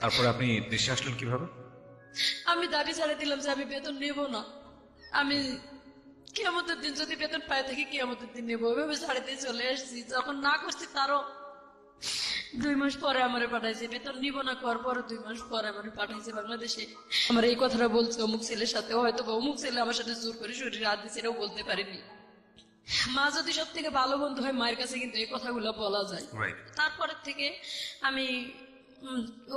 তারপরে আপনি দেশে আসলেন কিভাবে? আমি দাঁড়িয়ে ছাড়ে দিলাম যে আমি বেতন নেব না। আমি কিয়ামতের দিন যদি বেতন পাই থাকি কিয়ামতের দিন নেবো, ওইভাবে ছাড়ে দিয়ে চলে আসছি। যখন না করছি তারও 2 মাস পরে আমারে পাঠাইছে, বেতন নিব না করার পরে 2 মাস পরে আমারে পাঠাইছে বাংলাদেশে। আমার এই কথাটা বলছে অমুক ছেলের সাথে, হয়তো বা অমুক ছেলে আমার সাথে জোর করে শরীরে হাত দিচ্ছে, এটাও বলতে পারিনি। মা যদি সব থেকে ভালো বন্ধু হয়, মায়ের কাছে কিন্তু এই কথাগুলো বলা যায়। রাইট। তারপরের থেকে আমি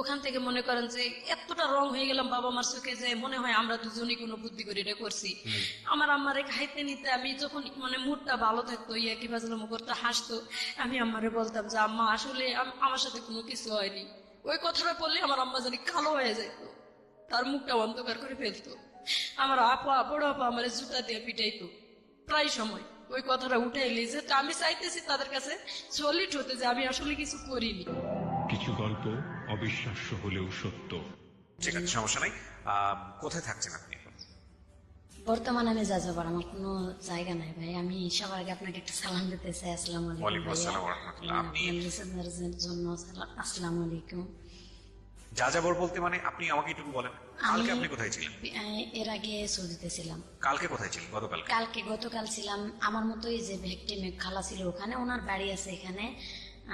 ওখান থেকে মনে করেন যে এতটা রং হয়ে গেলাম বাবা মার চোখে, যে মনে হয় আমরা দুজনই কোনো বুদ্ধি করে এটা করছি। আমার আম্মারে খাইতে নিতে আমি যখন মানে মুডটা ভালো থাকতো, ইয়া কি ফাজলামো করতে হাসতো, আমি আম্মারে বলতাম যে আম্মা আসলে আমার সাথে কোনো কিছু হয়নি। ওই কথাটা বললে আমার আম্মা জানি কালো হয়ে যেত, তার মুখটা অন্ধকার করে ফেলতো। আমার আপা বড় আপা আমার জুতা দিয়ে পিটাইতো প্রায় সময়। ওই কথাটা উঠে এলি যে আমি চাইতেছি তাদের কাছে সলিড হতে, যে আমি আসলে কিছু করিনি। কিছু গল্প অবিশ্বাস্য হলেও সত্য। ঠিক আছে, সমস্যা নাই। কোথায় থাকছেন আপনি এখন? বর্তমানে আমি যাযাবর, আমার কোনো জায়গা নাই ভাই। আমি সবার আগে আপনাকে একটু সালাম দিতে চাই। আসসালামু আলাইকুম ওয়ালাইকুম ভাইয়া। আসসালাম ওয়া রাহমাতুল্লাহ। আপনি লিসেনারদের জন্য আসসালামু আলাইকুম। যাযাবর বলতে মানে আপনি আমাকে একটু বলেন, কালকে আপনি কোথায় ছিলেন? এর আগে সৌদিতে ছিলাম। কালকে কোথায় ছিলেন? গতকাল ছিলাম আমার মতোই, যে ভেকটিম খালা ছিল ওখানে, ওনার বাড়ি আছে এখানে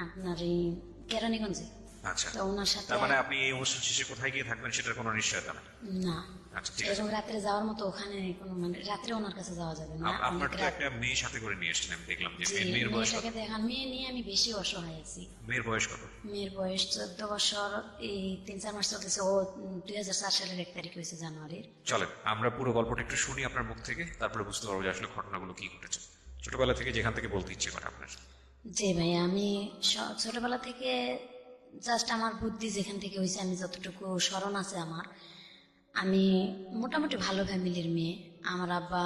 আপনার এই কেরানীগঞ্জে। আচ্ছা, তো ওনার সাথে তার মানে আপনি এই অনুষ্ঠান শেষে কোথায় গিয়ে থাকবেন সেটার কোনো নিশ্চয়তা নেই? না, আচ্ছা, ঠিক আছে। এবং রাত্রে যাওয়ার মতো ওখানে কোনো মানে রাত্রে ওনার কাছে যাওয়া যাবে না। আপনার অনেক তো রাত। একটা মেয়ে সাথে করে নিয়ে এসেছেন, আমি দেখলাম যে জি, মেয়ের বয়স কত? মেয়েটাকে দেখান, মেয়ে নিয়ে আমি বেশি অসহায় আছি। মেয়ের বয়স কত? মেয়ের বয়স 14 বছর, এই 3-4 মাস চলতেছে। ও 2004 সালের 1 তারিখ হয়েছে, জানুয়ারির। চলেন আমরা পুরো গল্পটা একটু শুনি আপনার মুখ থেকে, তারপরে বুঝতে পারবো যে আসলে ঘটনাগুলো কি ঘটেছে। ছোটবেলা থেকে যেখান থেকে বলতে ইচ্ছে করে আপনার। জি ভাই, আমি ছোটবেলা থেকে জাস্ট আমার বুদ্ধি যেখান থেকে হয়েছে, আমি যতটুকু স্মরণ আছে আমার, আমি মোটামুটি ভালো ফ্যামিলির মেয়ে। আমার আব্বা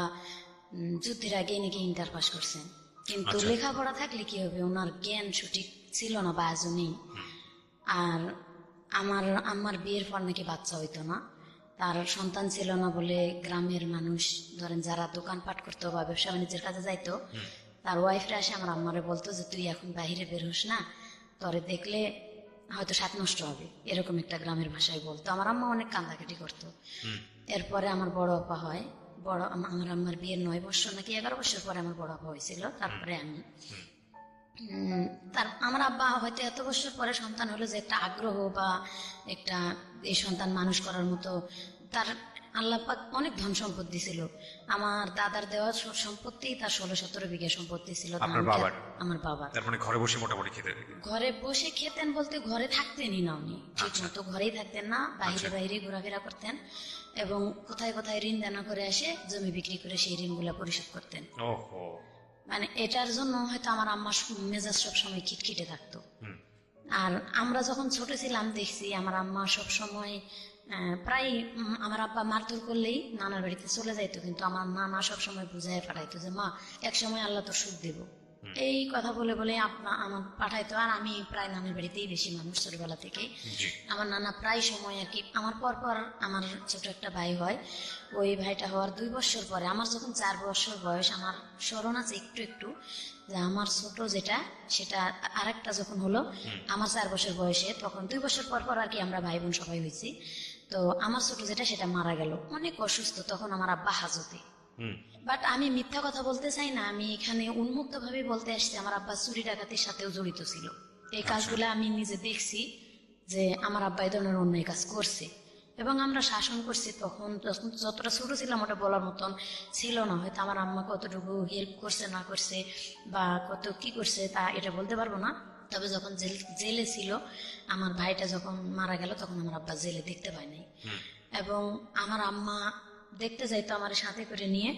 যুদ্ধের আগে নাকি ইন্টার পাস করছেন, কিন্তু আচ্ছা। লেখাপড়া থাকলে কি হবে, ওনার জ্ঞান সঠিক ছিল না বা আজও নেই। আর আমার বিয়ের পর নাকি বাচ্চা হইতো না, তার সন্তান ছিল না বলে গ্রামের মানুষ ধরেন যারা দোকানপাট করতো বা ব্যবসা বাণিজ্যের কাজে যাইতো, তার ওয়াইফরা এসে আমার আম্মারে বলতো যে তুই এখন বাহিরে বের হোস না, তোরে দেখলে হয়তো সাত নষ্ট হবে, এরকম একটা গ্রামের ভাষায় বলতো। আমার আম্মা অনেক কান্দাকাটি করতো। এরপরে আমার বড় আপা হয়, আমার আম্মার বিয়ের 9 বছর নাকি 11 বছর পরে আমার বড় আপা হয়েছিল, তারপরে আমি। আমার আব্বা হয়তো এত বছর পরে সন্তান হলো, যে একটা আগ্রহ বা একটা এই সন্তান মানুষ করার মতো তার আল্লাহ পাক অনেক ধন সম্পত্তি ছিল। আমার দাদার দেওয়া সম্পত্তি তার 16-17 বিঘা সম্পত্তি ছিল। আপনার বাবার? আমার বাবার। তার মানে ঘরে বসে মোটামুটি খেতে দিতেন? ঘরে বসে খেতেন বলতে ঘরে থাকতেনই না উনি, ঠিক আচ্ছা। মতো ঘরেই থাকতেন না, বাইরে আচ্ছা। বাইরে ঘোরাফেরা করতেন এবং কোথায় কোথায় ঋণ দানা করে এসে জমি বিক্রি করে সেই ঋণগুলা পরিশোধ করতেন। ওহো। মানে এটার জন্য হয়তো আমার আম্মার মেজাজ সবসময় খিটখিটে থাকতো। হুম। আর আমরা যখন ছোট ছিলাম দেখছি আমার আম্মা সবসময় প্রায় আমার আব্বা মারধর করলেই নানার বাড়িতে চলে যাইতো, কিন্তু আমার নানা সবসময় বুঝায় পাঠাইতো যে মা এক সময় আল্লাহ তোর সুখ দেব, এই কথা বলে বলে আমার পাঠাইতো। আর আমি প্রায় নানার বাড়িতেই বেশি মানুষ ছোটবেলা থেকে। জি। আমার নানা প্রায় সময় আর কি, আমার পর পর আমার ছোট একটা ভাই হয়, ওই ভাইটা হওয়ার 2 বছর পরে আমার যখন 4 বছর বয়স, আমার স্মরণ আছে একটু একটু, যে আমার ছোট যেটা সেটা আরেকটা যখন হলো আমার 4 বছর বয়সে, তখন 2 বছর পর পর আর কি আমরা ভাই বোন সবাই হয়েছি। তো আমার ছোট যেটা সেটা মারা গেল, অনেক অসুস্থ, তখন আমার আব্বা হাজতে। বাট আমি মিথ্যা কথা বলতে চাই না, আমি এখানে উন্মুক্ত ভাবে বলতে আসছি, আমার আব্বা চুরি ডাকাতির সাথেও জড়িত ছিল। এই কাজগুলো আমি নিজে দেখছি যে আমার আব্বা এই ধরনের অন্যায় কাজ করছে এবং আমরা শাসন করছি। তখন যতটা ছোট ছিলাম ওটা বলার মতন ছিল না, হয়তো আমার আম্মা কতটুকু হেল্প করছে না করছে বা কত কি করছে তা এটা বলতে পারবো না। তবে যখন জেলে ছিল, আমার ভাইটা যখন মারা গেল, তখন আমার আব্বা জেলে দেখতে পায় নাই এবং আমার আম্মা দেখতে যাইতো আমার সাথে করে নিয়ে।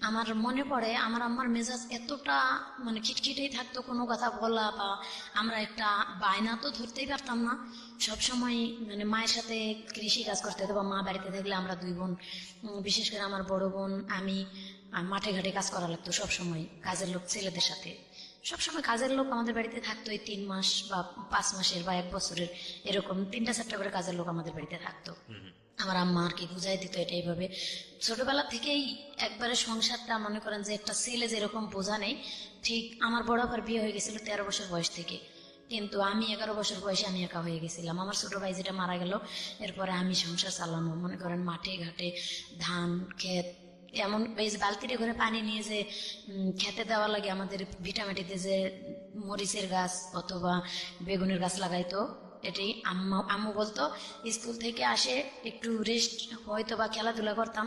আমার মনে পড়ে আমার আম্মার মেজাজ এতটা মানে খিটখিটেই থাকতো, কোনো কথা বলা বা আমরা একটা বায়না তো ধরতেই পারতাম না। সবসময় মানে মায়ের সাথে কৃষি কাজ করতে হতো, বা মা বাড়িতে থাকলে আমরা 2 বোন, বিশেষ করে আমার বড় বোন আমি, মাঠে ঘাটে কাজ করা লাগতো সবসময়, কাজের লোক ছেলেদের সাথে। সবসময় কাজের লোক আমাদের বাড়িতে থাকতো, এই 3 মাস বা 5 মাসের বা 1 বছরের এরকম 3টা-4টা করে কাজের লোক আমাদের বাড়িতে থাকতো। আমার আম্মা আর কি বুঝাই দিত এটা এইভাবে। ছোটবেলা থেকেই একবারে সংসারটা মনে করেন যে একটা ছেলে যেরকম বোঝা নেই, ঠিক আমার বড় আবার বিয়ে হয়ে গেছিল 13 বছর বয়স থেকে। কিন্তু আমি 11 বছর বয়সে আমি একা হয়ে গেছিলাম। আমার ছোট ভাই যেটা মারা গেল, এরপরে আমি সংসার চালানো, মনে করেন মাঠে ঘাটে ধান ক্ষেত, এমন এই যে বালতিতে করে পানি নিয়ে যে খেতে দেওয়া লাগে, আমাদের ভিটামাটিতে যে মরিচের গাছ অথবা বেগুনের গাছ লাগাইতো, এটাই আম্মু বলতো স্কুল থেকে আসে একটু রেস্ট হয়তো বা খেলাধুলা করতাম।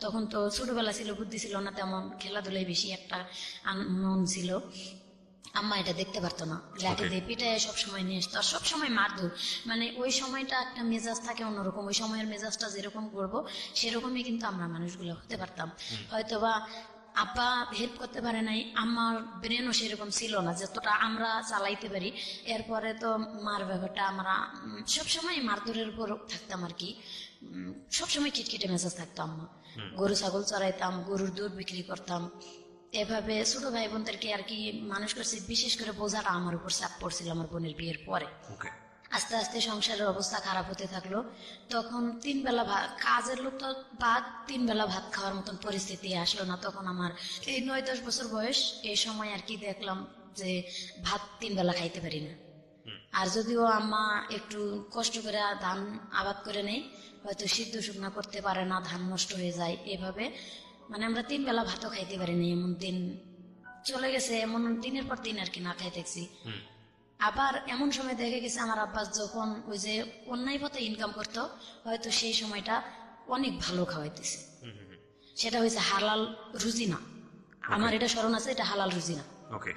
তখন তো ছোটবেলা ছিল, বুদ্ধি ছিল না তেমন, খেলাধুলাই বেশি একটা মন ছিল। আম্মা এটা দেখতে পারতো না, লাঠি দিয়ে পিটায় সবসময় নিয়ে আসতো, আর সবসময় মারধর। মানে ওই সময়টা একটা মেজাজ থাকে অন্যরকম, ওই সময়ের মেজাজটা যেরকম করবো সেরকমই কিন্তু আমরা মানুষগুলো হতে পারতাম। হয়তোবা আব্বা হেল্প করতে পারে নাই, আমার ব্রেনও সেরকম ছিল না যতটা আমরা চালাইতে পারি। এরপরে তো মার ব্যাপারটা আমরা সবসময় মারধরের উপর থাকতাম আর কি। সবসময় খিটখিটে মেজাজ থাকতো আম্মা। গরু ছাগল চড়াইতাম, গরুর দুধ বিক্রি করতাম, এভাবে ছোট ভাই বোনদেরকে আর কি মানুষ করছি। বিশেষ করে বোঝাটা আমার উপর চাপ পড়ছিল আমার বোনের বিয়ের পরে। ওকে। আস্তে আস্তে সংসারের অবস্থা খারাপ হতে থাকলো। তখন 3 বেলা কাজের লোক তো বাদ, 3 বেলা ভাত খাওয়ার মতন পরিস্থিতি আসলো না। তখন আমার এই 9-10 বছর বয়স, এই সময় আর কি দেখলাম যে ভাত 3 বেলা খাইতে পারি না। আর যদিও আম্মা একটু কষ্ট করে ধান আবাদ করে নেই, হয়তো সিদ্ধ শুকনা করতে পারে না, ধান নষ্ট হয়ে যায়, এভাবে মানে আমরা 3 বেলা ভাতও খাইতে পারিনি। এমন দিন চলে গেছে, এমন দিনের পর দিন আর কি না খাইতেছি। আবার এমন সময় দেখে গেছে আমার আব্বা যখন ওই যে অন্যায় পথে ইনকাম করতো, হয়তো সেই সময়টা অনেক ভালো খাওয়াইতেছে। সেটা হয়েছে হালাল রুজি না, আমার এটা স্মরণ আছে, এটা হালাল রুজি না।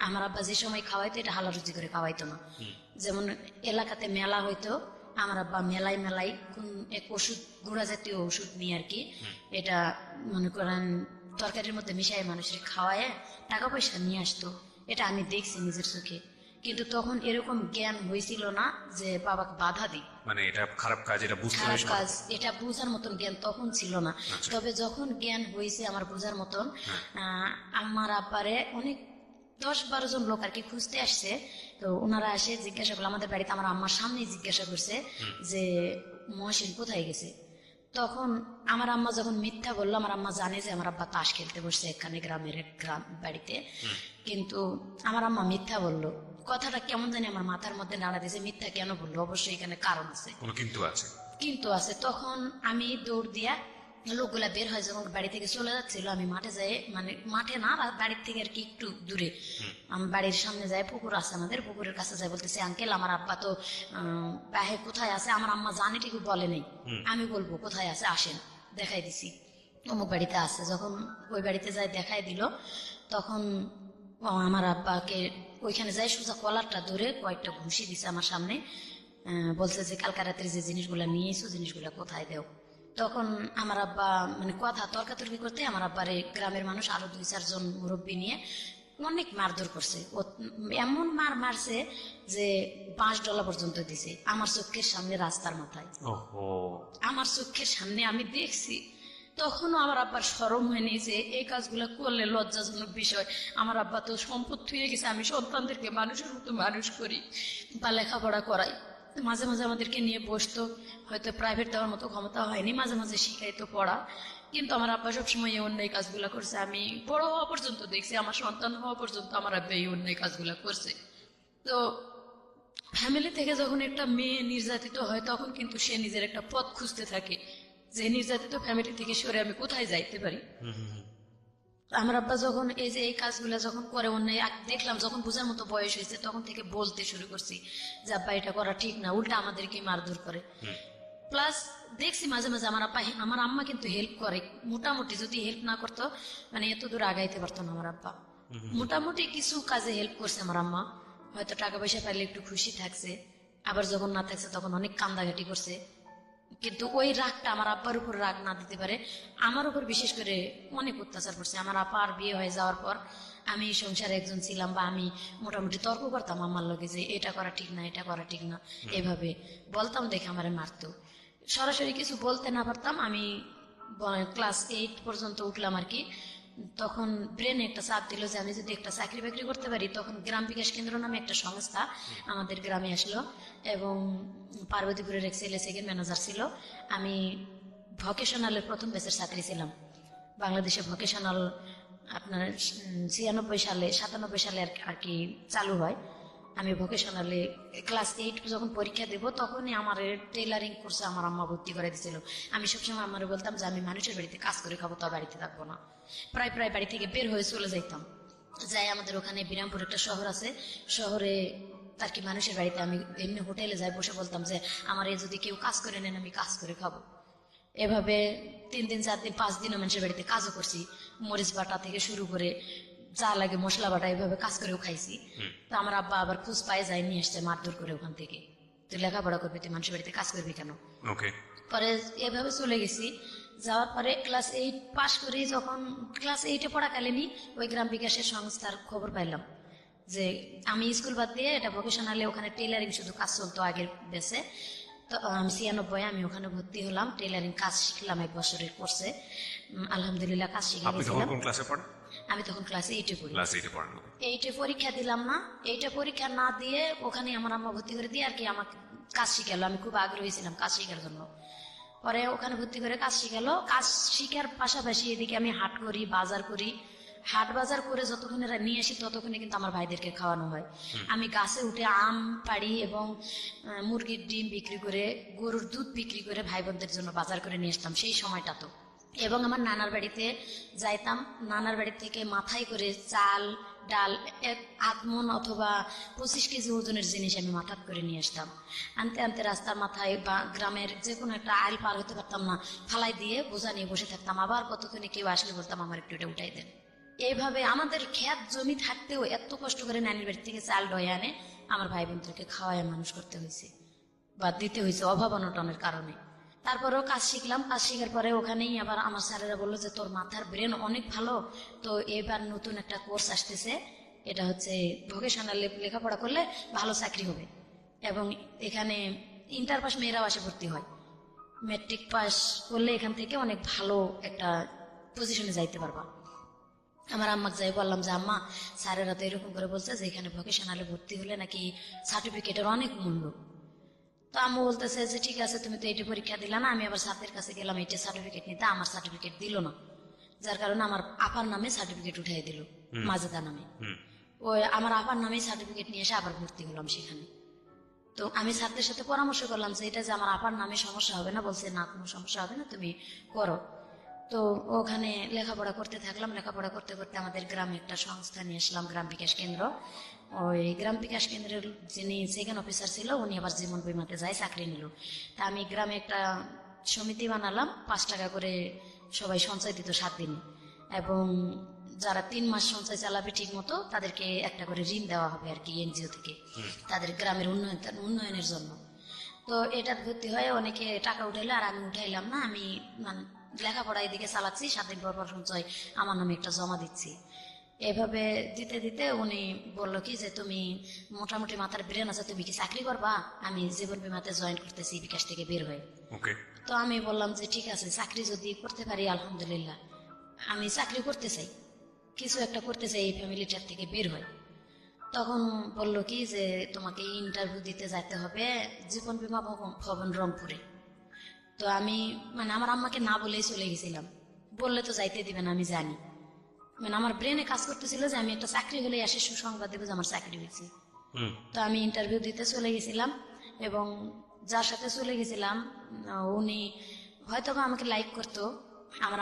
আমার আব্বা যে সময় খাওয়াইতো এটা হালাল রুজি করে খাওয়াইতো না। যেমন এলাকাতে মেলা হইতো, আমার আব্বা মেলাই কোন এক ওষুধ, গুঁড়া জাতীয় ওষুধ নিয়ে আর কি, এটা মনে করেন তরকারির মধ্যে মিশাই মানুষের খাওয়ায় টাকা পয়সা নিয়ে আসতো। এটা আমি দেখছি নিজের চোখে, কিন্তু তখন এরকম জ্ঞান হয়েছিল না যে বাবাকে বাধা দিই, মানে এটা খারাপ কাজ, এটা বুঝতে খারাপ কাজ, এটা বোঝার মতন জ্ঞান তখন ছিল না। তবে যখন জ্ঞান হয়েছে আমার বোঝার মতন, আমার আব্বারে অনেক 10-12 জন লোক আর কি খুঁজতে আসছে। তো ওনারা আসে জিজ্ঞাসা করলো আমাদের বাড়িতে, আমার আম্মার সামনেই জিজ্ঞাসা করছে যে মহসিন কোথায় গেছে। তখন আমার আম্মা যখন মিথ্যা বললো, আমার আম্মা জানে যে আমার আব্বা তাস খেলতে বসছে এখানে গ্রামের এক গ্রাম বাড়িতে, কিন্তু আমার আম্মা মিথ্যা বললো। কথাটা কেমন জানি আমার মাথার মধ্যে নাড়া দিয়েছে, মিথ্যা কেন বললো, অবশ্যই এখানে কারণ আছে, কিন্তু আছে। তখন আমি দৌড় দিয়া, লোকগুলা বের হয় যখন বাড়ি থেকে চলে যাচ্ছিল, আমি মাঠে যাই, মানে মাঠে না, বাড়ির থেকে আর কি একটু দূরে, আমার বাড়ির সামনে যায় পুকুর আছে, আমাদের পুকুরের কাছে যায়, বলতেছে আঙ্কেল আমার আব্বা তো বাহে কোথায় আছে। আমার আম্মা জানে ঠিক বলে নেই, আমি বলবো কোথায় আছে, আসেন দেখাই দিছি, অমুক বাড়িতে আছে। যখন ওই বাড়িতে যাই দেখাই দিল, তখন আমার আব্বাকে ওইখানে যাই সোজা কলারটা ধরে কয়েকটা ঘুষি দিছে আমার সামনে, বলছে যে কালকা রাত্রে যে জিনিসগুলা নিয়ে এসো, জিনিসগুলা কোথায় দেও। তখন আমার আব্বা মানে কথা তর্কাতর্কি করতে আমার আব্বারে গ্রামের মানুষ আরো 2-4 জন মুরব্বী নিয়ে অনেক মারধর করছে। এমন মারছে যে $5 পর্যন্ত দিছে আমার চোখের সামনে, রাস্তার মাথায়, আমার চোখের সামনে আমি দেখছি। তখনও আমার আব্বার শরম হয়নি যে এই কাজগুলো করলে লজ্জাজনক বিষয়। আমার আব্বা তো সম্পদ থুয়ে গেছে, আমি সন্তানদেরকে মানুষের মতো মানুষ করি বা লেখাপড়া করাই। মাঝে মাঝে আমাদেরকে নিয়ে বসতো, হয়তো প্রাইভেট দেওয়ার মতো ক্ষমতা হয়নি, মাঝে মাঝে শিখাইতো পড়া, কিন্তু আমার আব্বা সবসময় এই অন্যায় কাজগুলো করছে। আমি বড় হওয়া পর্যন্ত দেখছি, আমার সন্তান হওয়া পর্যন্ত আমার আব্বা এই অন্যায় কাজগুলো করছে। তো ফ্যামিলি থেকে যখন একটা মেয়ে নির্যাতিত হয়, তখন কিন্তু সে নিজের একটা পথ খুঁজতে থাকে যে নির্যাতিত ফ্যামিলি থেকে সরে আমি কোথায় যাইতে পারি। আমার আব্বা যখন এই যে এই কাজগুলো যখন করে অন্যায় দেখলাম, যখন বোঝার মতো বয়স হয়েছে, তখন থেকে বলতে শুরু করছি যে আব্বা এটা করা ঠিক না, উল্টা আমাদেরকে মারধর করে। প্লাস দেখছি মাঝে মাঝে আমার আব্বা, আমার আম্মা কিন্তু হেল্প করে মোটামুটি, যদি হেল্প না করতো মানে এত দূর আগাইতে পারতো না আমার আব্বা। মোটামুটি কিছু কাজে হেল্প করছে আমার আম্মা, হয়তো টাকা পয়সা পাইলে একটু খুশি থাকছে, আবার যখন না থাকছে তখন অনেক কান্দাঘাটি করছে। কিন্তু ওই রাগটা আমার আব্বার উপর রাগ না দিতে পারে, আমার উপর বিশেষ করে অনেক অত্যাচার করছে। আমার আব্বার বিয়ে হয়ে যাওয়ার পর আমি সংসারে একজন ছিলাম, বা আমি মোটামুটি তর্ক করতাম আমার লগে যে এটা করা ঠিক না, এটা করা ঠিক না, এভাবে বলতাম, দেখে আমারে মারতো। সরাসরি কিছু বলতে না পারতাম। আমি ক্লাস 8 পর্যন্ত উঠলাম আর কি, তখন ব্রেনে একটা চাপ দিল যে আমি যদি একটা চাকরি বাকরি করতে পারি। তখন গ্রাম বিকাশ কেন্দ্র নামে একটা সংস্থা আমাদের গ্রামে আসলো, এবং পার্বতীপুরের এক ছেলে সেকেন্ড ম্যানেজার ছিল। আমি ভকেশনালের প্রথম ব্যাচের ছাত্রী ছিলাম। বাংলাদেশে ভকেশনাল আপনার 96 সালে 97 সালে আর কি চালু হয়। আমি ভোকেশনালে ক্লাস 8 যখন পরীক্ষা দেব তখনই আমার টেলারিং কোর্সে আমার আম্মা ভর্তি করে দিয়েছিল। আমি সবসময় আমারে বলতাম যে আমি মানুষের বাড়িতে কাজ করে খাবো, তো বাড়িতে থাকবো না। প্রায় প্রায় বাড়ি থেকে বের হয়ে চলে যাইতাম। যাই আমাদের ওখানে বিরামপুর একটা শহর আছে, শহরে আর কি মানুষের বাড়িতে আমি এমনি হোটেলে যাই, বসে বলতাম যে আমার যদি কেউ কাজ করে নেন আমি কাজ করে খাবো। এভাবে 3 দিন 4 দিন 5 দিনও মানুষের বাড়িতে কাজও করছি, মরিচ বাটা থেকে শুরু করে যা লাগে মশলা বাটা এভাবে কাজ করেও খাইছি। তো আমার আব্বা আবার খোঁজ পায়ে যায়, নিয়ে আসছে মারধর করে ওখান থেকে, তুই লেখাপড়া করবি, তুই মানুষের বাড়িতে কাজ করবি কেন। ওকে। পরে এভাবে চলে গেছি। যাওয়ার পরে ক্লাস 8 পাশ করি, যখন ক্লাস 8-এ পড়াকালীনই ওই গ্রাম বিকাশের সংস্থার খবর পাইলাম যে আমি স্কুল বাদ দিয়ে এটা ভোকেশনালে ওখানে টেলারিং শুধু কাজ চলতো আগের বেসে। তো আমি 96 আমি ওখানে ভর্তি হলাম, টেলারিং কাজ শিখলাম 1 বছরের কোর্সে। আলহামদুলিল্লাহ কাজ শিখে আপনি তখন গেছিলাম। কোন ক্লাসে পড়েন? আমি তখন ক্লাস 8-এ পড়ি। ক্লাস 8 এ পড়েন। 8-এ পরীক্ষা দিলাম না, 8-এ পরীক্ষা না দিয়ে ওখানে আমার আম্মা ভর্তি করে দিয়ে আর কি আমাকে কাজ শিখালো। আমি খুব আগ্রহী ছিলাম কাজ শেখার জন্য। পরে ওখানে ভর্তি করে কাজ শিখালো। কাজ শিখার পাশাপাশি এদিকে আমি হাট করি, বাজার করি। হাট বাজার করে যতক্ষণ এরা নিয়ে আসি ততক্ষণে কিন্তু আমার ভাইদেরকে খাওয়ানো হয়। আমি গাছে উঠে আম পাড়ি এবং মুরগির ডিম বিক্রি করে, গরুর দুধ বিক্রি করে ভাই বোনদের জন্য বাজার করে নিয়ে আসতাম সেই সময়টা তো। এবং আমার নানার বাড়িতে যাইতাম, নানার বাড়ি থেকে মাথায় করে চাল ডাল 1 মণ অথবা 25 কেজি ওজনের জিনিস আমি মাথাত করে নিয়ে আসতাম। আনতে আনতে রাস্তার মাথায় বা গ্রামের যে কোনো একটা আইল পার হতে পারতাম না, ফালাই দিয়ে বোঝা নিয়ে বসে থাকতাম। আবার কতক্ষণে কেউ আসলে বলতাম আমার একটু এটা উঠাই দেন। এইভাবে আমাদের ক্ষেত জমি থাকতেও এত কষ্ট করে নানির বাড়ি থেকে চাল ডয়ে আনে আমার ভাই বোনদেরকে খাওয়ায় মানুষ করতে হয়েছে বা দিতে হয়েছে অভাব অনটনের কারণে। তারপরেও কাজ শিখলাম। কাজ শেখার পরে ওখানেই আবার আমার স্যারেরা বললো যে তোর মাথার ব্রেন অনেক ভালো, তো এবার নতুন একটা কোর্স আসতেছে, এটা হচ্ছে ভোকেশনাল লেখাপড়া করলে ভালো চাকরি হবে এবং এখানে ইন্টার পাস মেয়েরাও আসে ভর্তি হয়, ম্যাট্রিক পাস করলে এখান থেকে অনেক ভালো একটা পজিশনে যাইতে পারবা। আমার আম্মাকে যাই বললাম যে আম্মা স্যারেরা তো এরকম করে বলছে যে এখানে ভোকেশনালে ভর্তি হলে নাকি সার্টিফিকেটের অনেক মূল্য। তো আম্মু বলতেছে যে ঠিক আছে তুমি তো এইটা পরীক্ষা দিলা না। আমি আবার স্যারদের কাছে গেলাম এইটা সার্টিফিকেট নিতে, আমার সার্টিফিকেট দিল না, যার কারণে আমার আপার নামে সার্টিফিকেট উঠাই দিল, মাজেদা নামে। ওই আমার আপার নামে সার্টিফিকেট নিয়ে এসে আবার ভর্তি হলাম সেখানে। তো আমি স্যারদের সাথে পরামর্শ করলাম যে এটা যে আমার আপার নামে সমস্যা হবে না, বলছে না কোনো সমস্যা হবে না, তুমি করো। তো ওখানে লেখাপড়া করতে থাকলাম। লেখাপড়া করতে করতে আমাদের গ্রামে একটা সংস্থা নিয়ে আসলাম, গ্রাম বিকাশ কেন্দ্র। ওই গ্রাম বিকাশ কেন্দ্রের যিনি সেকেন্ড অফিসার ছিল উনি আবার জীবন বীমাতে যায় চাকরি নিল। তা আমি গ্রামে একটা সমিতি বানালাম, 5 টাকা করে সবাই সঞ্চয় দিত 7 দিনে, এবং যারা 3 মাস সঞ্চয় চালাবে ঠিক মতো তাদেরকে একটা করে ঋণ দেওয়া হবে আর কি এনজিও থেকে, তাদের গ্রামের উন্নয়নের জন্য। তো এটা ভর্তি হয়ে অনেকে টাকা উঠাইলো আর আমি উঠাইলাম না। আমি লেখাপড়া এদিকে চালাচ্ছি, 7 দিন পর পর সঞ্চয় আমার নামে একটা জমা দিচ্ছি। এভাবে দিতে দিতে উনি বললো কি যে তুমি মোটামুটি মাথার ব্রেন আছে, তুমি কি চাকরি করবা? আমি জীবন বীমাতে জয়েন করতেছি বিকাশ থেকে বের হয়ে। তো আমি বললাম যে ঠিক আছে, চাকরি যদি করতে পারি আলহামদুলিল্লাহ, আমি চাকরি করতে চাই, কিছু একটা করতে চাই এই ফ্যামিলিটার থেকে বের হয়। তখন বললো কি যে তোমাকে ইন্টারভিউ দিতে যেতে হবে জীবন বীমা ভবন রংপুরে। তো আমি আমার আম্মাকে না বলেই চলে গেছিলাম, বললে তো যাইতে দিবে না আমি জানি। আমার ব্রেনে কাজ করতেছিল যে আমি একটা চাকরি হলে আসে সুসংবাদ দেবো যে আমার চাকরি হয়েছে। তো আমি ইন্টারভিউ দিতে চলে গেছিলাম এবং যার সাথে চলে গেছিলাম উনি হয়তো বা আমাকে লাইক করতো।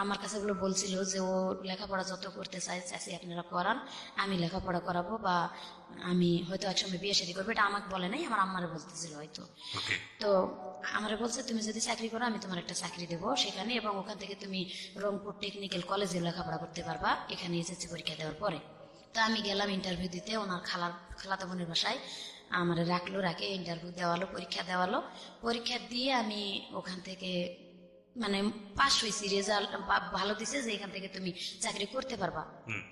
আমার কাছে এগুলো বলছিল যে ও লেখাপড়া যত করতে চাই চাষি আপনারা করান, আমি লেখাপড়া করাবো, বা আমি হয়তো একসময় বিয়ে শাদী করবো। এটা আমাকে বলে নাই, আমার আম্মারে বলতেছিল হয়তো। তো আমারে বলছে তুমি যদি চাকরি করো আমি তোমার একটা চাকরি দেবো সেখানে, এবং ওখান থেকে তুমি রংপুর টেকনিক্যাল কলেজে লেখাপড়া করতে পারবা এখানে এসএসসি পরীক্ষা দেওয়ার পরে। তো আমি গেলাম ইন্টারভিউ দিতে ওনার খালাতো বোনের বাসায়, আমার রাখে ইন্টারভিউ দেওয়ালো, পরীক্ষা দেওয়ালো। পরীক্ষা দিয়ে আমি ওখান থেকে পাস হয়েছি, রেজাল্ট ভালো দিছে যে এখান থেকে তুমি চাকরি করতে পারবা,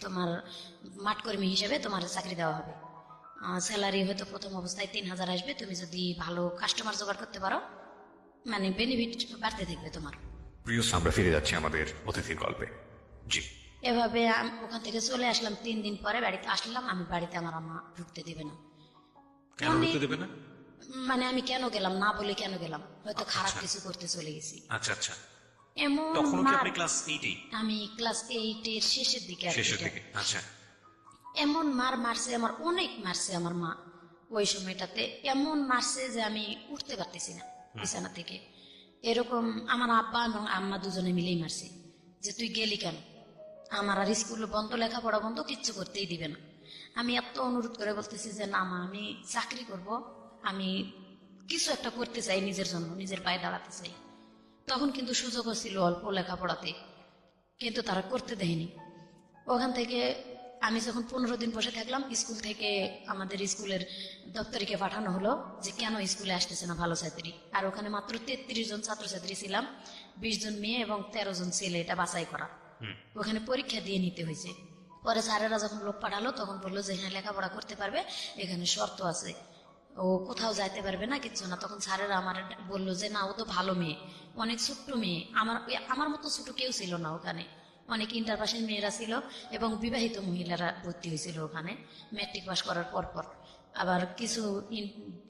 তোমার মাঠকর্মী হিসেবে তোমার চাকরি দেওয়া হবে। স্যালারি হয়তো প্রথম অবস্থায় 3000 আসবে, তুমি যদি ভালো কাস্টমার জোগাড় করতে পারো বেনিফিট বাড়তে থাকবে তোমার। প্রিয়, আমরা ফিরে যাচ্ছি আমাদের অতিথির গল্পে। জি। এভাবে ওখান থেকে চলে আসলাম। 3 দিন পরে বাড়িতে আসলাম। আমি বাড়িতে আমার আম্মা ঢুকতে দেবে না। কেন ঢুকতে দেবে না? আমি কেন গেলাম না বলে কেন গেলাম, হয়তো খারাপ কিছু করতে চলে গেছি। আচ্ছা আচ্ছা। এমন তখন কি আপনি ক্লাস 8 এ? আমি ক্লাস 8 এর শেষের দিকে। শেষের দিকে। আচ্ছা। এমন মারছে আমার, অনেক মারছে আমার মা। ওই সময়টাতে এমন মারছে যে আমি উঠতে পারতেছি না বিছানা থেকে। এরকম আমার আব্বা এবং আম্মা দুজনে মিলেই মারছে যে তুই গেলি কেন, আমার আর স্কুল বন্ধ, লেখাপড়া বন্ধ, কিচ্ছু করতেই দিবে না। আমি এত অনুরোধ করে বলতেছি যে না মা, আমি চাকরি করব, আমি কিছু একটা করতে চাই, নিজের জন্য নিজের পায়ে দাঁড়াতে চাই। তখন কিন্তু সুযোগও ছিল অল্প লেখাপড়াতে, কিন্তু তারা করতে দেয়নি। ওখান থেকে আমি যখন 15 দিন বসে থাকলাম, স্কুল থেকে আমাদের স্কুলের দপ্তরিকে পাঠানো হলো যে কেন স্কুলে আসতেছে না ভালো ছাত্রী। আর ওখানে মাত্র 33 জন ছাত্রছাত্রী ছিলাম, 20 জন মেয়ে এবং 13 জন ছেলে, এটা বাছাই করা। ওখানে পরীক্ষা দিয়ে নিতে হয়েছে। পরে স্যারেরা যখন লোক পাঠালো তখন বললো যে হ্যাঁ লেখাপড়া করতে পারবে, এখানে শর্ত আছে, ও কোথাও যাইতে পারবে না, কিচ্ছু না। তখন স্যারেরা আমার বললো যে না, ও তো ভালো মেয়ে, অনেক ছোট্ট মেয়ে, আমার মতো ছোট কেউ ছিল না ওখানে, অনেক ইন্টার পাসের মেয়েরা ছিল এবং বিবাহিত মহিলারা ভর্তি হয়েছিল ওখানে, ম্যাট্রিক পাস করার পর পর, আবার কিছু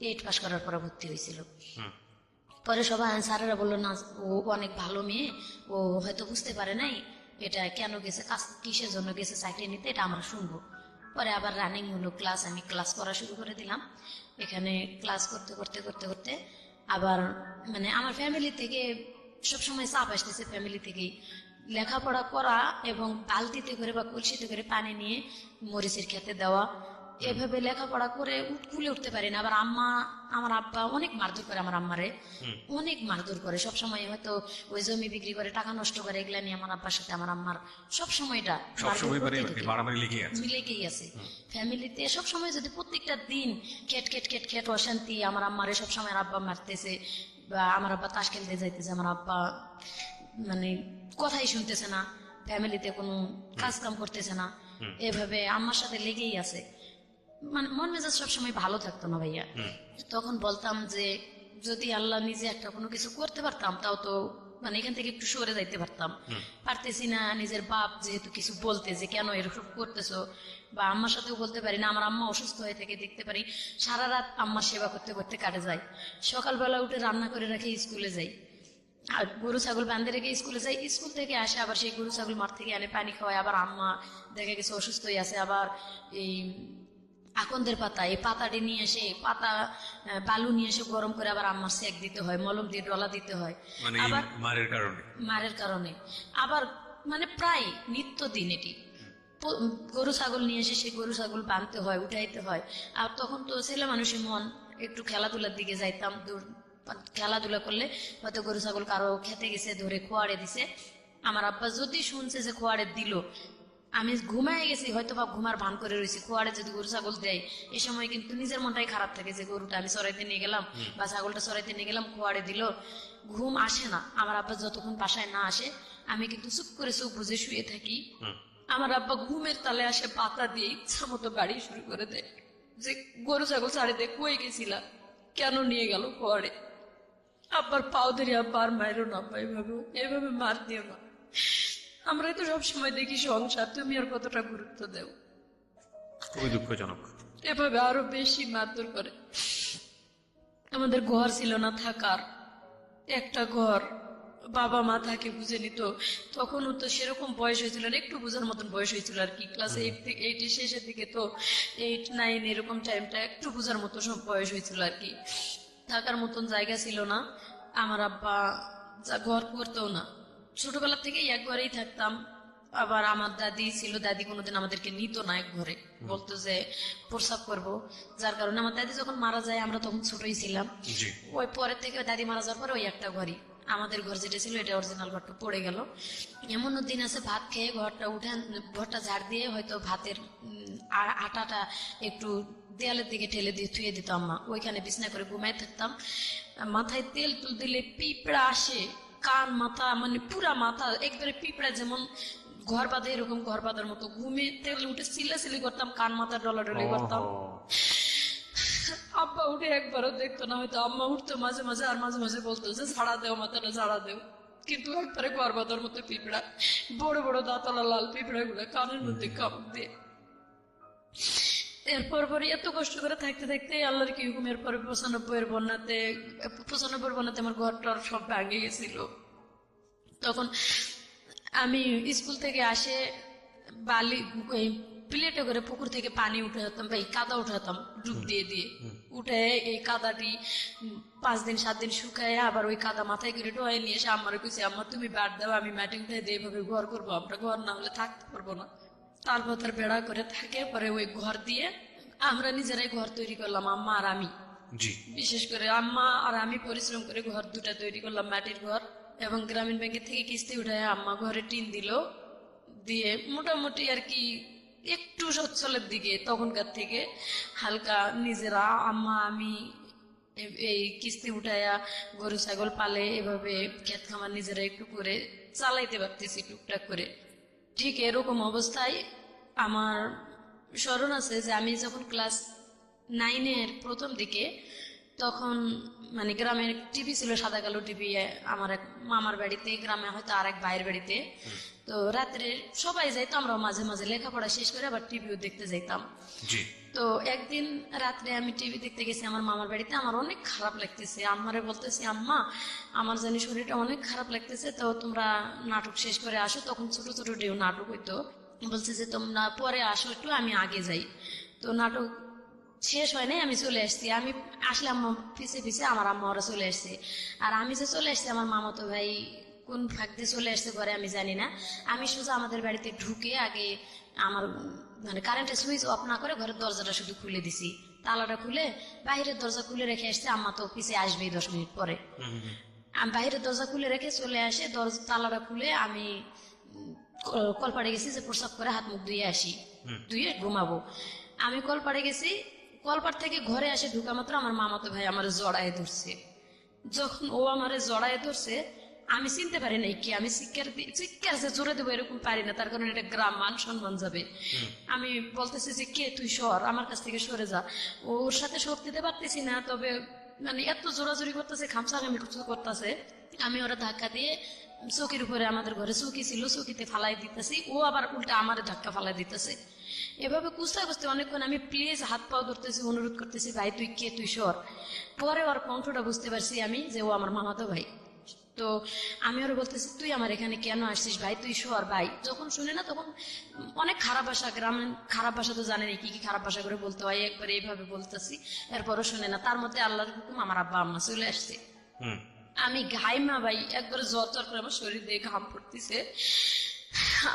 8 পাস করার পর ভর্তি হয়েছিল। পরে সবাই স্যারেরা বললো না, ও অনেক ভালো মেয়ে, ও হয়তো বুঝতে পারে নাই এটা কেন গেছে, কিসের জন্য গেছে চাকরি নিতে, এটা আমরা শুনবো। পরে আবার রানিং হলো ক্লাস, আমি ক্লাস করা শুরু করে দিলাম। এখানে ক্লাস করতে করতে করতে করতে আবার মানে আমার ফ্যামিলি থেকে সবসময় চাপ আসতেছে, ফ্যামিলি থেকেই লেখাপড়া করা এবং বালতিতে করে বা কলসিতে করে পানি নিয়ে মরিচের খেতে দেওয়া, এভাবে লেখাপড়া করে কুলে উঠতে পারি না। আবার আমার আব্বা অনেক মারধর করে, আমার আম্মারে অনেক মারধর করে সবসময়, হয়তো ওই জমি বিক্রি করে টাকা নষ্ট করে, এগুলা নিয়ে আমার আব্বার সাথে আমার আম্মার সবসময়টা মারামারি লেগেই আছে ফ্যামিলিতে। সবসময় যদি প্রত্যেকটা দিন খেট খেট খেট খেট অশান্তি, আমার আম্মারে সবসময় আব্বা মারতেছে, বা আমার আব্বা তাস খেলতে যাইতেছে, আমার আব্বা মানে কথাই শুনতেছে না, ফ্যামিলিতে কোনো কাজ কাম করতেছে না, এভাবে আম্মার সাথে লেগেই আছে। মানে মন মেজাজ সবসময় ভালো থাকতো না ভাইয়া। তখন বলতাম যে যদি আল্লাহ নিজে একটা কোনো কিছু করতে পারতাম, তাও তো মানে এখান থেকে একটু সরে যাইতে পারতাম, পারতেছি না। নিজের বাপ যেহেতু কিছু বলতে যে কেন এরকম করতেছো, বা আম্মার সাথেও বলতে পারি না, আমার আম্মা অসুস্থ হয়ে থেকে দেখতে পারি সারা রাত আম্মার সেবা করতে করতে কাটে যায়। সকালবেলা উঠে রান্না করে রেখে স্কুলে যাই, আর গরু ছাগল বাঁধে রেখে স্কুলে যাই, স্কুল থেকে আসে আবার সেই গরু ছাগল মাঠ থেকে আনে পানি খাওয়ায়। আবার আম্মা দেখা গেছে অসুস্থ হয়ে আছে, আবার এই আকন্দের পাতা, এই পাতাটি নিয়ে এসে পাতা বালু নিয়ে এসে গরম করে আবার আম্মার সেক দিতে হয়, মলম দিয়ে ডলা দিতে হয়, আবার মারের কারণে আবার মানে প্রায় নিত্য দিন এটি। গরু ছাগল নিয়ে এসে সেই গরু ছাগল বাঁধতে হয়, উঠাইতে হয়। আর তখন তো ছেলে মানুষের মন, একটু খেলাধুলার দিকে যাইতাম, খেলাধুলা করলে হয়তো গরু ছাগল কারো খেতে গেছে, ধরে খোয়াড়ে দিছে, আমার আব্বা যদি শুনছে যে খোয়াড়ে দিল, আমি ঘুমায় গেছি হয়তো বা ঘুমার ভান করে রয়েছি, খোয়াড়ে যদি গরু ছাগল দেয়, এই সময় কিন্তু নিজের মনটাই খারাপ থাকে যে গরুটা আমি চড়াইতে নিয়ে গেলাম বা ছাগলটা চড়াইতে নিয়ে গেলাম, খোয়াড়ে দিল, ঘুম আসে না। আমার আব্বা যতক্ষণ বাসায় না আসে আমি কিন্তু চুপ করে চোখ বুঝে শুয়ে থাকি। আমার আব্বা ঘুমের তালে আসে পাতা দিয়ে ইচ্ছা মতো গাড়ি শুরু করে দেয় যে গরু ছাগল ছাড়ে দিয়ে কই গেছিলা, কেন নিয়ে গেল খোয়াড়ে। আব্বার পাও ধরে, আব্বা আর মায়েরও না, আব্বা এভাবে মার দিও না, আমরা তো সবসময় দেখি সংসার, তুমি আর কতটা গুরুত্ব দেও। খুবই দুঃখজনক। এভাবে আরো বেশি মারধর করে। আমাদের ঘর ছিল না থাকার, একটা ঘর, বাবা মা থাকে বুঝে নিত। তখনও তো সেরকম বয়স হয়েছিল না, একটু বোঝার মতন বয়স হয়েছিল আর কি, ক্লাস 8 শেষের দিকে, তো 8, 9 এরকম টাইমটা একটু বোঝার মতো সব বয়স হয়েছিল আর কি। থাকার মতন জায়গা ছিল না, আমার আব্বা ঘর করতেও না, ছোটবেলা থেকেই এক ঘরেই থাকতাম। আবার আমার দাদি ছিল, দাদি কোনোদিন আমাদেরকে নিত না এক ঘরে, বলতো যে প্রসাব করবো, যার কারণে আমার দাদি যখন মারা যায় আমরা তখন ছোটই ছিলাম, ওই পরে থেকে দাদি মারা যাওয়ার পরে ওই একটা ঘরই আমাদের ঘর যেটা ছিল, এটা অরিজিনাল ঘরটা পড়ে গেল। এমনও দিন আছে ভাত খেয়ে ঘরটা ঝাড় দিয়ে হয়তো ভাতের আটাটা একটু দেয়ালের দিকে ঠেলে দিয়ে থুয়ে দিত আম্মা, ওইখানে বিছনা করে ঘুমাই থাকতাম। মাথায় তেল তুল দিলে পিঁপড়া আসে, কান মাথা মানে পুরা মাথা একবারে পিঁপড়া যেমন ঘর বাঁধে এরকম ঘর বাঁধার মতো, ঘুমে তেল উঠে সিলাসিলি করতাম, কান মাথা ডলাডলি করতাম। আব্বা উঠে একবারও দেখতো না, হয়তো আম্মা উঠতো মাঝে মাঝে, আর মাঝে মাঝে বলতো যে ঝাড়া দেও মাথাটা, ঝাড়া দেও, কিন্তু একবারে ঘর বাঁধার মতো পিঁপড়া, বড় বড় দাঁতলা লাল পিঁপড়া গুলা কানের মধ্যে কামড় দিয়ে। এরপর পরে এত কষ্ট করে থাকতে থাকতে আল্লাহর কি হুকুম, এরপরে 95 বন্যাতে আমার ঘরটার সব ভাঙে গেছিল। তখন আমি স্কুল থেকে আসে বালি প্লেটে করে পুকুর থেকে পানি উঠে যেতাম বা এই কাদা উঠাতাম ডুব দিয়ে দিয়ে উঠে এই কাদাটি 5 দিন 7 দিন শুকায় আবার ওই কাদা মাথায় করে টোয়াই নিয়ে এসে আমার কইছি আম্মা তুমি বাদ দাও আমি মাটি উঠে দিয়ে এভাবে ঘর করবো, আমরা ঘর না হলে থাকতে পারবো না। তারপর তার বেড়া করে থাকে, পরে ওই ঘর দিয়ে আমরা নিজেরাই ঘর তৈরি করলাম, আম্মা আর আমি। জি। বিশেষ করে আম্মা আর আমি পরিশ্রম করে ঘর দুটা তৈরি করলাম, মাটির ঘর। এবং গ্রামীণ ব্যাংকের থেকে কিস্তি উঠায় আম্মা ঘরে টিন দিল, দিয়ে মোটামুটি আর কি একটু সচ্ছলের দিকে তখনকার থেকে হালকা নিজেরা আম্মা আমি এই কিস্তি উঠায়া গরু ছাগল পালে এভাবে ক্ষেত খামার নিজেরা একটু করে চালাইতে পারতেছি টুকটাক করে। ঠিক এরকম অবস্থায় আমার স্মরণ আছে যে আমি যখন ক্লাস 9-এর প্রথম দিকে, তখন মানে গ্রামের টিভি ছিল, সাদা কালো টিভি, আমার এক মামার বাড়িতে, গ্রামে হয়তো আর এক ভাইয়ের বাড়িতে। তো রাত্রে সবাই যাইতো, আমরা মাঝে মাঝে লেখাপড়া শেষ করে আবার টিভিও দেখতে যাইতাম। জি। তো একদিন রাত্রে আমি টিভি দেখতে গেছি আমার মামার বাড়িতে, আমার অনেক খারাপ লাগতেছে। আম্মারে বলতেছি আম্মা আমার জানি শরীরটা অনেক খারাপ লাগতেছে, তো তোমরা নাটক শেষ করে আসো। তখন ছোট ছোট ডেউ নাটক হইতো। বলছে যে তোমরা পরে আসো একটু, আমি আগে যাই। তো নাটক শেষ হয় নাই, আমি চলে আসছি। আমি আসলে আম্মা পিছে পিছে আমার আম্মা ওরা চলে আসছে। আর আমি যে চলে আসছি, আমার মামাতো ভাই কোন ফাঁক দিয়ে চলে আসছে ঘরে আমি জানি না। আমি সোজা আমাদের বাড়িতে ঢুকে আগে আমার মানে কারেন্টের সুইচ অফ না করে ঘরের দরজাটা শুধু খুলে দিছি, তালাটা খুলে বাইরের দরজা খুলে রেখে আসছে। আম্মা তো পিছে আসবেই 10 মিনিট পরে। আমি বাইরের দরজা খুলে রেখে চলে আসে, দরজা তালাটা খুলে আমি কলপাড়ে গেছি যে প্রস্রাব করে হাত মুখ ধুয়ে আসি, ধুয়ে ঘুমাবো। আমি কলপাড়ে গেছি, কলপাড় থেকে ঘরে আসে ঢুকা মাত্র আমার মামাতো ভাই আমার জড়ায় ধরছে। যখন ও আমারে জড়ায় ধরছে আমি চিনতে পারি নাই কি, আমি চিৎকার যে জোরে দেবো এরকম পারি না, তার কারণে এটা গ্রাম মান সম্মান যাবে। আমি বলতেছি যে কে তুই সর, আমার কাছ থেকে সরে যা। ওর সাথে সর দিতে পারতেছি না, তবে মানে এত জোরাজোরি করতেছে, খামসাখামি করতেছে। আমি ওরা ধাক্কা দিয়ে চৌকির উপরে, আমাদের ঘরে চৌকি ছিল, চৌকিতে ফালাই দিতেছি, ও আবার উল্টা আমারে ধাক্কা ফালাই দিতেছে। এভাবে কুস্তা কুস্তি অনেকক্ষণ আমি প্লিজ হাত পাও ধরতেছি, অনুরোধ করতেছি ভাই তুই কে, তুই সর। পরে ওর কণ্ঠটা বুঝতে পারছি আমি যে ও আমার মামাতো ভাই। তো আমি ওরা বলতেছি তুই আমার এখানে কেন আসছিস ভাই, তুই সর ভাই। যখন শুনে না তখন অনেক খারাপ ভাষা, গ্রামের খারাপ ভাষা তো জানেনি কি কি খারাপ ভাষা করে বলতে হয়, একবার এইভাবে বলতেছি, এরপরও শুনে না। তার মধ্যে আল্লাহর হুকুম আমার আব্বা আম্মা চলে আসছে। আমি ঘাইমা ভাই, একবারে জ্বর জ্বর করে আমার শরীর দিয়ে ঘাম পড়তেছে।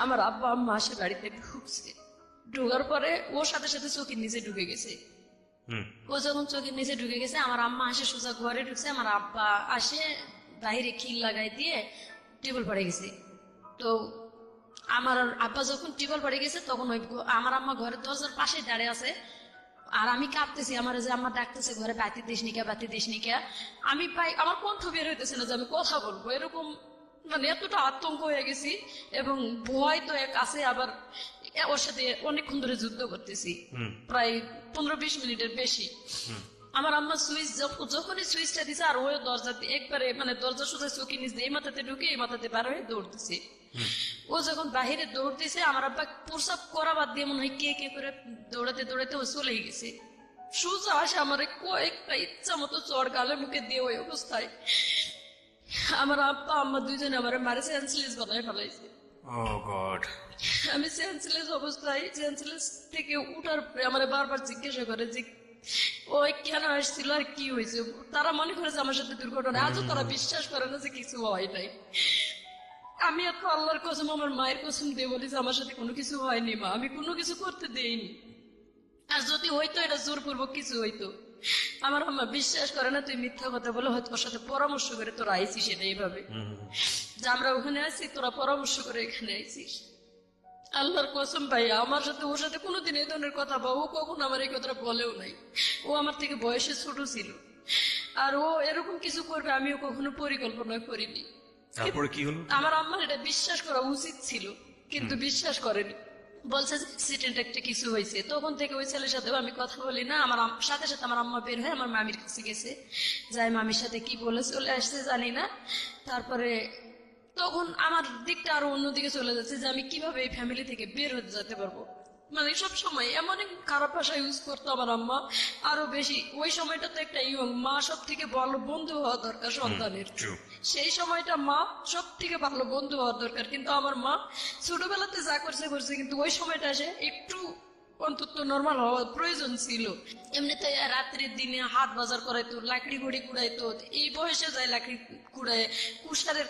আমার আব্বা আম্মা আসে বাড়িতে ঢুকছে, ঢুকার পরে ওর সাথে সাথে চোখের নিচে ঢুকে গেছে। ও যখন চোখের নিচে ঢুকে গেছে, আমার আম্মা আসে সোজা ঘরে ঢুকছে, আমার আব্বা আসে বাইরে খিল লাগাই দিয়ে টেবিল পড়ে গেছে। তো আমার আব্বা যখন টেবিল পড়ে গেছে তখন ওই আমার আম্মা ঘরের দরজার পাশে দাঁড়িয়ে আছে, আর আমি কাঁপতেছি। আমার যে আম্মা ডাকতেছে ঘরে, বাতি দিস নিকা, বাতি দিস নিকা। আমি পাই আমার কণ্ঠ বের হইতেছে না যে আমি কথা বলবো, এরকম মানে এতটা আতঙ্ক হয়ে গেছি। এবং ভয় তো এক আছে, আবার ওর সাথে অনেকক্ষণ ধরে যুদ্ধ করতেছি, প্রায় 15-20 মিনিটের বেশি। আমার আম্মা সুইচ যখনই সুইচটা দিছে, আর ওই দরজা একবারে মানে দরজা সোজা চোখে নিচ দিয়ে এই মাথাতে ঢুকে এই মাথাতে বার হয়ে দৌড়তেছে। ও যখন বাহিরে দৌড়তেছে, আমার আব্বা প্রসাব করা বাদ দিয়ে মনে হয় কে কে করে দৌড়াতে দৌড়াতে ও চলেই গেছে। সোজা আসে আমার কয়েকটা ইচ্ছা মতো চড় গালে মুখে দিয়ে ওই অবস্থায় আমার আব্বা আম্মা দুইজনে আমার মারে সেন্সলেস বানায় ফেলাইছে। ও গড। আমি সেন্সলেস অবস্থায়, সেন্সলেস থেকে উঠার পরে আমার বারবার জিজ্ঞাসা করে যে ওই কেন আসছিল আর কি হয়েছে। তারা মনে করেছে আমার সাথে দুর্ঘটনা, আজও তারা বিশ্বাস করে না যে কিছু হয় নাই। আমি এত আল্লাহর কসম, আমার মায়ের কসম দিয়ে বলি যে আমার সাথে কোনো কিছু হয়নি মা, আমি কোনো কিছু করতে দেইনি। আর যদি হইতো এটা জোরপূর্বক কিছু হইতো। আমার আম্মা বিশ্বাস করে না, তুই মিথ্যা কথা বলে হয়তো ওর সাথে পরামর্শ করে তোরা আইছিস, এটা এইভাবে যে আমরা ওখানে আছি তোরা পরামর্শ করে এখানে আইছিস। আল্লাহর কসম ভাই, আমার সাথে ওর সাথে কোনোদিন এই ধরনের কথা বা ও কখনো আমার এই কথাটা বলেও নাই। ও আমার থেকে বয়সে ছোট ছিল, আর ও এরকম কিছু করবে আমিও কখনো পরিকল্পনা করিনি। তারপরে কি হলো? আমার আম্মার এটা বিশ্বাস করা উচিত ছিল, কিন্তু বিশ্বাস করেনি। বলছে যে অ্যাক্সিডেন্ট একটা কিছু হয়েছে। তখন থেকে ওই ছেলের সাথেও আমি কথা বলি না। আমার সাথে সাথে আমার আম্মা বের হয়ে আমার মামির কাছে গেছে, যাই মামির সাথে কি বলে চলে আসছে জানি না। তারপরে তখন আমার দিকটা আরো অন্যদিকে চলে যাচ্ছে যে আমি কিভাবে এই ফ্যামিলি থেকে বের হতে যেতে পারবো। মানে সব সময় এমন খারাপ ভাষা ইউজ করতো আমার আম্মা আরো বেশি। ওই সময়টা তো একটা ইয়ং মা সব থেকে ভালো বন্ধু হওয়া দরকার সন্তানের, সেই সময়টা মা সব থেকে ভালো বন্ধু হওয়ার দরকার। কিন্তু আমার মা ছোটবেলাতে যা করছে করছে, কিন্তু ওই সময়টা এসে একটু অন্তত নর্মাল হওয়ার প্রয়োজন ছিল। এমনিতে রাত্রির দিনে হাট বাজার করাইতো, লাকড়ি গুড়ি কুড়াইতো, এই বয়সে যায় লাকড়ি কুড়ায়, কুষারের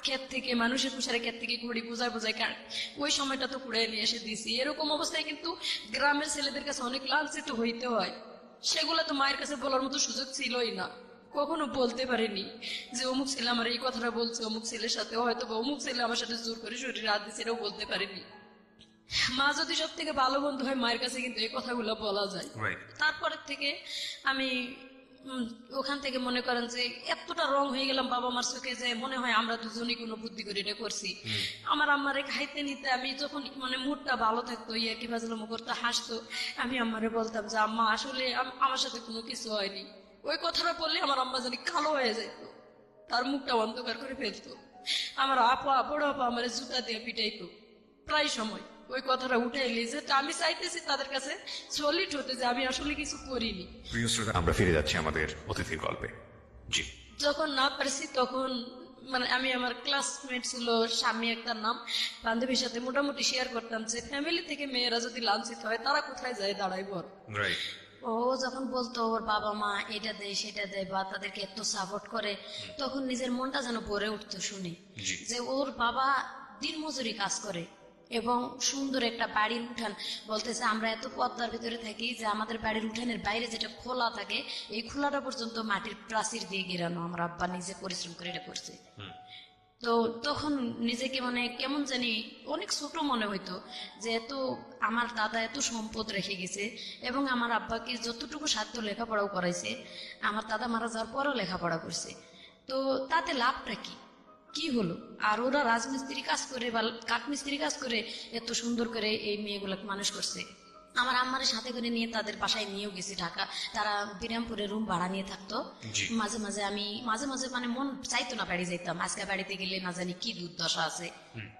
ক্ষেত থেকে, মানুষের কুষারের ক্ষেত থেকে কুড়ি বোঝায় বোঝায় কাট, ওই সময়টা তো কুড়াই নিয়ে এসে দিছি। এরকম অবস্থায় কিন্তু গ্রামের ছেলেদের কাছে অনেক লাঞ্ছিত হইতে হয়। সেগুলো তো মায়ের কাছে বলার মতো সুযোগ ছিলই না, কখনো বলতে পারিনি যে অমুক ছেলে আমার এই কথাটা বলছে, অমুক ছেলের সাথে হয়তো বা অমুক ছেলে আমার সাথে জোর করে শরীরে হাত দিচ্ছে, এটাও বলতে পারিনি। মা যদি সব থেকে ভালো বন্ধু হয়, মায়ের কাছে কিন্তু এই কথাগুলো বলা যায়। তারপরের থেকে আমি ওখান থেকে মনে করেন যে এতটা রং হয়ে গেলাম বাবা মার চোখে যে মনে হয় আমরা দুজনই কোনো বুদ্ধি করে এটা করছি। আমার আম্মারে খাইতে নিতে আমি যখন মানে মুডটা ভালো থাকতো, ইয়া কি ফাজলামো করতে, হাসতো, আমি আম্মারে বলতাম যে আম্মা আসলে আমার সাথে কোনো কিছু হয়নি। ওই কথাটা বললে আমার আম্মা জানি কালো হয়ে যেত, তার মুখটা অন্ধকার করে ফেলতো। আমার আপা, বড় আপা আমার জুতা দিয়ে পিটাইতো প্রায় সময় ওই কথাটা উঠে এলি, যে আমি চাইতেছি তাদের কাছে সলিড হতে যে আমি আসলে কিছু করিনি। প্রিয় শ্রোতা, আমরা ফিরে যাচ্ছি আমাদের অতিথির গল্পে। জি। যখন না পারছি তখন মানে আমি আমার ক্লাসমেট ছিল স্বামী একটা নাম, বান্ধবীর সাথে মোটামুটি শেয়ার করতাম যে ফ্যামিলি থেকে মেয়েরা যদি লাঞ্ছিত হয় তারা কোথায় যায় দাঁড়াইব। রাইট। ও যখন বলতো ওর বাবা মা এটা দেয় সেটা দেয় বা তাদেরকে এত সাপোর্ট করে, তখন নিজের মনটা যেন ভরে উঠতো শুনে যে ওর বাবা দিনমজুরি কাজ করে এবং সুন্দর একটা বাড়ির উঠান, বলতেছে আমরা এত পদ্মার ভিতরে থাকি যে আমাদের বাড়ির উঠানের বাইরে যেটা খোলা থাকে, এই খোলাটা পর্যন্ত মাটির প্রাচীর দিয়ে ঘেরানো, আমার আব্বা নিজে পরিশ্রম করে এটা করছে। তো তখন নিজেকে মানে কেমন জানি অনেক ছোট মনে হইতো যে এত আমার দাদা এত সম্পদ রেখে গেছে এবং আমার আব্বাকে যতটুকু সাধ্য লেখাপড়াও করাইছে, আমার দাদা মারা যাওয়ার পরও লেখাপড়া করছে, তো তাতে লাভটা কি, কি হলো? আর ওরা রাজমিস্ত্রি কাজ করে বা কাঠমিস্ত্রি কাজ করে এত সুন্দর করে এই মেয়েগুলোকে মানুষ করছে। আমার আম্মার সাথে করে নিয়ে তাদের বাসায় নিয়েও গেছি ঢাকা, তারা বিরামপুরে রুম ভাড়া নিয়ে থাকতো। মাঝে মাঝে আমি মাঝে মাঝে মানে মন চাইতো না বাড়ি যাইতাম, আজকে বাড়িতে গেলে না জানি কি দুর্দশা আছে।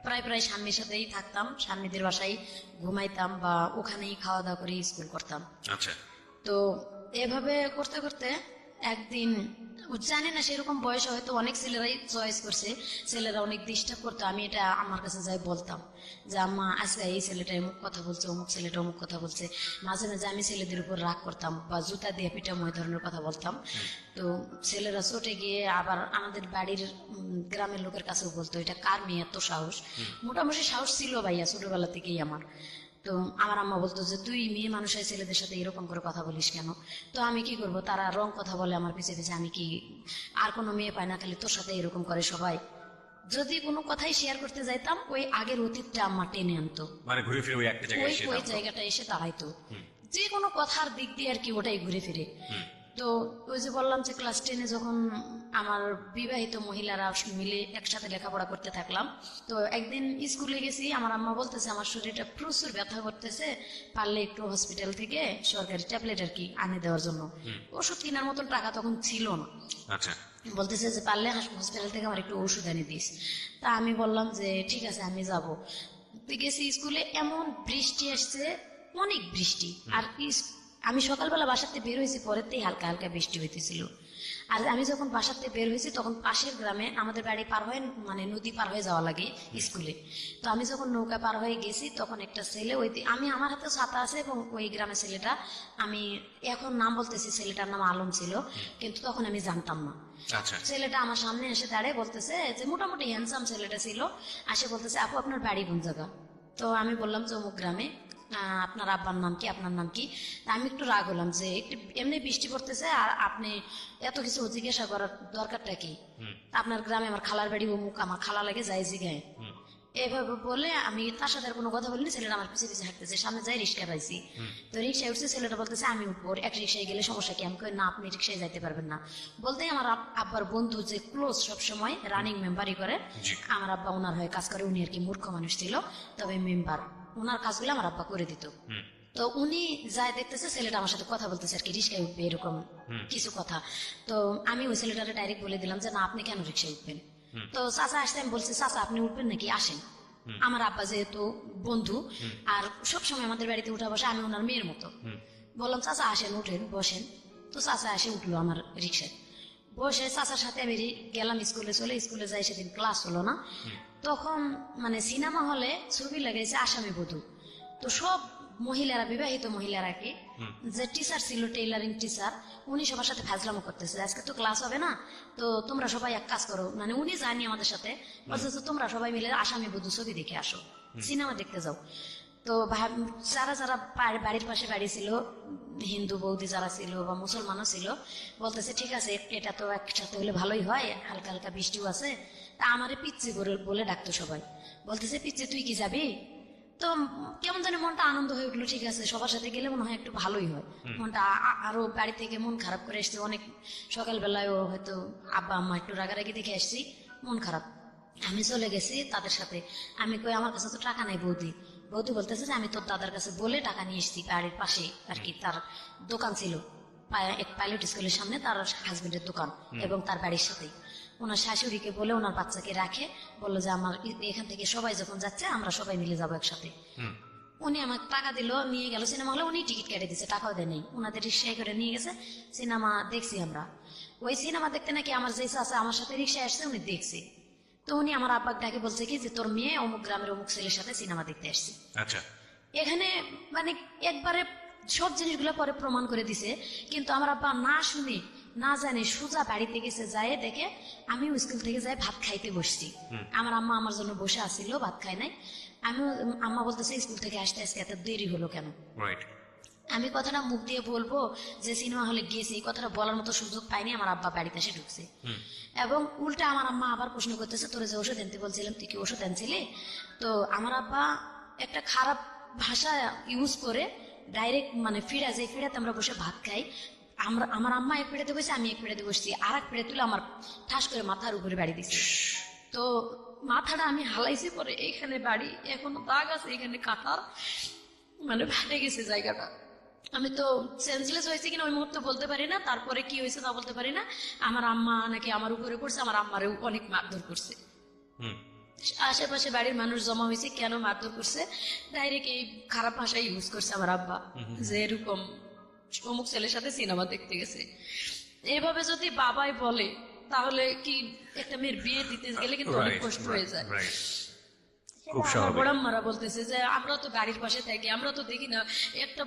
প্রায় প্রায় স্বামীর সাথেই থাকতাম, স্বামীদের বাসায় ঘুমাইতাম বা ওখানেই খাওয়া দাওয়া করে স্কুল করতাম। আচ্ছা। তো এভাবে করতে করতে একদিন জানি না সেরকম বয়সে হয়তো অনেক ছেলেরাই চয়েস করছে, ছেলেরা অনেক ডিস্টার্ব করতো, আমি এটা আমার কাছে যাই বলতাম যে আম্মা আজকে এই ছেলেটা অমুক কথা বলছে, অমুক ছেলেটা অমুক কথা বলছে। মাঝে মাঝে আমি ছেলেদের উপর রাগ করতাম বা জুতা দিয়ে পিটাম, ওই ধরনের কথা বলতাম। তো ছেলেরা চটে গিয়ে আবার আমাদের বাড়ির গ্রামের লোকের কাছেও বলতো এটা কার মেয়ে এত সাহস। মোটামুটি সাহস ছিল ভাইয়া ছোটবেলা থেকেই আমার। তো আমার আম্মা বলতো যে তুই মেয়ে মানুষের ছেলেদের সাথে এরকম করে কথা বলিস কেন? তো আমি কি করব, তারা রং কথা বলে আমার পিছে পিছে, আমি কি আর কোনো মেয়ে পাই না খালি তোর সাথে এরকম করে সবাই? যদি কোনো কথাই শেয়ার করতে যাইতাম ওই আগের অতীতটা আম্মা টেনে আনতো, মানে ঘুরে ফিরে ওই একটা জায়গায় ওই জায়গাটা এসে দাঁড়াইতো, যে কোনো কথার দিক দিয়ে আর কি ওটাই ঘুরে ফিরে। তো ওই যে বললাম যে ক্লাস 10-এ যখন আমার বিবাহিত মহিলারা মিলে একসাথে লেখাপড়া করতে থাকলাম, তো একদিন স্কুলে গেছি, আমার আম্মা বলতেছে আমার শরীরটা প্রচুর ব্যথা করতেছে, পারলে একটু হসপিটাল থেকে সরকারি ট্যাবলেট আর কি আনে দেওয়ার জন্য। ওষুধ কেনার মতন টাকা তখন ছিল না। আচ্ছা। বলতেছে যে পারলে হসপিটাল থেকে আমার একটু ওষুধ এনে দিস। তা আমি বললাম যে ঠিক আছে আমি যাব। গেছি স্কুলে, এমন বৃষ্টি আসছে, অনেক বৃষ্টি। আর আমি সকালবেলা বাসাতে বের হয়েছি, পরেতেই হালকা হালকা বৃষ্টি হইতেছিল। আর আমি যখন বাসাতে বের হয়েছি তখন পাশের গ্রামে আমাদের বাড়ি পার হয়ে মানে নদী পার হয়ে যাওয়া লাগে স্কুলে। তো আমি যখন নৌকা পার হয়ে গেছি তখন একটা ছেলে, ওই আমি আমার হাতে ছাতা আছে এবং ওই গ্রামের ছেলেটা, আমি এখন নাম বলতেছি, ছেলেটার নাম আলম ছিল, কিন্তু তখন আমি জানতাম না। ছেলেটা আমার সামনে এসে দাঁড়িয়ে বলতেছে যে, মোটামুটি হ্যান্ডসাম ছেলেটা ছিল, আসে বলতেছে আপু আপনার বাড়ি কোন জায়গা? তো আমি বললাম যে অমুক গ্রামে। আপনার আব্বার নাম কি, আপনার নাম কি? আমি একটু রাগ হলাম যে একটু এমনি বৃষ্টি পড়তেছে আর আপনি এত কিছু জিজ্ঞাসা করার দরকারটা কি? আপনার গ্রামে আমার খালার বাড়ি অমুক, আমার খালা লাগে যাই জিগায়। এভাবে বলে আমি তার সাথে আর কোনো কথা বলিনি, ছেলেটা আমার পিছিয়ে পিছিয়ে হাঁটতেছে, সামনে যাই রিক্সা পাইছি। তো রিক্সায় উঠছে, ছেলেটা বলতেছে আমি উঠবো, এক রিক্সায় গেলে সমস্যা কি? আমি কই না আপনি রিক্সায় যাইতে পারবেন না। বলতেই আমার আব্বার বন্ধু যে ক্লোজ সবসময় রানিং মেম্বারই করে, আমার আব্বা ওনার হয়ে কাজ করে, উনি আর কি মূর্খ মানুষ ছিল, তবে মেম্বার, ওনার কাজগুলো আমার আব্বা করে দিত। তো উনি যায় দেখতেছে ছেলেটা আমার সাথে কথা বলতেছে আর কি, রিক্সায় উঠবে এরকম কিছু কথা। তো আমি ওই ছেলেটাকে ডাইরেক্ট বলে দিলাম যে না আপনি কেন রিক্সায় উঠবেন? তো চাচা আসতে আমি বলছি চাচা আপনি উঠবেন নাকি, আসেন। আমার আব্বা যেহেতু বন্ধু আর সবসময় আমাদের বাড়িতে উঠা বসে, আমি ওনার মেয়ের মতো। বললাম চাচা আসেন, উঠেন, বসেন। তো চাচা আসে উঠলো আমার রিক্সায়, বসে চাচার সাথে আমি গেলাম স্কুলে। চলে স্কুলে যাই, সেদিন ক্লাস হলো না। তখন মানে সিনেমা হলে ছবি লাগাইছে আসামি বধূ, তো সব মহিলারা, বিবাহিত মহিলারা কি, যে টিচার ছিল, টেইলারিং টিচার, উনি সবার সাথে ফাজলামো করতেছে, আজকে তো ক্লাস হবে না, তো তোমরা সবাই এক কাজ করো, মানে উনি জানি আমাদের সাথে বলছে যে তোমরা সবাই মিলে আসামি বধূ ছবি দেখে আসো, সিনেমা দেখতে যাও। তো যারা যারা বাড়ির পাশে বাড়ি ছিল, হিন্দু বৌদি যারা ছিল বা মুসলমানও ছিল, বলতেছে ঠিক আছে, এটা তো একসাথে হলে ভালোই হয়, হালকা হালকা বৃষ্টিও আছে। তা আমারে পিচ্ছি বলে ডাকতো সবাই, বলতেছে পিচ্ছি তুই কি যাবি? তো কেমন জানি মনটা আনন্দ হয়ে উঠলো, ঠিক আছে সবার সাথে গেলে মনে হয় একটু ভালোই হয় মনটা। আরো বাড়ি থেকে মন খারাপ করে এসছে অনেক, সকালবেলায়ও হয়তো আব্বা আম্মা একটু রাগারাগি দেখে আসছি, মন খারাপ। আমি চলে গেছি তাদের সাথে, আমি কই আমার কাছে তো টাকা নাই বৌদি। বৌদি বলতেছে যে আমি তোর দাদার কাছে বলে টাকা নিয়ে এসছি, বাড়ির পাশে আর কি তার দোকান ছিল, এক পাইলট স্কুলের সামনে তার হাজবেন্ডের দোকান এবং তার বাড়ির সাথেই। ওনার শাশুড়িকে বলে ওনার বাচ্চাকে রাখে, বললো যে আমার এখান থেকে সবাই যখন যাচ্ছে আমরা সবাই মিলে যাবো একসাথে। উনি আমাকে টাকা দিল, নিয়ে গেল সিনেমা হলে, উনি টিকিট কেটে দিচ্ছে, টাকাও দেয় নেই, ওনাদের রিক্সায় করে নিয়ে গেছে, সিনেমা দেখছি আমরা। ওই সিনেমা দেখতে নাকি আমার যে আছে আমার সাথে রিক্সায় আসছে, উনি দেখছে। তো উনি আমার আব্বাকে ডাকে বলছে কি যে তোর মেয়ে অমুক গ্রামের অমুক ছেলের সাথে সিনেমা দেখতে আসছে। আচ্ছা, এখানে মানে একবারে সব জিনিসগুলো পরে প্রমাণ করে দিছে, কিন্তু আমার আব্বা না শুনে না জানে সোজা বাড়িতে গেছে, যায় দেখে আমি স্কুল থেকে যাই ভাত খাইতে বসছি, আমার আম্মা আমার জন্য বসে আসছিল, ভাত খাই নাই। আমিও, আম্মা বলতেছে স্কুল থেকে আসতে আজকে এত দেরি হলো কেন। রাইট। আমি কথাটা মুখ দিয়ে বলবো যে সিনেমা হলে গিয়েছি, এই কথাটা বলার মতো সুযোগ পাইনি, আমার আব্বা বাড়িতে এসে ঢুকছে। এবং উল্টা আমার আম্মা আবার প্রশ্ন করতেছে তোরে যে ওষুধ আনতে বলছিলাম তুই কি ওষুধ আনছিলি? তো আমার আব্বা একটা খারাপ ভাষা ইউজ করে ডাইরেক্ট মানে যে ফিরাতে আমরা বসে ভাত খাই, আমার আম্মা এক পিড়াতে বসে, আমি এক পিড়াতে বসছি, আর এক পিড়ে তুলে আমার ঠাস করে মাথার উপরে বাড়ি দিচ্ছে। তো মাথাটা আমি হালাইছি, পরে এখানে বাড়ি এখনো দাগ আছে, এখানে কাটার মানে ফাটে গেছে জায়গাটা। আমি তো সেন্সলেস হয়েছি কিনা ওই মুহূর্তে বলতে পারি না, তারপরে কি হয়েছে তা বলতে পারি না। আমার আম্মা নাকি আমার উপরে পড়ছে, আমার আম্মারেও অনেক মারধর করছে। আশেপাশে বাড়ির মানুষ জমা হয়েছে, কেন মারধর করছে, ডাইরেক্ট এই খারাপ ভাষা ইউজ করছে আমার আব্বা, যে এরকম অমুক ছেলের সাথে সিনেমা দেখতে গেছে। এভাবে যদি বাবাই বলে তাহলে কি একটা মেয়ের বিয়ে দিতে গেলে কিন্তু অনেক কষ্ট হয়ে যায়। খুব আমার স্বাভাবিক। বড়াম্মারা বলতেছে যে আমরা তো বাড়ির পাশে থাকি, আমরা তো দেখি না একটা,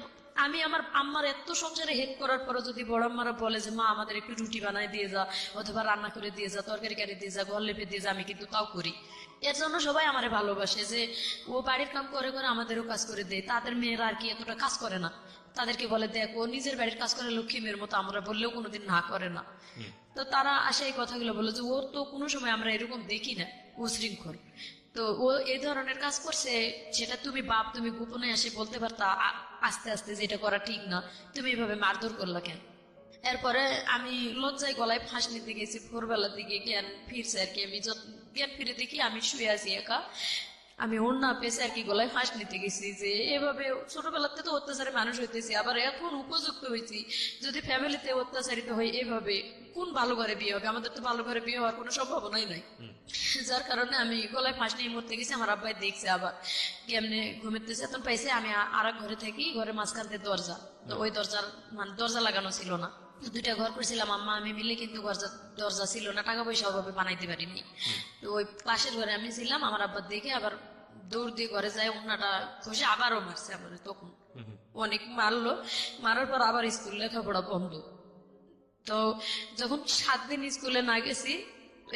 আমি আমার আম্মার এত সংসারে হেল্প করার পরও যদি বড়াম্মারা বলে যে মা আমাদের একটু রুটি বানায় দিয়ে যা, অথবা রান্না করে দিয়ে যা, তরকারি কাটি দিয়ে যা, ঘর লেপে দিয়ে যা, আমি কিন্তু তাও করি। এর জন্য সবাই আমারে ভালোবাসে, যে ও বাড়ির কাম করে করে আমাদেরও কাজ করে দেয়। তাদের মেয়েরা আর কি এতটা কাজ করে না, তাদেরকে বলে দেখ ও নিজের বাড়ির কাজ করে লক্ষ্মী মেয়ের মতো, আমরা বললেও কোনোদিন না করে না। তো তারা আসে এই কথাগুলো বলে যে ওর তো কোনো সময় আমরা এরকম দেখি না, ও শৃঙ্খল। তো ও এই ধরনের কাজ করছে, সেটা তুমি বাপ তুমি গোপনে এসে বলতে পারতা আস্তে আস্তে, যেটা করা ঠিক না, তুমি এভাবে মারধর করলা কেন? এরপরে আমি লজ্জায় গলায় ফাঁস নিতে গেছি, ভোরবেলার দিকে জ্ঞান ফিরছে আর কি। আমি জ্ঞান ফিরে দেখি আমি শুয়ে আছি একা, আমি ওর না পেয়েছে আর কি গলায় ফাঁস নিতে গেছি, যে এভাবে ছোটবেলাতে তো অত্যাচারে মানুষ হইতেছি, আবার এখন উপযুক্ত হয়েছি, যদি ফ্যামিলিতে অত্যাচারিত হই এভাবে কোন ভালো ঘরে বিয়ে হবে? আমাদের তো ভালো ঘরে বিয়ে হওয়ার কোনো সম্ভাবনাই নাই। যার কারণে আমি গলায় ফাঁস নিয়ে মরতে গেছি। আমার আব্বাই দেখছে, আবার কেমনে ঘুমেতেছে, তখন পাইছে আমি আর এক ঘরে থাকি, ঘরের মাঝখান থেকে দরজা, তো ওই দরজার মানে দরজা লাগানো ছিল না, দুইটা ঘর করছিলাম আম্মা আমি মিলে, কিন্তু দরজা ছিল না, টাকা পয়সা অভাবে বানাইতে পারিনি। তো ওই পাশের ঘরে আমি ছিলাম, আমার আব্বা দেখে আবার দৌড় দিয়ে ঘরে যায়, ওনাটা ঘষে আবারও মারছে, আবার তখন অনেক মারলো। মারার পর আবার স্কুল লেখাপড়া বন্ধ। তো যখন 7 দিন স্কুলে না গেছি,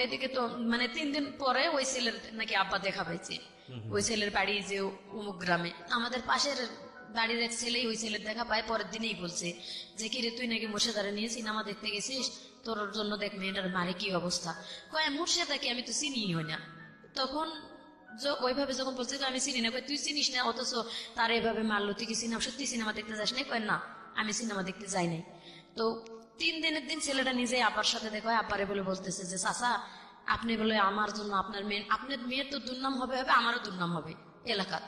এদিকে তো মানে 3 দিন পরে ওই ছেলের নাকি আব্বা দেখা পাইছে, ওই ছেলের বাড়ি যে অমুক গ্রামে। আমাদের পাশের বাড়ির এক ছেলেই ওই ছেলের দেখা পায়, পরের দিনেই বলছে যে কিরে তুই নাকি মুর্শিদারে নিয়ে সিনেমা দেখতে গেছিস, তোর জন্য দেখ মেয়েটার মারে কি অবস্থা। কয় মুর্শিদাকে আমি তো চিনি হই না। তখন ওইভাবে যখন বলছে আমি চিনি না, তুই চিনিস না, অথচ তার এভাবে মারলো, তুই কি সিনেমা সত্যি সিনেমা দেখতে যাস নাই? কয় না আমি সিনেমা দেখতে যাই নাই। তো 3 দিনের দিন ছেলেটা নিজে আব্বার সাথে দেখা হয়, আব্বারে বলে বলতেছে যে চাচা আপনি বলে আমার জন্য আপনার মেয়ের তো দুর্নাম হবে, আমারও দুর্নাম হবে এলাকার।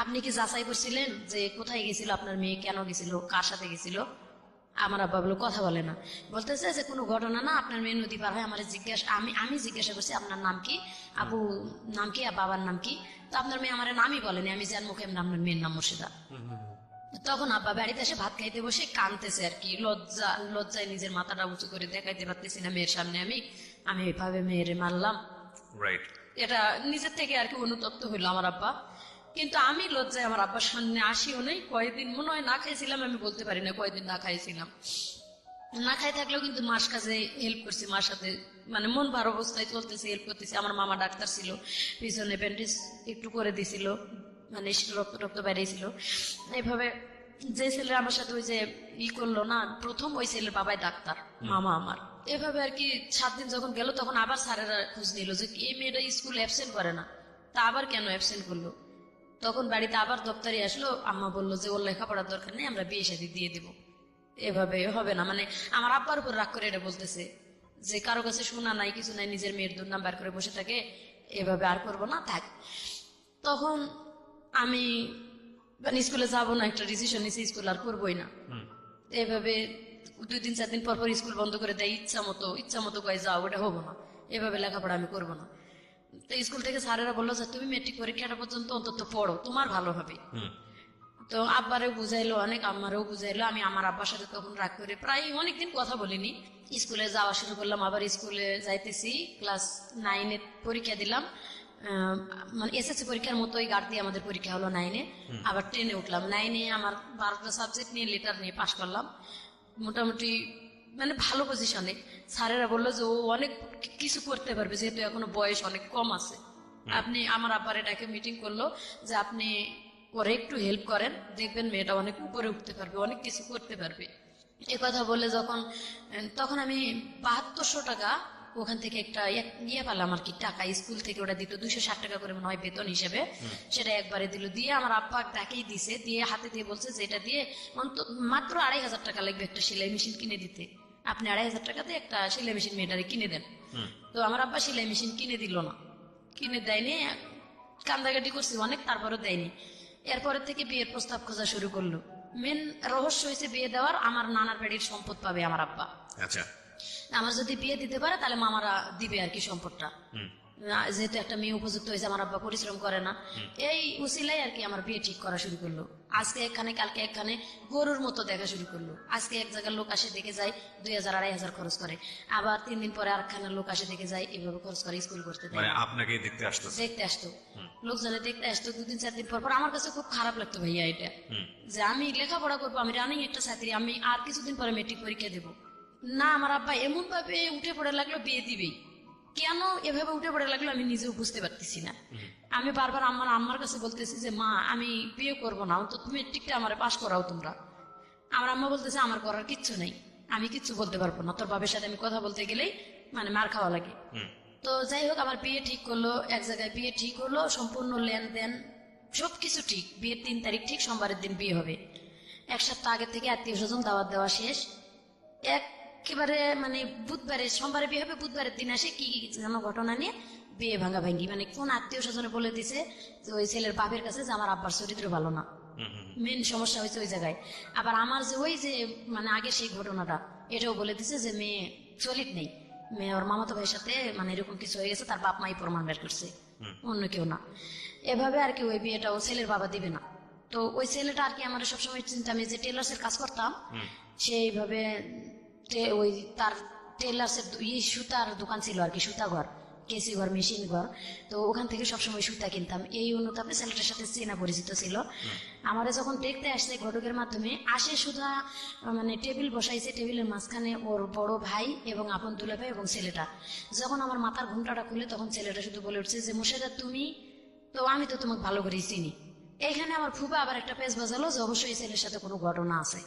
আপনি কি যাচাই করছিলেন যে কোথায় গেছিল আপনার মেয়ে, কেন গেছিল, কার সাথে গেছিল? আমার আব্বা বলে কথা বলে না, বলতেছে যে কোনো ঘটনা না, আপনার মেয়ে নদী পার হয় আমার আমি জিজ্ঞাসা করছি আপনার নাম কি, আবু নাম কি, আর বাবার নাম কি? তো আপনার মেয়ে আমার নামই বলেনি, আমি যার মুখে আপনার মেয়ের নাম মুর্শিদা। তখন আব্বা বাড়িতে এসে ভাত খাইতে বসে কাঁদতেছে আর কি, লজ্জায় নিজের মাথাটা উঁচু করে দেখাইতে পারতেছি না মেয়ের সামনে, আমি এভাবে মেয়েরে মারলাম। রাইট। এটা নিজের থেকে আর কি অনুতপ্ত হইলো আমার আব্বা। কিন্তু আমি লজ্জায় আমার আব্বার সামনে আসিও নেই। কয়েকদিন মনে হয় না খাইছিলাম, আমি বলতে পারি না কয়েকদিন না খাইছিলাম। না খাই থাকলেও কিন্তু মার কাছে হেল্প করছি, মার সাথে মানে মন ভার অবস্থায় চলতেছে, হেল্প করতেছি। আমার মামা ডাক্তার ছিল, পিছনে ব্যান্ডেজ একটু করে দিছিল, মানে রক্ত রক্ত বেরিয়েছিল। এইভাবে যে ছেলে আমার সাথে ওই যে করলো না প্রথম, ওই ছেলের বাবাই ডাক্তার, মামা আমার। এভাবে আর কি 7 দিন যখন গেল তখন আবার স্যারেরা খোঁজ নিল যে এই মেয়েটা স্কুল অ্যাবসেন্ট করে না, তা আবার কেন অ্যাবসেন্ট করলো। তখন বাড়িতে আবার দপ্তরে আসলো, আম্মা বললো যে ওর লেখাপড়ার দরকার নেই, আমরা বিয়ে শাদী দিয়ে দিব। এভাবে হবে না, মানে আমার আব্বার উপর রাগ করে এটা বলতেছে যে কারো কাছে শোনা নাই কিছু নাই, নিজের মেয়ের দুর্নাম বার করে বসে থাকে, এভাবে আর করবো না, থাক। তখন আমি মানে স্কুলে যাবো না, একটা ডিসিশন নিয়েছি স্কুল আর করবোই না। এভাবে 2-3-4 দিন পর পর স্কুল বন্ধ করে দেয়, ইচ্ছা মতো কয়ে যাও, ওটা হবো না, এভাবে লেখাপড়া আমি করবো না। তো স্কুল থেকে স্যারেরা বললো যে তুমি মেট্রিক পরীক্ষাটা পর্যন্ত অন্তত পড়ো, তোমার ভালো হবে। তো আব্বারেও বুঝাইলো অনেক, আম্মারেও বুঝাইলো। আমি আমার আব্বার সাথে তখন রাগ করে প্রায় অনেকদিন কথা বলিনি। স্কুলে যাওয়া শুরু করলাম, আবার স্কুলে যাইতেছি, ক্লাস 9-এ পরীক্ষা দিলাম, মানে এসএসসি পরীক্ষার মতোই গার্ড দিয়ে আমাদের পরীক্ষা হলো 9-এ। আবার 10-এ উঠলাম। 9-এ আমার 12টা সাবজেক্ট নিয়ে লেটার নিয়ে পাশ করলাম মোটামুটি, মানে ভালো পজিশনে। স্যারেরা বললো যে ও অনেক কিছু করতে পারবে, যেহেতু এখনো বয়স অনেক কম আছে। আপনি, আমার আব্বার এটাকে মিটিং করলো যে আপনি ওরে একটু হেল্প করেন, দেখবেন মেয়েটা অনেক উপরে উঠতে পারবে, অনেক কিছু করতে পারবে। এ কথা বলে তখন আমি 7200 টাকা ওখান থেকে একটা ইয়ে পেলাম আর কি, টাকা স্কুল থেকে ওটা দিত 260 টাকা করে মনে হয় বেতন হিসেবে, সেটা একবারে দিল। দিয়ে আমার আব্বা তাকেই দিছে, দিয়ে হাতে দিয়ে বলছে যে এটা দিয়ে মাত্র 2500 টাকা লাগবে একটা সেলাই মেশিন কিনে দিতে, আপনি 2500 টাকাতে একটা সেলাই মেশিন মেয়েটারে কিনে দেন। তো আমার আব্বা সেলাই মেশিন কিনে দিল না, কিনে দেয়নি, কান্দাকাটি করছি অনেক, তারপরে দেয়নি। এরপরের থেকে বিয়ের প্রস্তাব খোঁজা শুরু করলো। মেন রহস্য হয়েছে বিয়ে দেওয়ার, আমার নানার বাড়ির সম্পদ পাবে আমার আব্বা। আচ্ছা, আমার যদি বিয়ে দিতে পারে তাহলে মামারা দিবে আর কি সম্পদটা, যেহেতু একটা মেয়ে উপযুক্ত হয়েছে, আমার আব্বা পরিশ্রম করে না। এই উসিলাই আর কি আমার বিয়ে ঠিক করা শুরু করলো। আজকে এখানে কালকে এখানে গরুর মতো দেখা শুরু করলো। আজকে এক জায়গার লোক আসে দেখে যায়, 2000-2500 খরচ করে, আবার 3 দিন পরে আরেকখানে লোক আসে দেখে যায়, এভাবে খরচ করে, স্কুল করতে দেয়। মানে আপনাকে দেখতে আসতো লোকজনে দেখতে আসতো 2-3-4 দিন পর পর। আমার কাছে খুব খারাপ লাগতো ভাইয়া এটা, যে আমি লেখাপড়া করবো, আমি রানিং একটা ছাত্রী, আমি আর কিছুদিন পরে মেট্রিক পরীক্ষা দেবো না, আমার আব্বা এমন ভাবে উঠে পড়ে লাগলো বিয়ে দিবেই। কেন এভাবে উঠে পড়ে লাগলো আমি নিজেও বুঝতে পারতেছি না। আমি বারবার আম্মার কাছে বলতেছি যে মা আমি বিয়ে করবো না, অন্তত মেট্রিকটা আমার পাশ করাও তোমরা। আমার আম্মা বলতেছে আমার করার কিচ্ছু নেই, আমি কিচ্ছু বলতে পারবো না, তোর বাবার সাথে আমি কথা বলতে গেলেই মানে মার খাওয়া লাগে। তো যাই হোক, আমার বিয়ে ঠিক করলো, এক জায়গায় বিয়ে ঠিক হলো, সম্পূর্ণ লেনদেন সবকিছু ঠিক। বিয়ের 3 তারিখ ঠিক, সোমবারের দিন বিয়ে হবে। 1 সপ্তাহ আগে থেকে আত্মীয় স্বজন দাওয়াত দেওয়া শেষ। একেবারে মানে বুধবারে, সোমবারে বিয়ে হবে, বুধবারের দিন আসে কি যেন ঘটনা নিয়ে বিয়ে ভাঙা ভাঙ্গি, মানে কোন আত্মীয় স্বজনে বলে দিছে যে ওই ছেলের বাপের কাছে যে আমার আব্বার চরিত্র ভালো না, মেন সমস্যা হয়েছে ওই জায়গায়। আবার আমার যে ওই যে মানে আগে সেই ঘটনাটা, এটাও বলে দিছে যে মেয়ে চলিত নেই, মেয়ে ওর মামাতো ভাইয়ের সাথে মানে এরকম কিছু হয়ে গেছে, তার বাপ মাই প্রমাণ বের করছে, অন্য কেউ না। এভাবে আর কি ওই বিয়েটা ও ছেলের বাবা দিবে না। তো ওই ছেলেটা আর কি আমার সবসময় চিন্তা, আমি যে টেলার্সের কাজ করতাম সেইভাবে ওই তার টেলার্সের সুতার দোকান ছিল আর কি, সুতা ঘর, কেসি ঘর, মেশিন ঘর। তো ওখান থেকে সবসময় সুতা কিনতাম। এই অনুতাপে ছেলেটার সাথে চেনা পরিচিত ছিল। আমারে যখন দেখতে আসছে ঘটকের মাধ্যমে আসে, সুধা মানে টেবিল বসাইছে, টেবিলের মাঝখানে ওর বড় ভাই এবং আপন দুলা ভাই এবং ছেলেটা। যখন আমার মাথার ঘুমটাটা খুলে তখন ছেলেটা শুধু বলে উঠছে যে মুর্শেদা তুমি তো, আমি তো তোমাকে ভালো করেই চিনি। এইখানে আমার ফুফা আবার একটা পেজ বাজালো যে অবশ্যই ছেলের সাথে কোনো ঘটনা আছে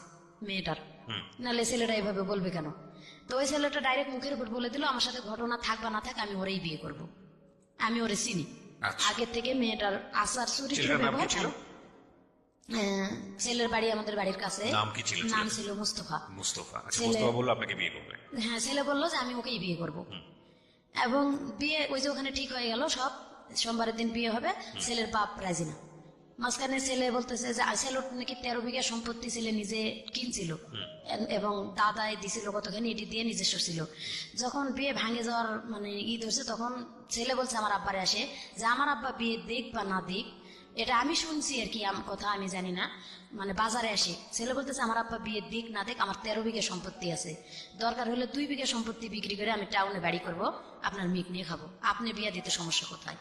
মেয়েটার, নাহলে ছেলেটা এইভাবে বলবে কেন। তো ওই ছেলেটা ডাইরেক্ট মুখের উপর বলে দিল আমার সাথে ঘটনা থাক বা না থাক আমি ওরেই বিয়ে করব, আমি ওরে চিনি আগে থেকে। মেয়েটার আচার চরিত্র ব্যবহার ভালো। ছেলের বাড়ি আমাদের বাড়ির কাছে। নাম ছিল মুস্তফা। হ্যাঁ, ছেলে বললো যে আমি ওকেই বিয়ে করব। এবং বিয়ে ওই যে ওখানে ঠিক হয়ে গেল সব, সোমবারের দিন বিয়ে হবে। ছেলের বাপ রাজি না। মাঝখানে ছেলে বলতেছে যে ছেলের নাকি 13 বিঘা সম্পত্তি ছেলে নিজে কিনছিল এবং দাদাই দিছিল কতখানি, এটি দিয়ে নিজস্ব ছিল। যখন বিয়ে ভাঙে যাওয়ার মানে ধরছে, তখন ছেলে বলছে আমার আব্বারে আসে যে আমার আব্বা বিয়ে দিক বা না দিক, এটা আমি শুনছি আর কি, কথা আমি জানি না, মানে বাজারে আসে ছেলে বলতেছে আমার আব্বা বিয়ে দিক না দিক, আমার 13 বিঘা সম্পত্তি আছে, দরকার হলে 2 বিঘা সম্পত্তি বিক্রি করে আমি টাউনে বাড়ি করব, আপনার মেয়ে নিয়ে খাবো, আপনি বিয়ে দিতে সমস্যা কোথায়।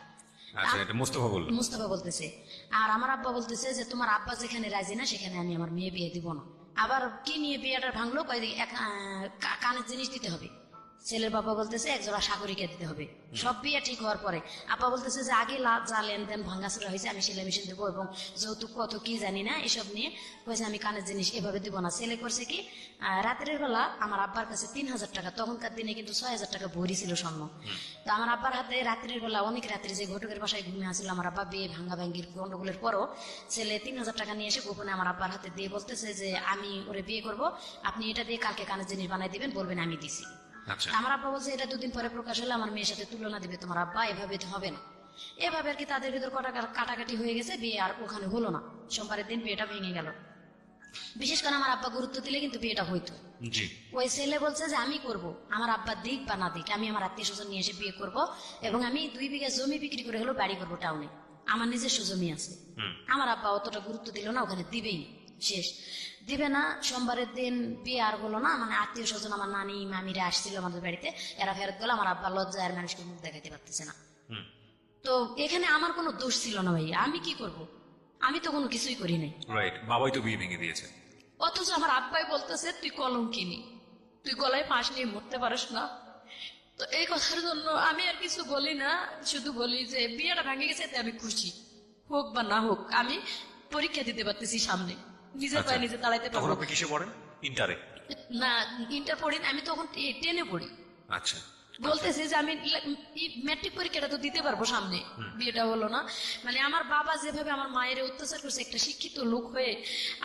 আচ্ছা, এটা মোস্তফা বললো। মুস্তফা বলতেছে। আর আমার আব্বা বলতেছে যে তোমার আব্বা যেখানে রাজি না সেখানে আমি আমার মেয়ে বিয়ে দিব না। আবার কি নিয়ে বিয়েটা ভাঙলো, কয় যে কানের জিনিস দিতে হবে। ছেলের বাবা বলতেছে এক জোড়া সাগরিকা দিতে হবে। সব বিয়ে ঠিক হওয়ার পরে আব্বা বলতেছে যে আগে যা লেনদেন ভাঙ্গাচুরা হয়েছে আমি সেলাই মেশিন দেবো এবং যৌতুক কত কি জানি না এসব নিয়ে কয়েছে আমি কানের জিনিস এভাবে দিব না। ছেলে করছে কি রাতের বেলা আমার আব্বার কাছে 3,000 টাকা, তখনকার দিনে কিন্তু 6,000 টাকা ভরি ছিল স্বর্ণ। তো আমার আব্বার হাতে রাত্রের বেলা অনেক রাত্রে যে ঘটকের বাসায় ঘুমিয়ে আসছিল আমার আব্বা বিয়ে ভাঙ্গা ভাঙ্গির গন্ডগোলের পরও ছেলে 3,000 টাকা নিয়ে এসে গোপনে আমার আব্বার হাতে দিয়ে বলতেছে যে আমি ওরে বিয়ে করব, আপনি এটা দিয়ে কালকে কানের জিনিস বানাই দিবেন, বলবেন আমি দিছি। আচ্ছা, আমার আব্বা বলছে এটা 2 দিন পরে প্রকাশ হলে আমার মেয়ের সাথে তুলনা দিবে তোমার আব্বা, এভাবে তো হবে না। এভাবে আর কি তাদের ভিতর কাটাকাটি হয়ে গেছে, বিয়ে আর ওখানে হলো না। সোমবারের দিন বিয়েটা ভেঙে গেল। বিশেষ করে আমার আব্বা গুরুত্ব দিলে কিন্তু বিয়েটা হইতো। জি, ওই ছেলে বলছে যে আমি করব, আমার আব্বা দিক বা না দিক আমি আমার আত্মীয় স্বজন নিয়ে এসে বিয়ে করব এবং আমি 2 বিঘা জমি বিক্রি করে হলো বাড়ি করবো টাউনে, আমার নিজস্ব জমি আছে। আমার আব্বা অতটা গুরুত্ব দিল না, ওখানে দিবেই না, শেষ দিবে না। সোমবারের দিন বিয়ে আর হলো না, মানে আত্মীয় স্বজন আমার নানি মামিরা আসছিল আমাদের বাড়িতে, এরা ফেরত গেল। আমার আব্বা লজ্জায় আর মানুষকে মুখ দেখাতে পারতেছে না। তো এখানে আমার কোনো দোষ ছিল না ভাই, আমি কি করব, আমি তো কোনো কিছুই করি নাই। রাইট, বাবাই তো বিয়ে ভেঙে দিয়েছে। অথচ আমার আব্বাই বলতেছে তুই কলঙ্কিনী, তুই গলায় ফাঁস নিয়ে মরতে পারিস না। তো এই কথার জন্য আমি আর কিছু বলি না, শুধু বলি যে বিয়েটা ভেঙে গেছে এতে আমি খুশি, হোক বা না হোক আমি পরীক্ষা দিতে পারতেছি সামনে, নিজের পায়ে নিজে দাঁড়াইতে তখন পারবো। আপনি কিসে পড়েন? ইন্টারে? না, ইন্টার পড়ি না, আমি তখন 10-এ পড়ি। আচ্ছা, বলতেছে যে আমি ম্যাট্রিক পরীক্ষাটা তো দিতে পারবো সামনে, বিয়েটা হলো না। মানে আমার বাবা যেভাবে আমার মায়ের অত্যাচার করছে, একটা শিক্ষিত লোক হয়ে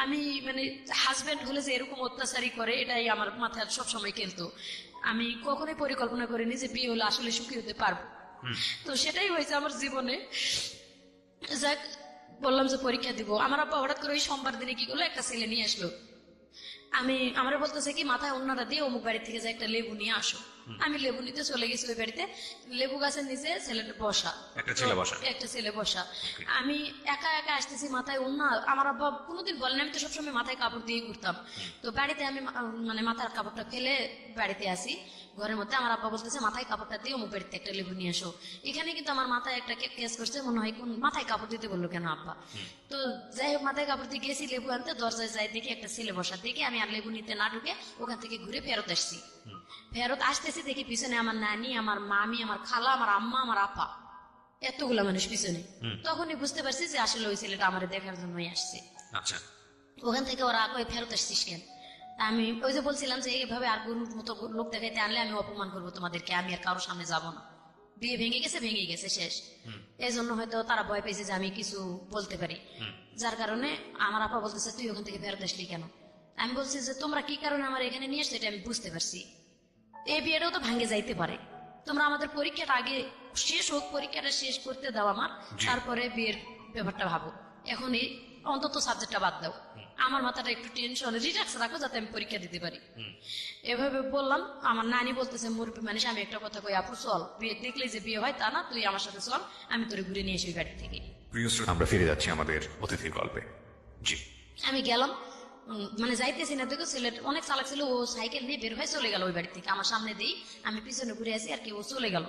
আমি মানে হাজবেন্ড হলে যে এরকম অত্যাচারই করে এটাই আমার মাথায় সবসময় খেলতো। আমি কখনোই পরিকল্পনা করিনি যে বিয়ে হলে আসলে সুখী হতে পারবো। তো সেটাই হয়েছে আমার জীবনে। যাক, বললাম যে পরীক্ষা দিব, আমার আব্বা হঠাৎ করে ওই সোমবার দিনে কি করলো, একটা ছেলে নিয়ে আসলো। আমার বলতেছে কি মাথায় অন্যটা দিয়ে অমুক বাড়ি থেকে যে একটা লেবু নিয়ে আসো। আমি লেবু নিতে চলে গেছি ওই বাড়িতে, লেবু গাছের নিচে ছেলেটা বসা, একটা ছেলে বসা। একটা ছেলে বসা। আমি একা একা আসতেছি, মাথায় অন্য। আমার আব্বা কোনোদিন বলেন, আমি তো সবসময় মাথায় কাপড় দিয়ে ঘুরতাম। তো বাড়িতে আমি মানে মাথার কাপড়টা ফেলে বাড়িতে আসি, ঘরের মধ্যে আমার আব্বা বলতেছে মাথায় কাপড়টা দিয়ে অমুক বাড়িতে একটা লেবু নিয়ে আসো। এখানে কিন্তু আমার মাথায় একটা কেস করছে, মনে হয় কোন মাথায় কাপড় দিতে বললো কেন আব্বা। তো যাই হোক, মাথায় কাপড় দিয়ে গেছি লেবু আনতে, দরজায় যাই দেখি একটা ছেলে বসা, দেখি আমি আর লেবু নিতে না ঢুকে ওখান থেকে ঘুরে ফেরত আসছি। ফেরত আসতেছি দেখি পিছনে আমার নানি, আমার মামি, আমার খালা, আমার আম্মা, আমার আপা, এতগুলা মানুষ পিছনে। তখনই বুঝতে পারছি যে আসলে ওই ছেলেটা আমার দেখার জন্যই আসছে। আচ্ছা, ওখান থেকে ওরা কই ফেরত আসছিস কেন? তা আমি ওই যে বলছিলাম যে এইভাবে আর গরুর মতো লোক দেখাইতে আনলে আমি অপমান করবো তোমাদেরকে, আমি আর কারোর সামনে যাব না। বিয়ে ভেঙে গেছে শেষ। এই জন্য হয়তো তারা ভয় পেয়েছে যে আমি কিছু বলতে পারি, যার কারণে আমার আপা বলতেছে তুই ওখান থেকে ফেরত আসলি কেন। আমি বলছি যে তোমরা কি কারণে আমার এখানে নিয়ে আসছো এটা আমি বুঝতে পারছি, এই বিয়েটাও তো ভাঙে যাইতে পারে, তোমরা আমাদের পরীক্ষাটা আগে শেষ হোক, পরীক্ষাটা শেষ করতে দাও আমার, তারপরে বিয়ের ব্যাপারটা ভাবো। এখন এই অন্তত সাবজেক্টটা বাদ দাও, আমার মাথাটা একটু টেনশন রিল্যাক্স রাখো যাতে আমি পরীক্ষা দিতে পারি। এভাবে বললাম। আমার নানি বলতেছে মুরব্বী মানুষ, আমি একটা কথা কই আপু চল, বিয়ে দেখলে যে বিয়ে হয় তা না, তুই আমার সাথে চল, আমি তোরে ঘুরে নিয়ে আসি ওই বাড়ি থেকে। প্রিয় শ্রোতা, আমরা ফিরে যাচ্ছি আমাদের অতিথির গল্পে। জি, আমি গেলাম, মানে যাইতেছি না, দেখো ছেলেটা অনেক চালাক ছিল, ও সাইকেল নিয়ে বের হয়ে চলে গেল ওই বাড়ি থেকে, আমার সামনে দিই, আমি পিছনে ঘুরে আসি আর কি, ও চলে গেল।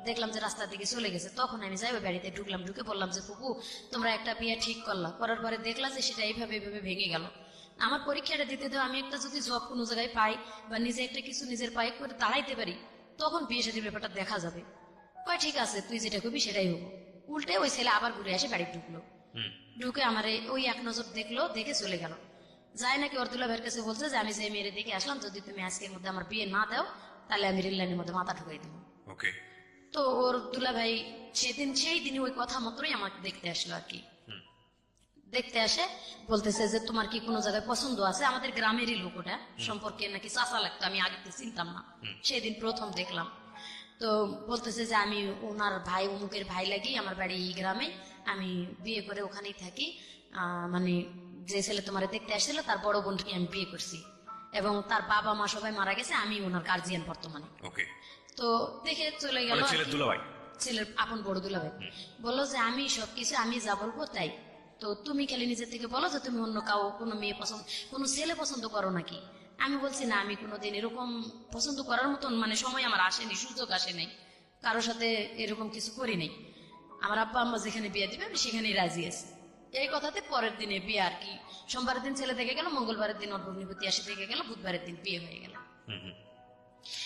দেখলাম যে রাস্তার দিকে চলে গেছে, তখন আমি যাই ওই বাড়িতে ঢুকলাম, ঢুকে বললাম যে ফুপু তোমরা একটা বিয়ে ঠিক করলা, করার পরে দেখলাম যে সেটা এইভাবে এইভাবে ভেঙে গেল। আমার পরীক্ষাটা দিতে দাও, আমি একটা যদি জব কোনো জায়গায় পাই বা নিজে একটা কিছু নিজের পায়ে করে দাঁড়াইতে পারি, তখন বিয়ে সাথে ব্যাপারটা দেখা যাবে। কয় ঠিক আছে, তুই যেটা করবি সেটাই হবো। উল্টে ওই ছেলে আবার ঘুরে আসে বাড়ি ঢুকলো, ঢুকে আমার ওই এক নজর দেখলো, দেখে চলে গেল। যাই নাকি ওর দুলা ভাইয়ের কাছে বলছে যে আমি যে মেয়েরে দেখে আসলাম, যদি তুমি আজকের মধ্যে আমার বিয়ে না দাও তাহলে আমি রেল লাইনের মধ্যে মাথা ঢুকাই দেবো। ওকে। তো ওর দুলা ভাই সেই দিনই ওই কথা মতোই আমাকে দেখতে আসলো আর কি। দেখতে আসে বলতেছে যে তোমার কি কোনো জায়গায় পছন্দ আছে, আমাদের গ্রামেরই লোক, ওটা সম্পর্কে নাকি চাচা লাগতো, আমি আগে তো চিনতাম না, সেদিন প্রথম দেখলাম। তো বলতেছে যে আমি ওনার ভাই, অমুকের ভাই লাগি, আমার বাড়ি এই গ্রামে, আমি বিয়ে করে ওখানেই থাকি, মানে যে ছেলে তোমার দেখতে আসছিল তার বড় বোনকে আমি বিয়ে করছি এবং তার বাবা মা সবাই মারা গেছে, আমি ওনার গার্জিয়ান বর্তমানে। ওকে। তো দেখে চলে গেল, ছেলের দুলাভাই, ছেলের আপন বড় দুলাভাই বললো যে আমি সবকিছু আমি যা বলবো তাই, তো তুমি খালি নিজের থেকে বলো যে তুমি অন্য কোনো মেয়ে পছন্দ, কোনো ছেলে পছন্দ করো নাকি। আমি বলছি না, আমি কোনোদিন এরকম পছন্দ করার মতন মানে সময় আমার আসেনি, সুযোগ আসে নাই, কারোর সাথে এরকম কিছু করি নাই। আমার আব্বা আম্মা যেখানে বিয়ে দিবে আমি সেখানেই রাজি আছি। এই কথাতে পরের দিনে বিয়ে আর কি, সোমবারের দিন ছেলে থেকে গেল, মঙ্গলবারের দিন ওর ভগ্নিপতি আসে থেকে গেল, বুধবারের দিন বিয়ে হয়ে গেল।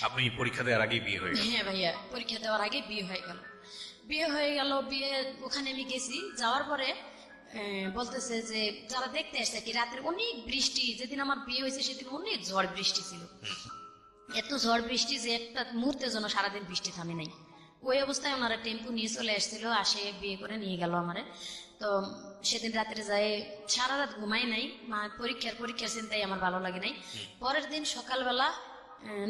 আপনি পরীক্ষা দেওয়ার আগেই বিয়ে হয়ে গেল? হ্যাঁ ভাইয়া, পরীক্ষা দেওয়ার আগে বিয়ে হয়ে গেল। বিয়ে ওখানে আমি গেছি, যাওয়ার পরে বলতেছে যে যারা দেখতে আসছে কি, রাতের অনেক বৃষ্টি, যেদিন আমার বিয়ে হয়েছে সেদিন অনেক ঝড় বৃষ্টি ছিল, এত ঝড় বৃষ্টি যে একটা মুহূর্তের জন্য সারাদিন বৃষ্টি থামে নাই। ওই অবস্থায় ওনারা টেম্পু নিয়ে চলে আসছিল, আসে বিয়ে করে নিয়ে গেল আমারে। তো সেদিন রাত্রে যায়, সারা রাত ঘুমাই নাই, পরীক্ষার চিন্তাই আমার ভালো লাগে নাই। পরের দিন সকালবেলা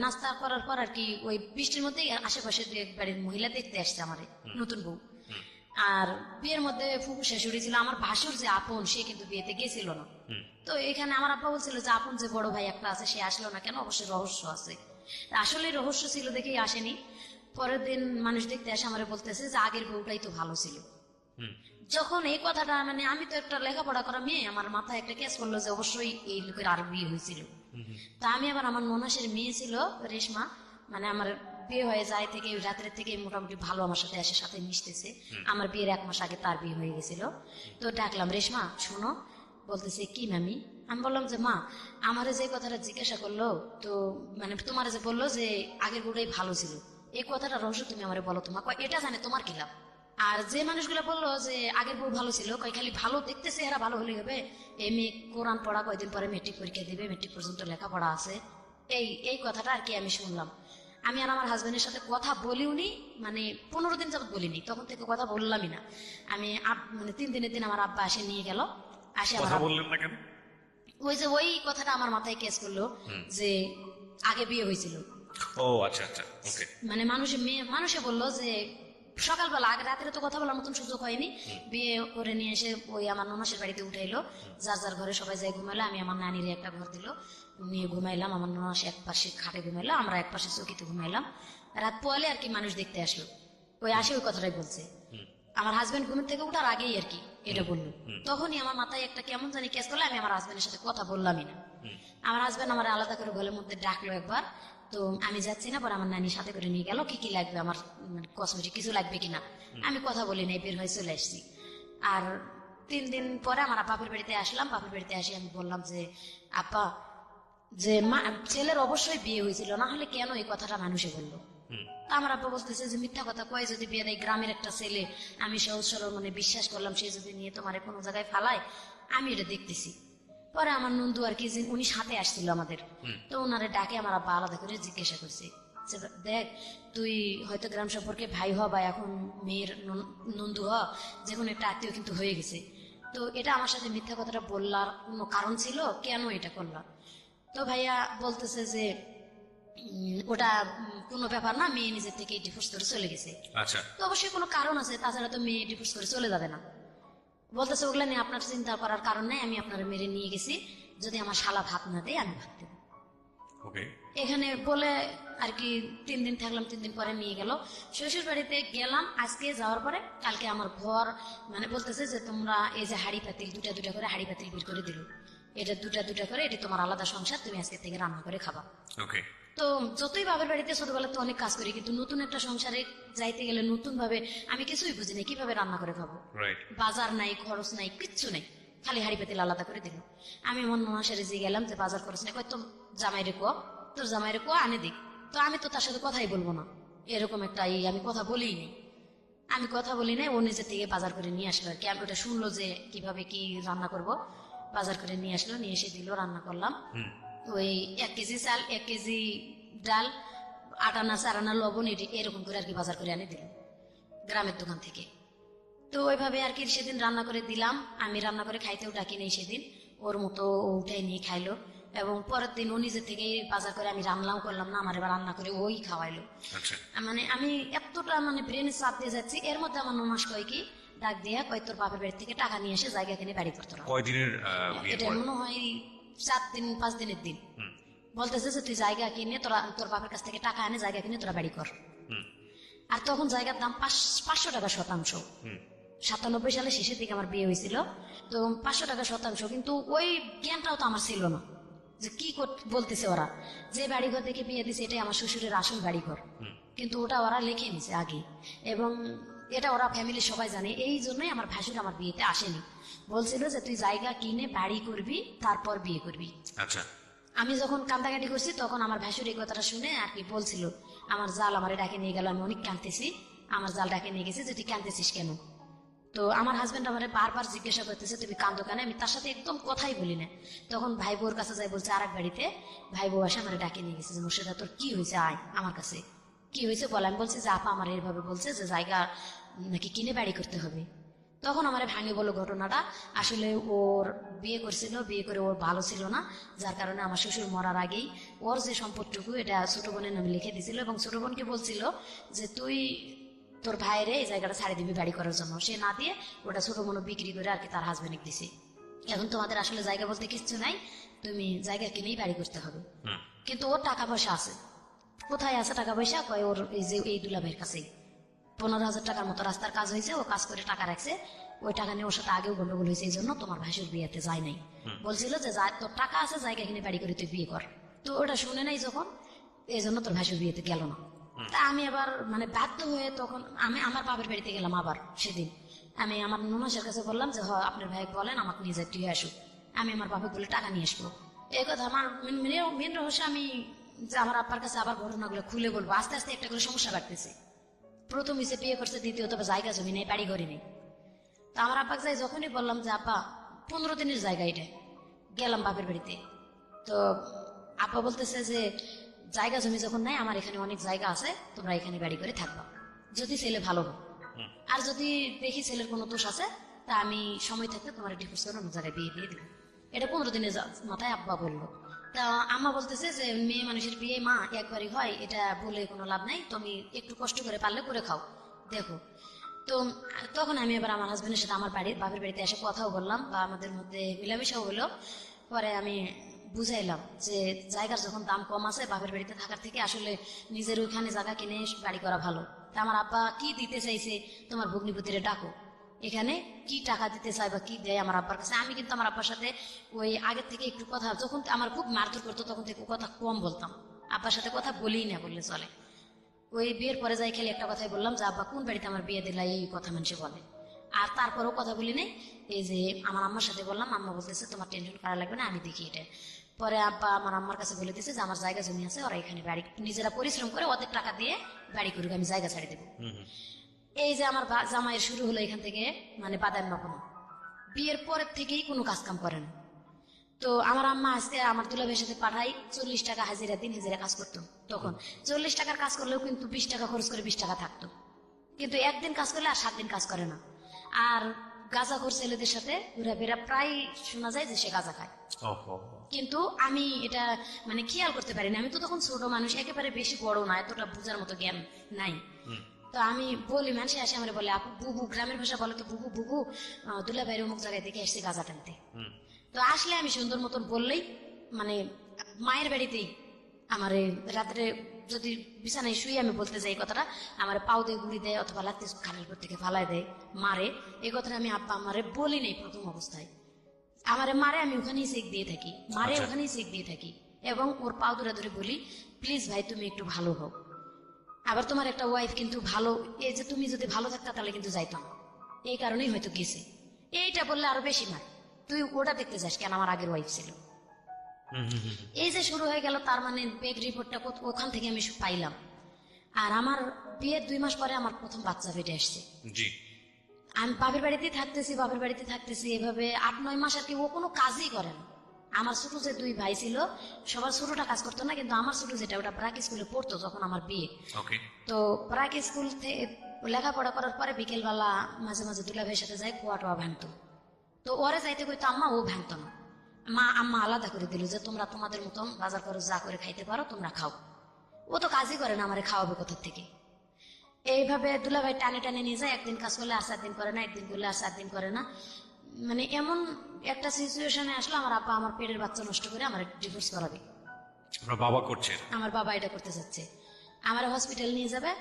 নাস্তা করার পর আর কি ওই বৃষ্টির মধ্যেই আশেপাশে দু এক বাড়ির মহিলা দেখতে আসছে আমারে, নতুন বউ। আর বিয়ের মধ্যে ফুফু শাশুড়ি ছিল, আমার ভাসুর যে আপন সে কিন্তু বিয়েতে গেছিল না। তো এখানে আমার আব্বা বলছিল যে আপন যে বড় ভাই একটা আছে সে আসলো না কেন, অবশ্যই রহস্য আছে। আসলে রহস্য ছিল দেখেই আসেনি। পরের দিন মানুষ দেখতে আসে আমারে বলতেছে যে আগের বউটাই তো ভালো ছিল। যখন এই কথাটা, মানে আমি তো একটা লেখাপড়া করা মেয়ে, আমার মাথায় একটা কেস করলো যে অবশ্যই এই লোকের আরো বিয়ে হয়েছিল। তা আমি আবার, আমার ননাসের মেয়ে ছিল রেশমা, মানে আমার বিয়ে হয়ে যায় থেকে রাত্রের থেকে মোটামুটি ভালো আমার সাথে আসে, সাথে মিশতেছে। আমার বিয়ের 1 মাস আগে তার বিয়ে হয়ে গেছিল। তো ডাকলাম, রেশমা শোনো। বলতেছে কি মামি? আমি বললাম যে মা, আমারে যে কথাটা জিজ্ঞাসা করলো, তো মানে তোমার যে বললো যে আগের বউটাই ভালো ছিল, এই কথাটা রহস্য তুমি আমারে বলো। তোমার এটা জানে তোমার কি লাভ? আর যে মানুষগুলো বললো যে আগের বউ ভালো ছিল, কয় খালি ভালো দেখতেছে এরা, ভালো হলে হবে? এই মেয়ে কোরআন পড়া, কয়দিন পরে মেট্রিক পরীক্ষা দিবে, মেট্রিক পর্যন্ত লেখাপড়া আছে। এই কথাটা আর কি আমি শুনলাম। আমি আর আমার হাজবেন্ডের সাথে কথা বলিওনি, মানে 15 দিন যাবত বলিনি, তখন থেকে কথা বললামই না। আমি মানে 3 দিনের দিন আমার আব্বা আসে নিয়ে গেল, আসে আমার কথা বললেন না কেন? ওই কথাটা আমার মাথায় কেস করলো যে আগে বিয়ে হয়েছিল। ও আচ্ছা আচ্ছা, ওকে। মানে মানুষে বললো যে সকালবেলা, আগে রাত্রে তো কথা বলার মতন সুযোগ হয়নি, বিয়ে করে নিয়ে এসে ওই আমার ননাসের বাড়িতে উঠাইলো, যার যার ঘরে সবাই যাই ঘুমাইলো। আমি আমার নানির একটা ঘর দিল, নিয়ে ঘুমাইলাম। আমার ননাস এক পাশে খাটে ঘুমাইলো, আমরা এক পাশে চৌকিতে ঘুমাইলাম। রাত পোয়ালে আর কি মানুষ দেখতে আসলো, ওই আসে ওই কথাটাই বলছে। আমার হাজবেন্ড ঘুমের থেকে উঠার আগেই আর কি এটা বললো। তখনই আমার মাথায় একটা কেমন জানি কেস করলো, আমি আমার হাজবেন্ডের সাথে কথা বললামই না। আমার হাজবেন্ড আমার আলাদা করে ঘরের মধ্যে ডাকলো একবার, তো আমি যাচ্ছি না, পরে আমার নানি সাথে করে নিয়ে গেল, কি কি লাগবে আমার, কসমেটিক কিছু লাগবে কিনা। আমি কথা বলি নাই, বের হয়ে চলে আসছি। আর 3 দিন পরে আমার বাপের বাড়িতে আসলাম। বাপের বাড়িতে আসি আমি বললাম যে আপা, যে ছেলের অবশ্যই বিয়ে হয়েছিল, না হলে কেন এই কথাটা মানুষে বললো? আমার আব্বা বলতেছে যে মিথ্যা কথা কয় যদি বিয়ে দেয়, গ্রামের একটা ছেলে, আমি সহজ সরল মানে বিশ্বাস করলাম সে যদি নিয়ে তোমার কোনো জায়গায় ফালায়, আমি এটা দেখতেছি। পরে আমার নন্দু আর কি, উনি সাথে আসছিল আমাদের, তো ওনারে ডাকে আমার আব্বা আলাদা করে জিজ্ঞাসা করছে যে দেখ, তুই হয়তো গ্রাম সম্পর্কে ভাই হ বা এখন মেয়ের নন্দু হ, যে কোনো একটা আত্মীয় কিন্তু হয়ে গেছে, তো এটা আমার সাথে মিথ্যা কথাটা বললার কোনো কারণ ছিল, কেন এটা করলাম? তো ভাইয়া বলতেছে যে ওটা কোনো ব্যাপার না, মেয়ে নিজের থেকে ডিভোর্স করে চলে গেছে। আচ্ছা, তো অবশ্যই কোনো কারণ আছে, তাছাড়া তো মেয়ে ডিভোর্স করে চলে যাবে না। বলতেছে ওগুলা নিয়ে আপনার চিন্তা করার কারণ নাই, আমি আপনার মেরে নিয়ে গেছি, যদি আমার শালা ভাত না দেয় আমি ভাত দেবো। ওকে। এখানে বলে আর কি 3 দিন থাকলাম। 3 দিন পরে নিয়ে গেল শ্বশুর বাড়িতে গেলাম। আজকে যাওয়ার পরে কালকে আমার ঘর, মানে বলতেছে যে তোমরা এই যে হাড়ি পাতিল 2টা করে হাড়ি পাতিল বের করে দিল, এটা 2টা করে, এটা তোমার আলাদা সংসার, তুমি আজকে থেকে রান্না করে খাবা। ওকে। তো যতই বাবার বাড়িতে ছোটবেলা তো অনেক কাজ করি, কিন্তু নতুন একটা সংসারে যাইতে গেলে নতুন ভাবে আমি কিছুই বুঝি না, কিভাবে রান্না করে খাবো। রাইট। বাজার নাই, খরচ নাই, কিচ্ছু নাই, খালি হাড়ি পাতিল আলাদা করে দিল। আমি আমার ননাসের যে গেলাম যে বাজার খরচ নাই, তো জামাই রেখো, তোর জামাই রেখো আনে দিক। তো আমি তো তার সাথে কথাই বলবো না, এরকম একটা আমি কথা বলিই নাই। আমি কথা বলি নাই, ও নিজের থেকে বাজার করে নিয়ে আসলো আর কি। আমি ওটা শুনলো যে কিভাবে কি রান্না করব, বাজার করে নিয়ে আসলো, নিয়ে এসে দিল, রান্না করলাম। ওই 1 কেজি চাল, 1 কেজি ডাল, 8 আনা 4 আনা লবণ, এরকম করে আর কি বাজার করে আনে দিল গ্রামের দোকান থেকে। তো ওইভাবে আর কি সেদিন রান্না করে দিলাম। আমি রান্না করে খাইতেও ডাকি নেই সেদিন, ওর মতো ও উঠাই নিয়ে খাইলো। এবং পরের দিন ও নিজে থেকে বাজার করে, আমি রান্নাও করলাম না, আমার এবার রান্না করে ওই খাওয়াইলো। আচ্ছা। মানে আমি এতটা মানে ব্রেনে চাপ দিয়ে যাচ্ছি, এর মধ্যে আমার ননাস কয় কি ডাক দিয়া কয় তোর বাপের বাড়ি থেকে টাকা নিয়ে এসে জায়গা কিনে বাড়ি করতে হবে। কয়দিনের বিয়ে এটা পরে? মনে হয় 4 দিন 5 দিনের দিন। বলতেছে যে তুই জায়গা কিনে তোর বাপের কাছ থেকে টাকা আনে জায়গা কিনে তোরা বাড়ি কর। আর তখন জায়গার দাম 500 টাকা শতাংশ। 97 সালে শেষের দিকে আমার বিয়ে হয়েছিল, তো 500 টাকা শতাংশ। কিন্তু ওই জ্ঞানটাও তো আমার ছিল না যে কি বলতেছে ওরা, যে বাড়িঘর থেকে বিয়ে দিছে এটাই আমার শ্বশুরের আসল বাড়িঘর, কিন্তু ওটা ওরা লিখে নিছে আগে। এবং এটা ওরা ফ্যামিলি সবাই জানে, এই জন্যই আমার ভাসুর আমার বিয়েতে আসেনি। বলছিল যে তুই জায়গা কিনে বাড়ি করবি তারপর বিয়ে করবি। আচ্ছা। আমি যখন কান্দাকাটি করছি তখন আমার ভাসুর এই কথাটা শুনে আর কি বলছিল, আমার জাল আমারে ডাকে নিয়ে গেল, আমি অনেক কাঁদতেছি, আমার জাল ডাকে নিয়ে গেছে যে তুই কাঁদতেছিস কেন। তো আমার হাজবেন্ড আমারে বারবার জিজ্ঞাসা করতেছে তুমি কান্দো কেন, আমি তার সাথে একদম কথাই বলি না। তখন ভাই বউর কাছে যাই বলছে আরেক বাড়িতে, ভাই বউ আসে আমারে ডাকে নিয়ে গেছে যে মুর্শিদা তোর কি হয়েছে, আয় আমার কাছে, কি হয়েছে বলে। আমি বলছি যে আপা আমার এইভাবে বলছে যে জায়গা নাকি কিনে বাড়ি করতে হবে। তখন আমারে ভাঙে বললো ঘটনাটা, আসলে ওর বিয়ে করছিল, বিয়ে করে ওর ভালো ছিল না, যার কারণে আমার শ্বশুর মরার আগেই ওর যে সম্পদটুকু এটা ছোট বোনের নামে লিখে দিছিল, এবং ছোট বোনকে বলছিল যে তুই তোর ভাইয়ের এই জায়গাটা ছাড়ি দিবি বাড়ি করার জন্য। সে না দিয়ে ওটা ছোট বোন বিক্রি করে আর কি তার হাজবেন্ডকে দিছে। এখন তোমাদের আসলে জায়গা বলতে কিচ্ছু নাই, তুমি জায়গা কিনেই বাড়ি করতে হবে। কিন্তু ওর টাকা পয়সা আছে, কোথায় আছে টাকা পয়সা, কয় ওর এই যে এই দুলাভাইয়ের কাছেই 15,000 টাকার মতো রাস্তার কাজ হয়েছে, ও কাজ করে টাকা রাখছে, ওই টাকা নিয়ে ওর সাথে আগেও গন্ডগোল হয়েছে, এই জন্য তোমার ভাসুর বিয়েতে যায় নাই। বলছিল যে তোর টাকা আছে জায়গা কিনে বাড়ি করে তুই বিয়ে কর। তো ওটা শুনে নাই যখন, এই জন্য তোর ভাসুর বিয়েতে গেল না। তা আমি আবার মানে বাধ্য হয়ে তখন আমি আমার বাবার বাড়িতে গেলাম। আবার সেদিন আমি আমার ননসের কাছে বললাম যে আপনার ভাই বলেন আমাকে নিয়ে যাই, তুই আসুক, আমি আমার বাবা বলে টাকা নিয়ে আসবো। এই কথা আমার মেন রহস্য, আমি যে আমার আব্বার কাছে আবার ঘটনাগুলো খুলে বলবো। আস্তে আস্তে একটা করে সমস্যা বাড়তেছে। প্রথম হিসে বিয়ে করছে, দ্বিতীয়ত জায়গা জমি নেই, বাড়ি ঘরে নেই। তা আমার আব্বাকে যাই যখনই বললাম যে আব্বা 15 দিনের জায়গা এটা, গেলাম বাপের বাড়িতে, তো আব্বা বলতেছে যে জায়গা জমি যখন নাই, আমার এখানে অনেক জায়গা আছে, তোমরা এখানে বাড়ি করে থাকবা, যদি ছেলে ভালো হোক, আর যদি দেখি ছেলের কোনো দোষ আছে তা আমি সময় থাকতে তোমার ডিভোর্স করে অন্য জায়গায় বিয়ে দিয়ে দিব। এটা 15 দিনের মাথায় আব্বা বললো। তা আম্মা বলতেছে যে মেয়ে মানুষের বিয়ে মা একবারই হয়, এটা বলে কোনো লাভ নাই, তুমি একটু কষ্ট করে পারলে করে খাও, দেখো। তো তখন আমি এবার আমার হাজবেন্ডের সাথে আমার বাপের বাড়িতে এসে কথাও বললাম, বা আমাদের মধ্যে মিলামিশাও হলো। পরে আমি বুঝাইলাম যে জায়গার যখন দাম কম আছে বাপের বাড়িতে থাকার থেকে আসলে নিজের ওইখানে জায়গা কিনে বাড়ি করা ভালো। তা আমার আব্বা কি দিতে চাইছে, তোমার ভগ্নিপতিরে ডাকো, এখানে কি টাকা দিতে চাই বা কি দেয় আমার আব্বার কাছে। আমি কিন্তু আমার আব্বার সাথে ওই আগের থেকে একটু কথা, যখন আমার খুব মারধর করতো তখন থেকে কথা কম বলতাম, আব্বার সাথে কথা বলিই না বললে চলে। ওই বিয়ের পরে যাই খেলে একটা কথাই বললাম যে আব্বা কোন বাড়িতে আমার বিয়ে দিলা, এই কথা মানুষে বলে। আর তারপরেও কথা বলি নাই। এই যে আমার আম্মার সাথে বললাম, আম্মা বলতেছে তোমার টেনশন করা লাগবে না, আমি দেখি এটা। পরে আব্বা আমার আম্মার কাছে বলে দিয়েছে যে আমার জায়গা জমি আছে, ওরা এখানে বাড়ি নিজেরা পরিশ্রম করে ওদের টাকা দিয়ে বাড়ি করুক, আমি জায়গা ছাড়ি দেবো। এই যে আমার জামাইয়ের শুরু হলো এখান থেকে মানে বাদাম মাপানো, বিয়ের পরের থেকেই কোনো কাজ কাম করে না। তো আমার আম্মা আজকে আমার দুলাভাইয়ের সাথে পাঠাই 40 টাকা হাজিরা, দিন হাজিরা কাজ করতো। তখন 40 টাকার কাজ করলেও কিন্তু 20 টাকা খরচ করে 20 টাকা থাকতো, কিন্তু একদিন কাজ করলে আর 7 দিন কাজ করে না। আর গাঁজাখোর ছেলেদের সাথে ঘোরাফেরা, প্রায় শোনা যায় যে সে গাঁজা খায়। কিন্তু আমি এটা মানে খেয়াল করতে পারিনি, আমি তো তখন ছোট মানুষ, একেবারে বেশি বড় না, এতটা বোঝার মতো জ্ঞান নাই। তো আমি বলি, মানুষে আসে আমার বলে আপু বুবু, গ্রামের ভাষা বলে তো বুবু বুবু, দুলাভাইয়ের অমুক জায়গায় থেকে এসছে গাঁজা টানতে। তো আসলে আমি সুন্দর মতন বললেই মানে মায়ের বাড়িতেই আমার রাত্রে যদি বিছানায় শুয়ে আমি বলতে যাই এই কথাটা, আমার পাও দিয়ে গুড়ি দেয় অথবা লাত্তি খাটের উপর থেকে ফালায় দেয়, মারে। এই কথাটা আমি আব্বা আমারে বলি নাই প্রথম অবস্থায়, আমারে মারে, আমি ওখানেই চেক দিয়ে থাকি, মারে ওখানেই চেক দিয়ে থাকি, এবং ওর পাও ধরে ধরে বলি প্লিজ ভাই তুমি একটু ভালো হও, আবার তোমার একটা ওয়াইফ কিন্তু ভালো, এই যে তুমি যদি ভালো থাকতা তাহলে কিন্তু যাইতাম, এই কারণেই হয়তো গেছে। এইটা বললে আরো বেশি মার, তুই ওটা দেখতে যাস কেন, আমার আগের ওয়াইফ ছিল। এই যে শুরু হয়ে গেল, তার মানে বেগ রিপোর্টটা ওখান থেকে আমি পাইলাম। আর আমার বিয়ের 2 মাস পরে আমার প্রথম বাচ্চা পেটে আসছে। আমি বাপের বাড়িতেই থাকতেছি এভাবে 8-9 মাস আর কি। ও কোনো কাজই করে না। আমার ছোট যে 2 ভাই ছিল, সবার ছোটটা কাজ করতো না, কিন্তু আমার ছোট যেটা ওটা প্রাক স্কুলে পড়তো যখন আমার বিয়ে। তো প্রাক স্কুল থেকে লেখাপড়া করার পরে বিকেলবেলা মাঝে মাঝে দুলাভাইয়ের সাথে যাই, কুয়া টোয়া ভাঙতো। তো ওরে যাইতে কইতো আম্মা, ও ভাঙতো না। আম্মা আলাদা করে দিল যে তোমরা তোমাদের মতন বাজার করে যা করে খাইতে পারো তোমরা খাও। ও তো কাজই করে না, আমারে খাওয়াবে কোথা থেকে। এইভাবে দুলাভাই টানে টানে নিয়ে যায়, একদিন কাজ করলে আর 4 দিন করে না, একদিন করলে আর 4 দিন করে না। মানে এমন একটা সিচুয়েশনে আসলো, আমার আব্বা আমার পেটের বাচ্চা নষ্ট করে আমার ডিভোর্স করাবে। আমার বাবা এটা করতে চাচ্ছে, আমার হসপিটাল নিয়ে যাবে।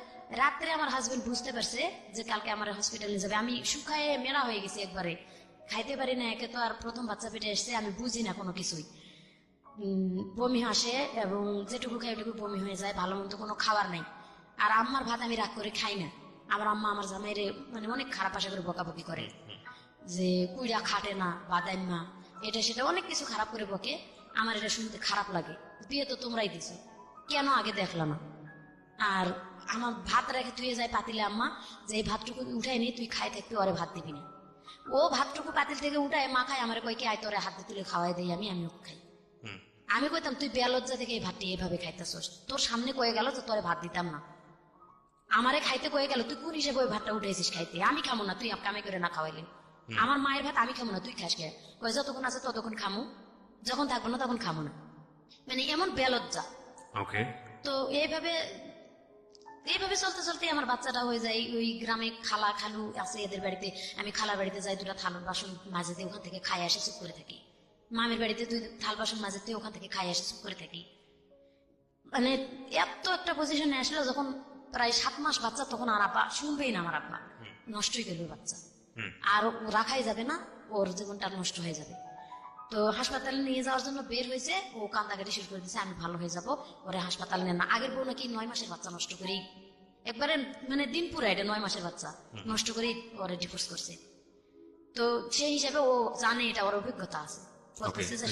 রাত্রে আমার হাজবেন্ড বুঝতে পারছে যে কালকে আমার হসপিটাল নিয়ে যাবে। আমি শুকায়ে মেলা হয়ে গেছি, একবারে খাইতে পারি না, একে তো আর প্রথম বাচ্চা পেটে এসছে, আমি বুঝি না কোনো কিছুই। বমি আসে এবং যেটুকু খাই ওটুকু বমি হয়ে যায়, ভালো মন্দ কোনো খাবার নাই। আর আম্মার ভাত আমি রাগ করে খাই না, আমার আম্মা আমার জামাইরে মানে অনেক খারাপ আশা করে বকাবকি করে, যে কুইরা খাটে না, বাদাম না, এটা সেটা অনেক কিছু খারাপ করে বকে। আমার এটা শুনতে খারাপ লাগে, বিয়ে তো তোমরাই দিছো, কেন আগে দেখলা না? আর আমার ভাত রেখে তুই যায় পাতিলে আম্মা, যে এই ভাতটুকু উঠাই নি, তুই খাই থাকবি, ওরে ভাত দিবি না। ও ভাতটুকু পাতিল থেকে উঠায় মা খায়, আমার কয় কি আয় তোরে হাতে তুলে খাওয়াই দেই, আমিও খাই। আমি কইতাম তুই বেলজ্জা থেকে এই ভাতটি এইভাবে খাইতেছস, তোর সামনে কয়ে গেল যে তোরে ভাত দিতাম না, আমারে খাইতে কয়ে গেল, তুই কোন হিসেবে ওই ভাতটা উঠেছিস খাইতে? আমি খামো না, তুই কামে করে না খাওয়াইলি। আমার মায়ের ভাত আমি খামো না, তুই খাস কে? কয়ে যতক্ষণ আছে ততক্ষণ খামু, যখন থাকবো না তখন খামো না। মানে এমন বেলজ্জা। ওকে। তো এইভাবে চলতে চলতে আমার বাচ্চাটা হয়ে যায়। ওই গ্রামে খালা খালু আছে এদের বাড়িতে, আমি খালার বাড়িতে যাই, দুটা থাল বাসন মাঝেতে ওখান থেকে খাই আসে চুপ করে থাকি। মামির বাড়িতে দুই থাল বাসন মাঝেতে ওখান থেকে খাই আসে চুপ করে থাকি। মানে এত একটা পজিশনে আসলো যখন প্রায় 7 মাস বাচ্চা, তখন আর আব্বা শুনবেই না, আমার আব্বা নষ্টই গেল বাচ্চা, আর ও রাখাই যাবে না, ওর জীবনটা নষ্ট হয়ে যাবে। তো হাসপাতালে নিয়ে যাওয়ার জন্য বের হয়েছে, ও কান্দাকাটি শুরু করে দিয়েছে, আমি ভালো হয়ে যাবো, ওরে হাসপাতালে নেন না। আগের বউ নাকি 9 মাসের বাচ্চা নষ্ট করেই, একবারে মানে দিন পুরা এটা 9 মাসের বাচ্চা নষ্ট করেই ওরে ডিভোর্স করছে। তো সেই হিসাবে ও জানে, এটা ওর অভিজ্ঞতা আছে, বলতেছে যে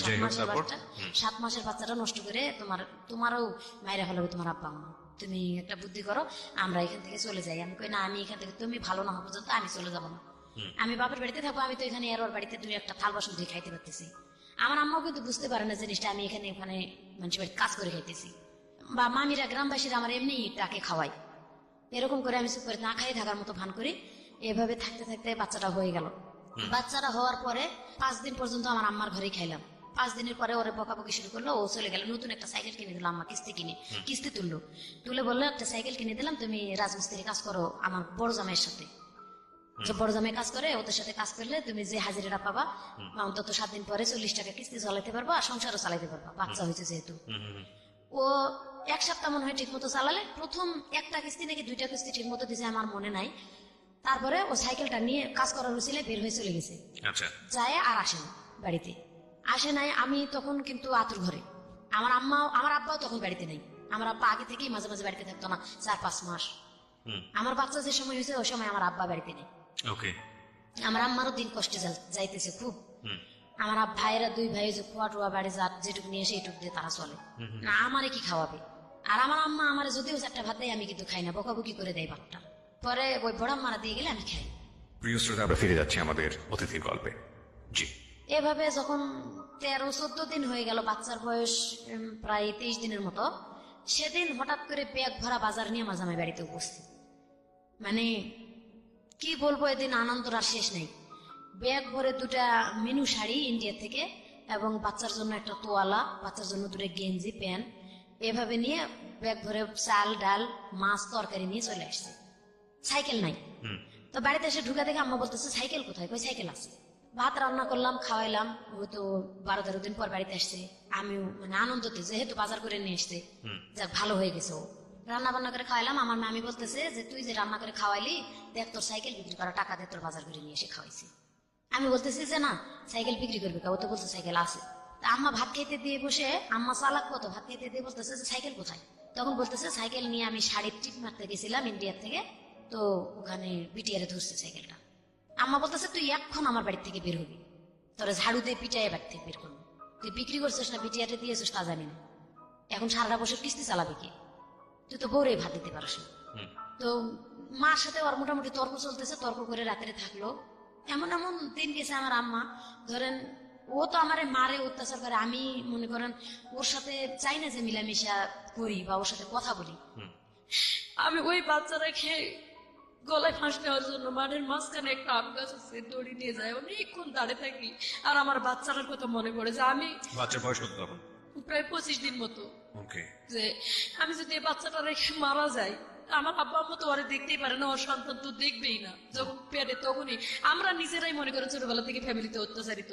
7 মাসের বাচ্চাটা নষ্ট করে তোমারও মায়েরা ভালো হবে, তোমার আব্বা মা, তুমি একটা বুদ্ধি করো, আমরা এখান থেকে চলে যাই। আমি কই না, আমি এখান থেকে তুমি ভালো না হওয়া পর্যন্ত আমি চলে যাবো না, আমি বাপের বাড়িতে থাকবো, আমি তো এখানে এর ওর বাড়িতে 2-1টা থাল বাসন ধুয়ে খাইতে পারতেছি। আমার আম্মাও কিন্তু বুঝতে পারে না জিনিসটা, আমি এখানে ওখানে মানুষের বাড়িতে কাজ করে খাইতেছি, বা মামিরা গ্রামবাসীরা আমার এমনি তাকে খাওয়াই। এরকম করে আমি চুপ করে না খাই থাকার মতো ভান করি। এভাবে থাকতে থাকতে বাচ্চাটা হয়ে গেল। বাচ্চাটা হওয়ার পরে 5 দিন পর্যন্ত আমার আম্মার ঘরেই খাইলাম। 5 দিনের পরে ওরে বকাবকি শুরু করলো, ও চলে গেল। নতুন একটা সাইকেল কিনে দিল আম্মা, কিস্তি তুলে বললো একটা সাইকেল কিনে দিলাম, তুমি রাজমিস্ত্রি কাজ করো আমার বড় জামাইয়ের সাথে, যে বড় জামাই কাজ করে ওদের সাথে কাজ করলে তুমি যে হাজিরাটা পাবা অন্তত 7 দিন পরে 40 টাকা কিস্তি চালাইতে পারবা, আর সংসারও চালাইতে পারবা, বাচ্চা হয়েছে যেহেতু। ও 1 সপ্তাহ মনে হয় ঠিক মতো চালালে, প্রথম 1টা কিস্তি নাকি 2টা কিস্তি ঠিক মতো দিছে আমার মনে নাই। তারপরে ও সাইকেলটা নিয়ে কাজ করার উচিলে বের হয়ে চলে গেছে, যায় আর আসে না বাড়িতে, আসে নাই। আমি তখন কিন্তু আতুর ঘরে, আমার আব্বাও তখন বাড়িতে নাই। আমার আব্বা আগে থেকেই মাঝে মাঝে বাড়িতে থাকতো না, 4-5 মাস। আমার বাচ্চা যে সময় হয়েছে ওই সময় আমার আব্বা বাড়িতে নেই। আমার আম্মারও দিন কষ্টে যাইতেছে খুব। আমার ভাইয়েরা 2 ভাই যে খোয়া টোয়া বাড়ি যেটুকু নিয়ে সেইটুকু দিয়ে তারা চলে না, আমারে কি খাওয়াবে? আর আমার আম্মা আমার যদিও 4টা ভাত দেয়, আমি কিন্তু খাই না, বকাবকি করে দেয় ভাতটা, পরে ওই বড় আম্মারা দিয়ে গেলে আমি খাই। প্রিয় শ্রোতা, আমরা ফিরে যাচ্ছি আমাদের অতিথির গল্পে। জি। এভাবে যখন 13-14 দিন হয়ে গেল, বাচ্চার বয়স প্রায় 23 দিনের মতো, সেদিন হঠাৎ করে ব্যাগ ভরা বাজার নিয়ে আমার জামাই বাড়িতে উপস্থিত। মানে কি বলবো, এদিন আনন্দর আর শেষ নেই। ব্যাগ ভরে 2টা মিনু শাড়ি ইন্ডিয়া থেকে, এবং বাচ্চার জন্য একটা তোয়ালা, বাচ্চার জন্য 2টা গেঞ্জি প্যান্ট, এভাবে নিয়ে ব্যাগ ভরে চাল ডাল মাছ তরকারি নিয়ে চলে আসছে। সাইকেল নাই। তো বাড়িতে এসে ঢুকা দেখে আম্মা বলতেছে সাইকেল কোথায়? কই সাইকেল আছে। ভাত রান্না করলাম, খাওয়াইলাম। ও তো 12-13 দিন পর বাড়িতে আসছে, আমিও মানে আনন্দতে যেহেতু বাজার করে নিয়ে আসছে, যাক ভালো হয়ে গেছে। ও রান্না বান্না করে খাওয়াইলাম। আমার মামি বলতেছে যে তুই যে রান্না করে খাওয়াইলি, দেখ তোর সাইকেল বিক্রি করা টাকা দিয়ে তোর বাজার করে নিয়ে এসে খাওয়াইছি। আমি বলতেছি যে না, সাইকেল বিক্রি করবে কা? ও তো বলছে সাইকেল আছে। আম্মা ভাত খাইতে দিয়ে বসে, আম্মা চালাক কত, ভাত খাইতে দিয়ে বলতেছে যে সাইকেল কোথায়? তখন বলতেছে সাইকেল নিয়ে আমি শাড়ির টিপ মারতে গেছিলাম ইন্ডিয়া থেকে, তো ওখানে বিটিআরে ধরছে সাইকেলটা। আম্মা বলতেছে তুই এখন আমার বাড়ি থেকে বের হবি, তোরা ঝাড়ু দিয়ে পিটাই বাড়ি থেকে বের করবি। তুই বিক্রি করছিস না বিটিআরে দিয়েছিস তা জানি না, এখন সারাটা বছর কিস্তি চালাবি কি? তুই তো বউরে ভাত দিতে পারিস না। তো মার সাথে ওর মোটামুটি তর্ক চলতেছে, তর্ক করে রাত্রে থাকলো। এমন এমন দিন গেছে আমার আম্মা, ধরেন ও তো আমারে মারে অত্যাচার করে, আমি মনে করেন ওর সাথে চাই না যে মিলামিশা করি বা ওর সাথে কথা বলি। আমি ওই বাচ্চা রেখে গলায় ফাঁস নেওয়ার জন্য মাঠের মাঝখানে একটা আম গাছ আছে, দড়ি নিয়ে যায়, অনেকক্ষণ দাঁড়িয়ে থাকি। আর আমার বাচ্চাটার কথা মনে পড়ে যে আমি, বাচ্চার বয়স কত তখন? প্রায় 25 দিন মতো, ওকে, যে আমি যদি এই বাচ্চাটা রেখে মারা যাই, আমার আব্বা আম্মা তো ওরে দেখতেই পারে না, ওর সন্তান তো দেখবেই না। যখন পেটে তখনই আমরা নিজেরাই মনে করেন ছোটবেলা থেকে ফ্যামিলিতে অত্যাচারিত,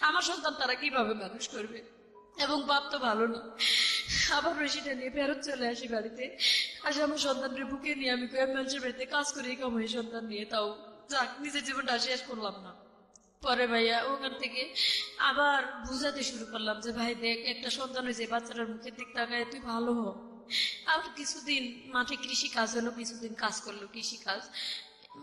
আমার সন্তান তারা কিভাবে মানুষ করবে? এবং বাপ তো ভালো না। আবার সেটা নিয়ে ফেরত চলে আসি বাড়িতে। আসে আমার সন্তানের বুকে নিয়ে আমি মানুষের বাড়িতে কাজ করি কামাই সন্তান নিয়ে, তাও যাক নিজের জীবনটা শেষ করলাম না। পরে ভাইয়া ওখান থেকে আবার বুঝাতে শুরু করলাম যে ভাই দেখ, একটা সন্তান হয়েছে, বাচ্চাটার মুখের দিক তাকায় তুই ভালো হ, আবার কিছুদিন মাঠে কৃষি কাজ হলো, কিছুদিন কাজ করলো কৃষি কাজ,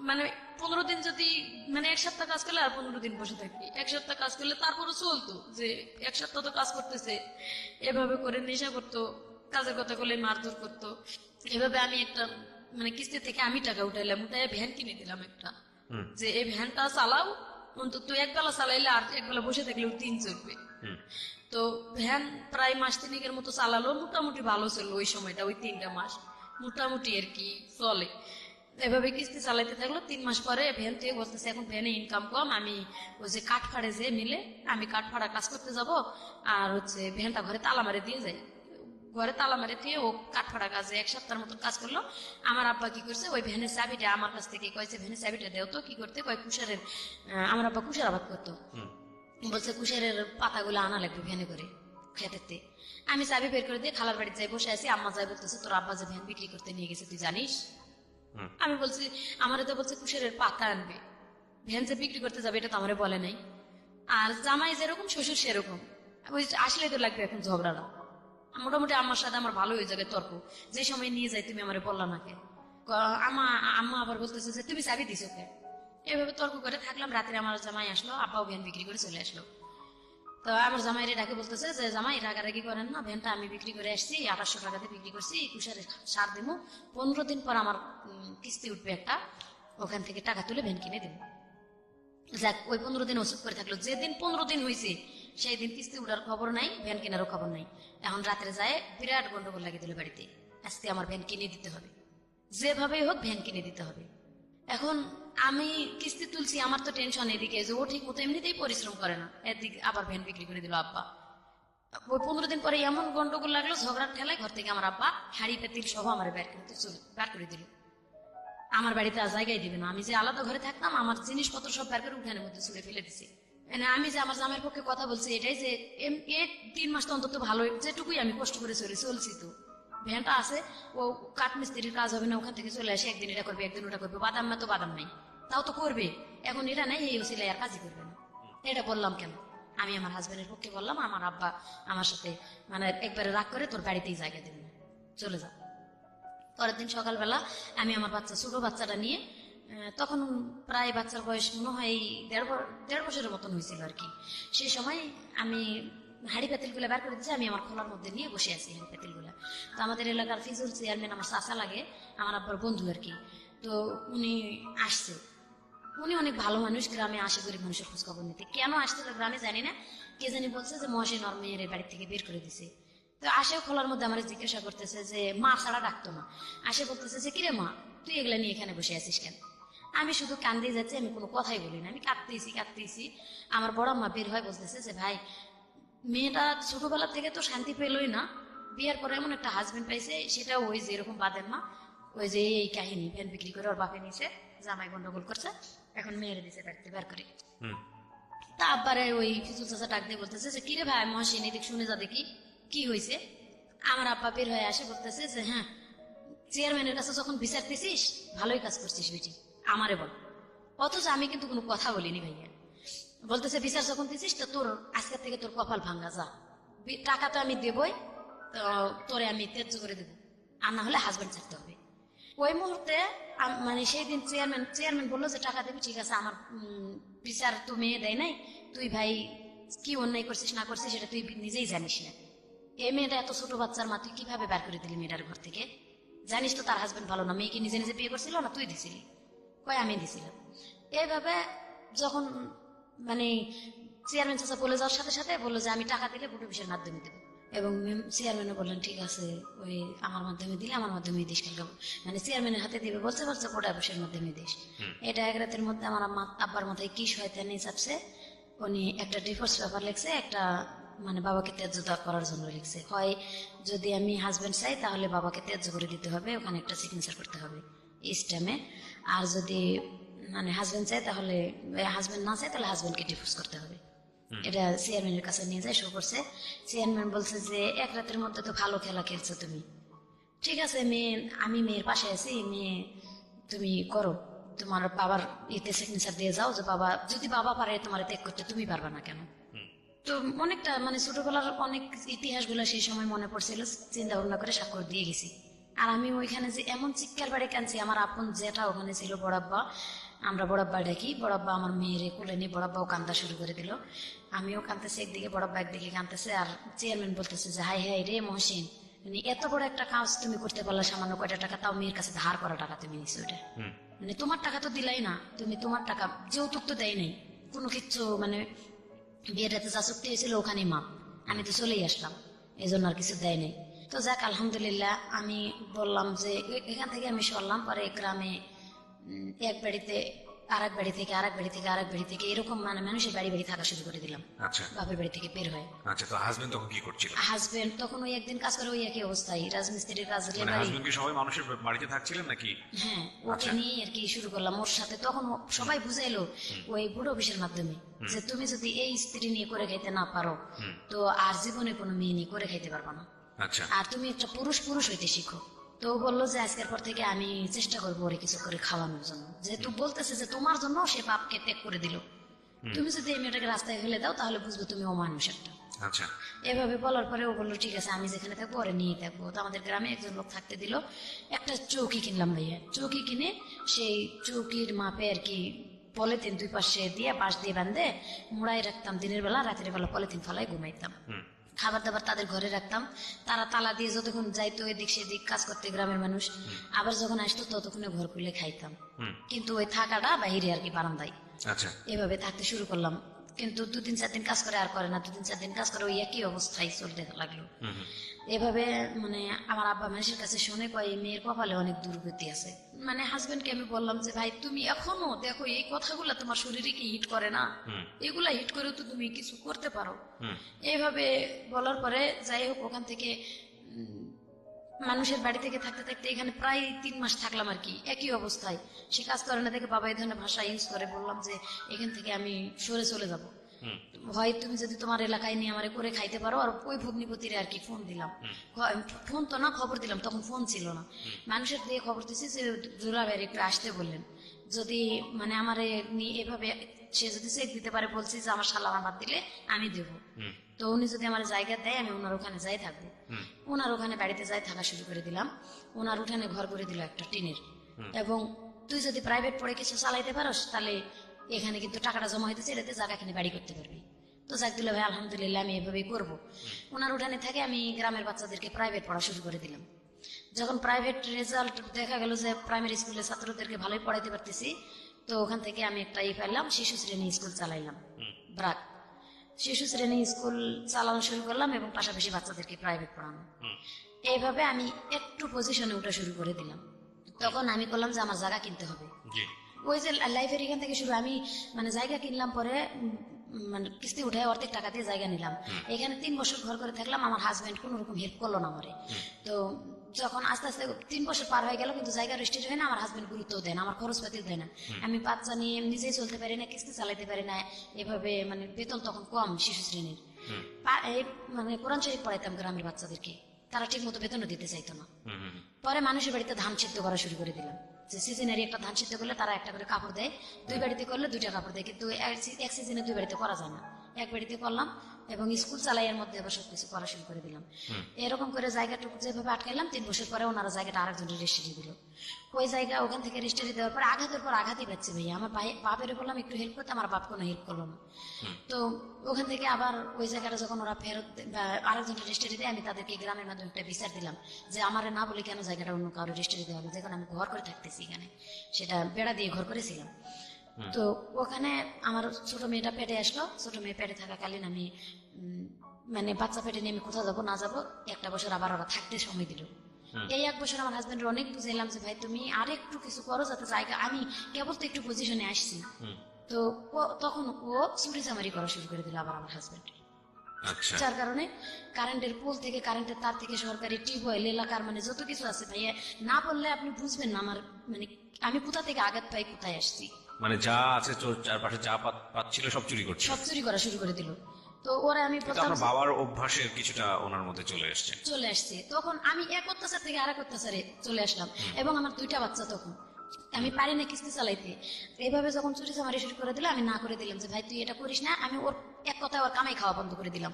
মানে 15 দিন যদি, মানে 1 সপ্তাহ কাজ করলে আর 15 দিন বসে থাকি, 1 সপ্তাহ কাজ করলে তারপরও চলতো যে 1 সপ্তাহ তো কাজ করতেছে। এভাবে করে নেশা করতো, কাজের কথা বলে মারধর করতো। এভাবে আমি একটা মানে কিস্তি থেকে আমি টাকা উঠাইলাম, উঠাই ভ্যান কিনে দিলাম একটা, যে এই ভ্যানটা চালাও, অন্তত একবেলা চালাইলে আর একবেলা বসে থাকলেও দিন চলবে। তো ভ্যান প্রায় মাস 3 মতো চালালো, মোটামুটি ভালো চললো ওই সময়টা, ওই 3টা মাস মোটামুটি আর কি চলে। এভাবে কিস্তি চালাইতে থাকলো। 3 মাস পরে ভ্যান থেকে বলতেছে এখন ভ্যানে ইনকাম কম, আমি ওই যে কাঠ ফাড়ে যে মিলে, আমি কাঠ ফাড়া কাজ করতে যাব, আর হচ্ছে ভ্যানটা ঘরে তালা মারে দিয়ে যাই। ঘরে তালা মারে দিয়ে ও কাঠ ফাড়া কাজে 1 সপ্তাহের মতো কাজ করলো। আমার আব্বা কি করছে, ওই ভ্যানের চাবিটা আমার কাছ থেকে কয়েছে, ভ্যানের চাবিটা দেও তো, কি করতে কয় কুশারের, আমার আব্বা কুশার আবাদ করতো, বলছে কুশারের পাতাগুলো আনা লাগবে ভ্যানে করে খেতেতে। আমি চাবি বের করে দিয়ে খালার বাড়িতে যাই বসে আছি, আম্মা যাই বলতেছে তোর আব্বা যে ভ্যান বিক্রি করতে নিয়ে গেছে তুই জানিস? আমি বলছি আমার তো বলছে কুশারের পাতা আনবে, ভ্যান যে বিক্রি করতে যাবে এটা তো আমারে বলে নাই। আর জামাই যেরকম শ্বশুর সেরকম, ওই আসলেই তো লাগবে এখন ঝগড়াটা। মোটামুটি আমার সাথে আমার ভালো হয়ে যাবে তর্ক, যে সময় নিয়ে যাই তুমি আমারে বললা না কে। আম্মা আবার বলতেছে যে তুমি চাবি দিছো কে। এভাবে তর্ক করে থাকলাম। রাত্রে আমার জামাই আসলো, আব্বাও ভ্যান বিক্রি করে চলে আসলো। তো আমার জামাইরে ডাকে বলতেছে যে জামাই রাগারাগি করেন না, ভ্যানটা আমি বিক্রি করে আসছি, 2800 টাকাতে বিক্রি করছি, কুশারের সার দিব, 15 দিন পর আমার কিস্তি উঠবে একটা, ওখান থেকে টাকা তুলে ভ্যান কিনে দেবো। যাক, ওই 15 দিন ওষুধ করে থাকলো। যেদিন 15 দিন হয়েছে সেই দিন কিস্তি উঠার খবর নাই, ভ্যান কেনারও খবর নাই। এখন রাত্রে যায় বিরাট গন্ডগোল লাগিয়ে দিল বাড়িতে, আজকে আমার ভ্যান কিনে দিতে হবে, যেভাবেই হোক ভ্যান কিনে দিতে হবে। এখন আমি কিস্তি তুলছি, আমার তো টেনশন এদিকে যে ও ঠিক মতো এমনিতেই পরিশ্রম করে না, এদিকে আবার ভ্যান বিক্রি করে দিল আব্বা। ওই 15 দিন পরে এমন গন্ডগোল লাগলো, ঝগড়ার ঠেলায় ঘর থেকে আমার আব্বা হাড়ি পেতিল সহ আমার বের করে দিল। আমার বাড়িতে আর জায়গায় দিবে না, আমি যে আলাদা ঘরে থাকতাম আমার জিনিসপত্র সব বের করে উঠানের মধ্যে ছুড়ে ফেলে দিছে। মানে আমি যে আমার জামাইয়ের পক্ষে কথা বলছি এটাই যে 3 মাস তো অন্তত ভালো, যেটুকুই আমি কষ্ট করে চলছি, তো ভ্যানটা আছে, ও কাঠমিস্ত্রির কাজ হবে না, ওখান থেকে চলে আসে, একদিন এটা করবে একদিন ওটা করবে, বাদাম না তো বাদাম নাই, তাও তো করবে। এখন এটা নাই, এই ওসিলে আর কাজই করবে না। এটা বললাম কেন, আমি আমার হাজবেন্ডের পক্ষে বললাম, আমার আব্বা আমার সাথে মানে একবারে রাগ করে তোর বাড়িতেই জায়গা দেবে না, চলে যা। পরের দিন সকালবেলা আমি আমার ছোট বাচ্চাটা নিয়ে, তখন প্রায় বাচ্চার বয়স মনে হয় 1.5 বছরের মতন হয়েছিল আর কি। সেই সময় আমি হাড়ি পাতিলগুলা বের করে দিচ্ছি, আমি আমার খোলার মধ্যে নিয়ে বসে আছি হাড়ি পাতিলগুলা। তো আমাদের এলাকার ফিজুল চেয়ারম্যান আমার চাচা লাগে, আমার আব্বার বন্ধু আর কি। তো উনি আসছে, উনি অনেক ভালো মানুষ, গ্রামে আসে গরিব মানুষের খোঁজ খবর নিতে। কেন আসছে গ্রামে জানি না, কে জানি বলছে যে মহাশয় নরমেয়ের বাড়ি থেকে বের করে দিছে। তো আসে খোলার মধ্যে আমার জিজ্ঞাসা করতেছে যে মা ছাড়া ডাকতো না, আসে বলতেছে যে কিরে মা তুই এগুলা নিয়ে এখানে বসে আছিস কেন? আমি শুধু কান্দে যাচ্ছি, আমি কোনো কথাই বলি না, আমি কাঁদতেছি। আমার বড় মা বের হয় বলতেছে যে ভাই মেয়েটা ছোটবেলা থেকে তো শান্তি পেলই না, বিয়ের পরে এমন একটা হাজবেন্ড পাইছে, সেটা ওই যে এরকম বাদের মা, ওই যে এই কাহিনী, ভ্যান বিক্রি করে ওর বাপে নিছে, জামাই গন্ডগোল করছে, এখন মেয়েরে দিছে বাড়িতে বের করে। তা আব্বারে ওই ফিজুল চাচা ডাক দিয়ে বলতেছে যে কিরে ভাই মহাসিন এদিক শুনে যা দেখি কি হয়েছে। আমার আব্বা বের হয়ে আসে বলতেছে যে হ্যাঁ চেয়ারম্যানের কাছে যখন বিচার দিছিস ভালোই কাজ করছিস বেটি, আমারে বল। অথচ আমি কিন্তু কোনো কথা বলিনি ভাইয়া। বলতেছে বিচার যখন দিছিস তো তোর আজকের থেকে তোর কপাল ভাঙ্গা, যা টাকা তো আমি দেবই, তো তোরে আমি ত্যায্য করে দেবো, আর না হলে হাজবেন্ড ছাড়তে হবে। ওই মুহূর্তে মানে সেই দিন চেয়ারম্যান বললো যে টাকা দেবি, ঠিক আছে, আমার বিচার তো মেয়ে দেয় নাই, তুই ভাই কি অন্যায় করছিস না করছিস সেটা তুই নিজেই জানিস না। এই মেয়েটা এত ছোট বাচ্চার মা, তুই কিভাবে বের করে দিলি মেয়েটার ঘর থেকে? জানিস তো তার হাজবেন্ড ভালো না, মেয়েকে নিজে নিজে বিয়ে করছিল না তুই দিছিলি? কয় আমি দিছিলাম। এইভাবে যখন মানে চেয়ারম্যান চাচা বলে যাওয়ার সাথে সাথে বললো যে আমি টাকা দিলে বুটু বিষয়ের মাধ্যমে দেবো, এবং চেয়ারম্যানও বললেন ঠিক আছে, ওই আমার মাধ্যমে দিলে আমার মাধ্যমে দিস, মানে চেয়ারম্যানের হাতে দিবে বলছে পোটা বিষয়ের মাধ্যমে দিস। এটা এক রাতের মধ্যে আমার আব্বার মাথায় কি শয়তানি চাপছে, উনি একটা ডিভোর্স পেপার লিখছে, একটা মানে বাবাকে ত্যায্য করার জন্য লিখছে, হয় যদি আমি হাজবেন্ড চাই তাহলে বাবাকে ত্যায্য করে দিতে হবে, ওখানে একটা সিগনেচার করতে হবে স্ট্যাম্পে, আর যদি মানে হাজবেন্ড চাই তাহলে, হাজবেন্ড না চাই তাহলে হাজবেন্ডকে ডিভোর্স করতে হবে। এটা চেয়ারম্যানের কাছে নিয়ে যায়, শো করছে। চেয়ারম্যান বলছে যে এক রাতের মধ্যে তো ভালো খেলা খেলছো তুমি, ঠিক আছে মেয়ে, আমি মেয়ের পাশে আছি, মেয়ে তুমি করো, তোমার বাবার ইতে সিগনেচার দিয়ে যাও যে বাবা, যদি বাবা পারে তোমার ত্যাগ করতে তুমি পারবা না কেন? তো অনেকটা মানে ছোটবেলার অনেক ইতিহাসগুলো সেই সময় মনে পড়ছিল, চিন্তা ভাবনা করে স্বাক্ষর দিয়ে গেছি। আর আমি ওইখানে যে এমন চিৎকার বাড়ি কাঁদছি, আমার আপন যেটা ওখানে ছিল বড়াব্বা, আমরা বড়াব্বা ডাকি, বড়াব্বা আমার মেয়েরে কোলে নিয়ে বড়াব্বাও কান্দা শুরু করে দিল। আমিও কাঁদতেছি একদিকে, বড়াব্বা একদিকে কাঁদতেছে। আর চেয়ারম্যান বলতেছে যে হাই হাই রে মহসিন, মানে এত বড় একটা কাজ তুমি করতে পারলে, সামান্য কয়টা টাকা, তাও মেয়ের কাছে ধার করা টাকা তুমি নিছো। ওটা মানে তোমার টাকা তো দিলাই না, তুমি তোমার টাকা যৌতুক তো দেয় নাই কোনো কিচ্ছু, মানে বিয়েটাতে যা চুক্তি হয়েছিল ওখানে মাপ, আমি তো চলেই আসলাম, এই জন্য আর কিছু দেয় নাই। তো যাক আলহামদুলিল্লাহ, আমি বললাম যে এখান থেকে আমি সরলাম। পরে গ্রামে এক বাড়িতে আরেক বাড়ি থেকে আরেক বাড়ি থেকে আরেক বাড়ি থেকে এরকম মানে মানুষের বাড়ি বাড়ি থাকা শুরু করে দিলাম, আচ্ছা বাপের বাড়ি থেকে বের হয়। আচ্ছা, তো হাজবেন্ড তখন কি করছিল? হাজবেন্ড তখন ওই একদিন কাজ করে, ওই একই অবস্থায় রাজমিস্ত্রির কাজ, মানে লেবারি। হাজবেন্ড কি সবাই মানুষের বাড়িতে থাকছিলেন নাকি? হ্যাঁ, ওকে আচ্ছা। নিয়ে আর কি শুরু করলাম ওর সাথে। তখন সবাই বুঝাইলো ওই বুড়ো অফিসের মাধ্যমে যে তুমি যদি এই স্ত্রী নিয়ে করে খাইতে না পারো, তো আর জীবনে কোনো মেয়ে নিয়ে করে খাইতে পারবো না, আচ্ছা আর তুমি একটা পুরুষ পুরুষ হইতে শিখো। তো ও বললো যে আজকের পর থেকে আমি চেষ্টা করবো ওরে কিছু করে খাওয়ানোর জন্য, যেহেতু বলতেছে যে তোমার জন্য সে বাপকে ত্যাগ করে দিল, তুমি যদি এই মেয়েটাকে রাস্তায় ফেলে দাও তাহলে বুঝবো তুমি ও মানুষ একটা। আচ্ছা এভাবে বলার পরে ও বললো ঠিক আছে, আমি যেখানে থাকবো ওরে নিয়ে থাকবো। তো আমাদের গ্রামে একজন লোক থাকতে দিল। একটা চৌকি কিনলাম ভাইয়া, চৌকি কিনে সেই চৌকির মাপে আর কি পলিথিন দুই পাশে দিয়ে বাঁশ দিয়ে বাঁধে মোড়াই রাখতাম দিনের বেলা, রাতের বেলা পলিথিন ফলাই ঘুমাইতাম। খাবার দাবার তাদের ঘরে রাখতাম, তারা তালা দিয়ে যতক্ষণ যাইতো এদিক সেদিক কাজ করতে গ্রামের মানুষ, আবার যখন আসতো ততক্ষণে ঘর খুলে খাইতাম। কিন্তু ওই থাকাটা বাইরে আর কি বারান্দায়, আচ্ছা এভাবে থাকতে শুরু করলাম। কিন্তু 2-3-4 দিন কাজ করে আর করে না, 2-3-4 দিন কাজ করে ওই একই অবস্থায় চলতে লাগলো। এভাবে মানে আমার আব্বা মানুষের কাছে শুনে কয় এই মেয়ের কপালে অনেক দুর্গতি আছে। মানে হাজবেন্ডকে আমি বললাম যে ভাই তুমি এখনো দেখো এই কথাগুলা তোমার শরীরে কি হিট করে না, এগুলা হিট করেও তো তুমি কিছু করতে পারো। এইভাবে বলার পরে যাই হোক ওখান থেকে মানুষের বাড়ি থেকে থাকতে থাকতে এখানে প্রায় 3 মাস থাকলাম আর কি, একই অবস্থায়। সে কাজ করে না দেখে বাবা এই ধরনের ভাষা ইউজ করে, বললাম যে এখান থেকে আমি সরে চলে যাব, হয় তুমি যদি তোমার এলাকায় নিয়ে আমারে করে খাইতে পারো। আর ওই ভগ্নিপতিরে আর কি ফোন দিলাম, ফোন তো না খবর দিলাম, তখন ফোন ছিল না, মানুষের দিয়ে খবর দিচ্ছি যে দুলাভাইয়ের একটু আসতে বললেন, যদি মানে আমারে নিয়ে এভাবে সে যদি চেক দিতে পারে, বলছি যে আমার শালা আমার বাদ দিলে আমি দেবো। তো উনি যদি আমার জায়গা দেয় আমি ওনার ওখানে যাই থাকবো। ওনার ওখানে বাড়িতে যাই থাকা শুরু করে দিলাম। ওনার উঠানে ঘর করে দিল একটা টিনের, এবং তুই যদি প্রাইভেট পড়ে কিছু চালাইতে পারোস তাহলে এখানে কিন্তু টাকাটা জমা হইতেছে, এটাতে জায়গা কিনে বাড়ি করতে পারবি। তো যাক দিল ভাই আলহামদুলিল্লাহ আমি এভাবেই করবো। ওনার উঠানে থেকে আমি গ্রামের বাচ্চাদেরকে প্রাইভেট পড়া শুরু করে দিলাম। যখন প্রাইভেট রেজাল্ট দেখা গেল যে প্রাইমারি স্কুলের ছাত্রদেরকে ভালোই পড়াইতে পারতেছি, তো ওখান থেকে আমি একটা পেলাম, শিশু শ্রেণী স্কুল চালাইলাম, ব্রাক শিশু শ্রেণী স্কুল চালানো শুরু করলাম, এবং পাশাপাশি বাচ্চাদেরকে প্রাইভেট পড়ানো। এইভাবে আমি একটু পজিশনে ওঠা শুরু করে দিলাম। তখন আমি বললাম যে আমার জায়গা কিনতে হবে। ওই যে লাইফের এখান থেকে শুরু, আমি মানে জায়গা কিনলাম, পরে মানে কিস্তি উঠায় অর্ধেক টাকা দিয়ে জায়গা নিলাম। এখানে 3 বছর ঘর করে থাকলাম, আমার হাজবেন্ড কোন রকম হেল্প করলো না আমারে। তো যখন আস্তে আস্তে 3 বছর পার হয়ে গেল, কিন্তু জায়গা রেজিস্ট্রি হয় না, আমার হাজবেন্ড গুরুত্ব দেয় না, আমার খরচপাতিও দেয় না, আমি বাচ্চা নিয়ে নিজেই চলতে পারি না, কিস্তি চালাইতে পারি না। এভাবে মানে বেতন তখন কম শিশু শ্রেণীর, মানে কোরআন শরীফ পড়াইতাম গ্রামের বাচ্চাদেরকে, তারা ঠিক মতো বেতনও দিতে চাইতো না। পরে মানুষের বাড়িতে ধান সিদ্ধ করা শুরু করে দিলাম, যে সিজনারি একটা ধান সিদ্ধ করলে তারা একটা করে কাপড় দেয়, 2 বাড়িতে করলে 2টা কাপড় দেয়, কিন্তু এক সিজনে 2 বাড়িতে করা যায় না, এক বাড়িতে করলাম, এবং স্কুল চালাইয়ের মধ্যে আবার সবকিছু করা শুরু করে দিলাম। এরকম করে জায়গাটুকু যেভাবে আটকাইলাম, 3 বছর পরে ওনারা জায়গাটা আরেকজনের রেজিস্ট্রি দিল। ওই জায়গা ওখান থেকে রেজিস্ট্রি দেওয়ার পরে আঘাতের পর আঘাতই পাচ্ছে ভাইয়া। আমার বাপের বললাম একটু হেল্প করতে, আমার বাপ কোনো হেল্প করলো না। তো ওখান থেকে আবার ওই জায়গাটা যখন ওরা ফেরত আরেকজনের রেজিস্ট্রি দেয়, আমি তাদেরকে গ্রামের মাধ্যমে একটা বিচার দিলাম যে আমারে না বলে কেন জায়গাটা অন্য কারো রেজিস্ট্রি দেওয়া হলো, যেখানে আমি ঘর করে থাকতেছি, এখানে সেটা বেড়া দিয়ে ঘর করেছিলাম। তো ওখানে আমার ছোট মেয়েটা পেটে আসলো, ছোট মেয়ে পেটে থাকাকালীন আমি মানে বাচ্চা পেটে নিয়ে আমি কোথাও যাবো না যাবো, 1টা বছর আবার ওরা থাকতে সময় দিল। এই 1 বছর আমার হাজবেন্ডের অনেক বুঝাইলাম যে ভাই তুমি আর একটু কিছু করো, যাতে জায়গা, আমি কেবল তো একটু পজিশনে আসছি। তো তখন ও চুরি চামারি করা শুরু করে দিল আবার আমার হাজবেন্ড, যার কারণে কারেন্টের পোল থেকে, কারেন্টের তার থেকে, সরকারি টিউবওয়েল, এলাকার মানে যত কিছু আছে ভাইয়া, না বললে আপনি বুঝবেন না আমার মানে আমি কোথা থেকে আঘাত পাই, কোথায় আসছি। মানে যা আছে চারপাশে যা পাচ্ছিল সব চুরি করছে, সব চুরি করা শুরু করে দিল। তো ওরা আমি আপনার বাবার অভ্যাসের কিছুটা ওনার মধ্যে চলে আসছে। তখন আমি এক অত্যাচার থেকে আরেক অত্যাচারে চলে আসলাম, এবং আমার 2টা বাচ্চা তখন আমি পারি না কিস্তি চালাইতে। এইভাবে যখন চুরি চামারি শুরু করে দিল, আমি না করে দিলাম যে ভাই তুই এটা করিস না। আমি ওর এক কথায় ওর কামাই খাওয়া বন্ধ করে দিলাম।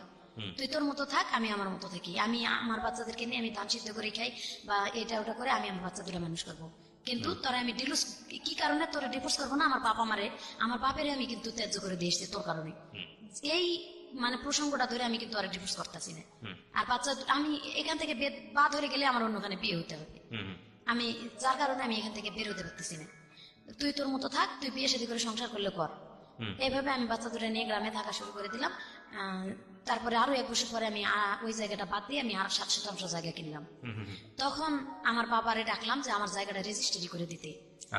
তুই তোর মতো থাক, আমি আমার মতো থাকি। আমি আমার বাচ্চাদেরকে নিয়ে আমি ধান সিদ্ধ করে খাই বা এটা ওটা করে আমি আমার বাচ্চা দুটো মানুষ করবো। কিন্তু তোরা আমি ডিভোর্স কি কারণে তোরা ডিভোর্স করবো না? আমার বাবা মারে, আমার বাপেরে আমি কিন্তু ত্যায্য করে দিয়ে এসেছি তোর কারণে। এই মানে প্রসঙ্গটা ধরে আমি কিন্তু আর ডিভোর্স করতেছি না। আর বাচ্চা আমি এখান থেকে বা ধরে গেলে আমার অন্যখানে বিয়ে হতে হবে। আমি যার কারণে আমি এখান থেকে বের হতে পারতেছি না। তুই তোর মতো থাক, তুই বিয়ে শাদী করে সংসার করলে কর। এইভাবে আমি বাচ্চা দুটো নিয়ে গ্রামে থাকা শুরু করে দিলাম। তারপরে আরো 1 বছর পরে আমি ওই জায়গাটা বাদ দিয়ে আমি আর 7 শতাংশ জায়গা কিনলাম। তখন আমার বাবারে ডাকলাম যে আমার জায়গাটা রেজিস্ট্রি করে দিতে।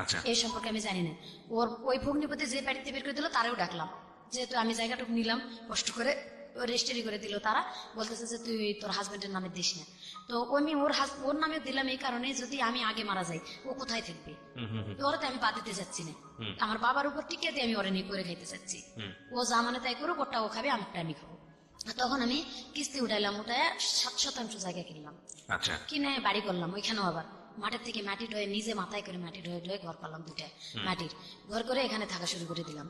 আচ্ছা, এই সম্পর্কে আমি জানি না। ওই ভগ্নিপতি যে বাড়িতে বের করে দিল তারেও ডাকলাম, যেহেতু আমি জায়গাটুকু নিলাম কষ্ট করে, রেজিস্ট্রি করে দিল। তারা বলতেছে যে তুই তোর হাজবেন্ডের নামে দিস না। তো আমি ওর নামে দিলাম এই কারণে, যদি আমি আগে মারা যাই ও কোথায় থাকবে? ওরা তো আমি বাদ দিতে চাচ্ছি না। আমার বাবার উপর টিকে দিয়ে আমি ওরা নিয়ে করে খাইতে চাচ্ছি। ও যা মানে তাই করুক, ওটা ও খাবে, আমারটা আমি খাবো। তখন আমি কিস্তি উঠাইলাম, উঠায় 7 শতাংশ জায়গা কিনলাম। আচ্ছা, কিনে বাড়ি করলাম। ওইখানেও আবার মাঠের থেকে মাটি ঢয়ে, নিজে মাথায় করে মাটি ঢয়ে ঢয়ে ঘর করলাম, 2টা মাটির ঘর করে এখানে থাকা শুরু করে দিলাম।